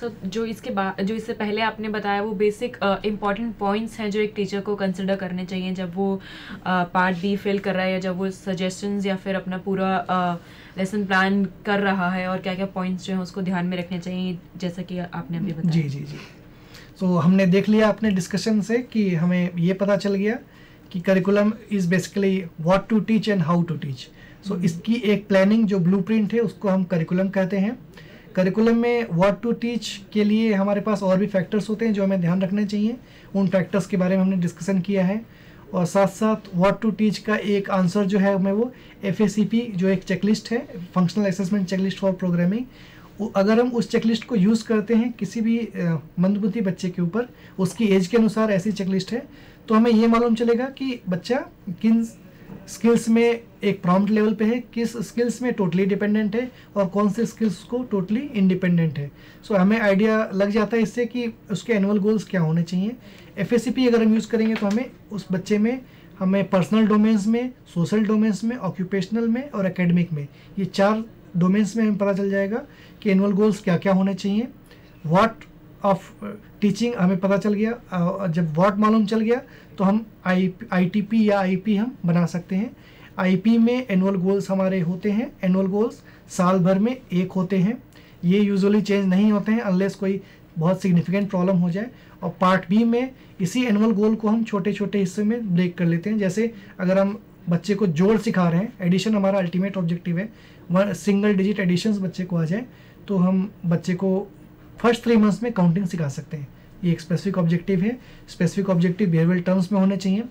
सो जो इससे पहले आपने बताया वो बेसिक इम्पॉर्टेंट पॉइंट्स हैं जो एक टीचर को कंसिडर करने चाहिए जब वो पार्ट बी फिल कर रहा है, या जब वो सजेशंस या फिर अपना पूरा लेसन प्लान कर रहा है, और क्या क्या पॉइंट्स जो हैं उसको ध्यान में रखने चाहिए, जैसा कि आपने अभी बताया. जी. तो हमने देख लिया अपने डिस्कशन से कि हमें ये पता चल गया कि curriculum is basically what to teach and how to teach. So इसकी एक प्लानिंग जो ब्लूप्रिंट है उसको हम करिकुलम कहते हैं. करिकुलम में व्हाट टू टीच के लिए हमारे पास और भी फैक्टर्स होते हैं जो हमें ध्यान रखने चाहिए. उन फैक्टर्स के बारे में हमने डिस्कशन किया है, और साथ साथ व्हाट टू टीच का एक आंसर जो है हमें वो FACP जो एक चेकलिस्ट है, functional assessment checklist for programming, अगर हम उस चेकलिस्ट को यूज़ करते हैं किसी भी मंदबुद्धि बच्चे के ऊपर, उसकी एज के अनुसार ऐसी चेकलिस्ट है, तो हमें ये मालूम चलेगा कि बच्चा किन स्किल्स में एक प्रॉम्प्ट लेवल पे है, किस स्किल्स में टोटली डिपेंडेंट है, और कौन से स्किल्स को टोटली इंडिपेंडेंट है. सो हमें आइडिया लग जाता है इससे कि उसके एनुअल गोल्स क्या होने चाहिए. FACP अगर हम यूज़ करेंगे तो हमें उस बच्चे में हमें पर्सनल डोमेन्स में, सोशल डोमेन्स में, ऑक्यूपेशनल में और एकेडमिक में, ये 4 डोमेन्स में हमें पता चल जाएगा कि एनुअल गोल्स क्या क्या होने चाहिए. व्हाट ऑफ टीचिंग हमें पता चल गया. जब व्हाट मालूम चल गया तो हम ITP या IP हम बना सकते हैं. IP में एनुअल गोल्स हमारे होते हैं. एनुअल गोल्स साल भर में एक होते हैं. ये यूजुअली चेंज नहीं होते हैं अनलेस कोई बहुत सिग्निफिकेंट प्रॉब्लम हो जाए. और पार्ट बी में इसी एनुअल गोल को हम छोटे छोटे हिस्से में ब्रेक कर लेते हैं. जैसे अगर हम बच्चे को जोड़ सिखा रहे हैं, एडिशन हमारा अल्टीमेट ऑब्जेक्टिव है, सिंगल डिजिट एडिशंस बच्चे को आ जाए, तो हम बच्चे को फर्स्ट 3 मंथ्स में काउंटिंग सिखा सकते हैं. ये एक स्पेसिफिक ऑब्जेक्टिव है. स्पेसिफिक ऑब्जेक्टिव बिहेवियरल टर्म्स में होने चाहिए.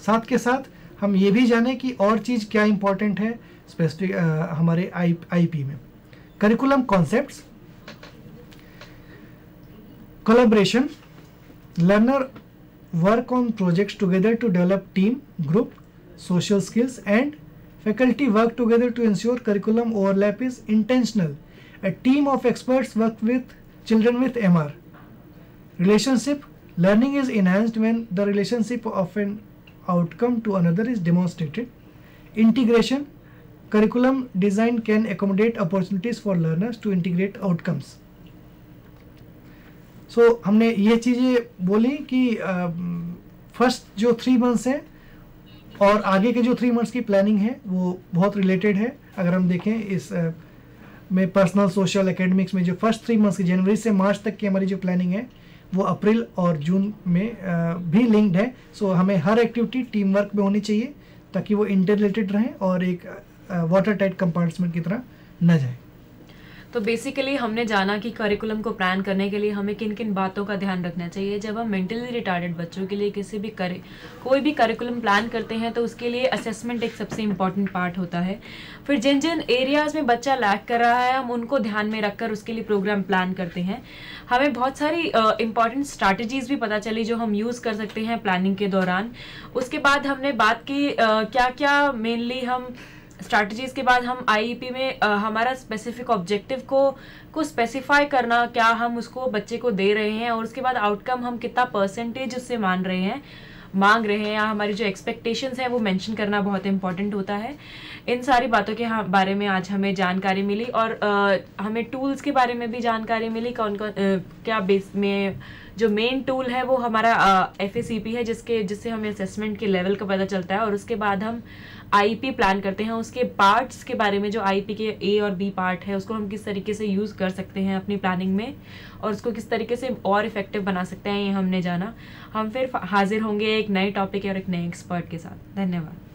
साथ के साथ हम ये भी जाने कि और चीज़ क्या इंपॉर्टेंट है स्पेसिफिक हमारे IP में. Curriculum concepts, collaboration, learner work on projects together to develop team, group, social skills, and faculty work together to ensure curriculum overlap is intentional. A team of experts work with children with MR. Relationship, learning is enhanced when the relationship of an outcome to another is demonstrated. Integration, curriculum design can accommodate opportunities for learners to integrate outcomes. सो हमने ये चीज़ें बोली कि first जो 3 months हैं और आगे के जो 3 मंथ्स की प्लानिंग है वो बहुत रिलेटेड है. अगर हम देखें इस में पर्सनल, सोशल, एकेडमिक्स में जो फर्स्ट 3 मंथ्स की जनवरी से मार्च तक की हमारी जो प्लानिंग है वो अप्रैल और जून में भी लिंक्ड है. सो हमें हर एक्टिविटी टीम वर्क में होनी चाहिए ताकि वो इंटर रिलेटेड रहें और एक वाटर टाइट कंपार्टमेंट की तरह न जाए. तो बेसिकली हमने जाना कि करिकुलम को प्लान करने के लिए हमें किन किन बातों का ध्यान रखना चाहिए। जब हम मेंटली रिटार्डेड बच्चों के लिए कोई भी करिकुलम प्लान करते हैं तो उसके लिए असेसमेंट एक सबसे इम्पॉर्टेंट पार्ट होता है। फिर जिन जिन एरियाज़ में बच्चा लैक कर रहा है हम उनको ध्यान में रखकर उसके लिए प्रोग्राम प्लान करते हैं। हमें बहुत सारी इंपॉर्टेंट स्ट्रैटेजीज़ भी पता चली जो हम यूज़ कर सकते हैं प्लानिंग के दौरान। उसके बाद हमने बात की क्या क्या मेनली हम स्ट्रैटेजीज़ के बाद हम आईईपी में हमारा स्पेसिफिक ऑब्जेक्टिव को स्पेसिफाई करना, क्या हम उसको बच्चे को दे रहे हैं, और उसके बाद आउटकम हम कितना परसेंटेज उससे मांग रहे हैं या हमारी जो एक्सपेक्टेशंस हैं वो मेंशन करना बहुत इंपॉर्टेंट होता है। इन सारी बातों के बारे में आज हमें जानकारी मिली और हमें टूल्स के बारे में भी जानकारी मिली। कौन कौन क्या बेस में जो मेन टूल है वो हमारा FACP है जिससे हमें असेसमेंट के लेवल का पता चलता है, और उसके बाद हम आईपी प्लान करते हैं। उसके पार्ट्स के बारे में जो आईपी के A और B पार्ट है उसको हम किस तरीके से यूज़ कर सकते हैं अपनी प्लानिंग में और उसको किस तरीके से और इफेक्टिव बना सकते हैं, ये हमने जाना। हम फिर हाजिर होंगे एक नए टॉपिक और एक नए एक्सपर्ट के साथ। धन्यवाद।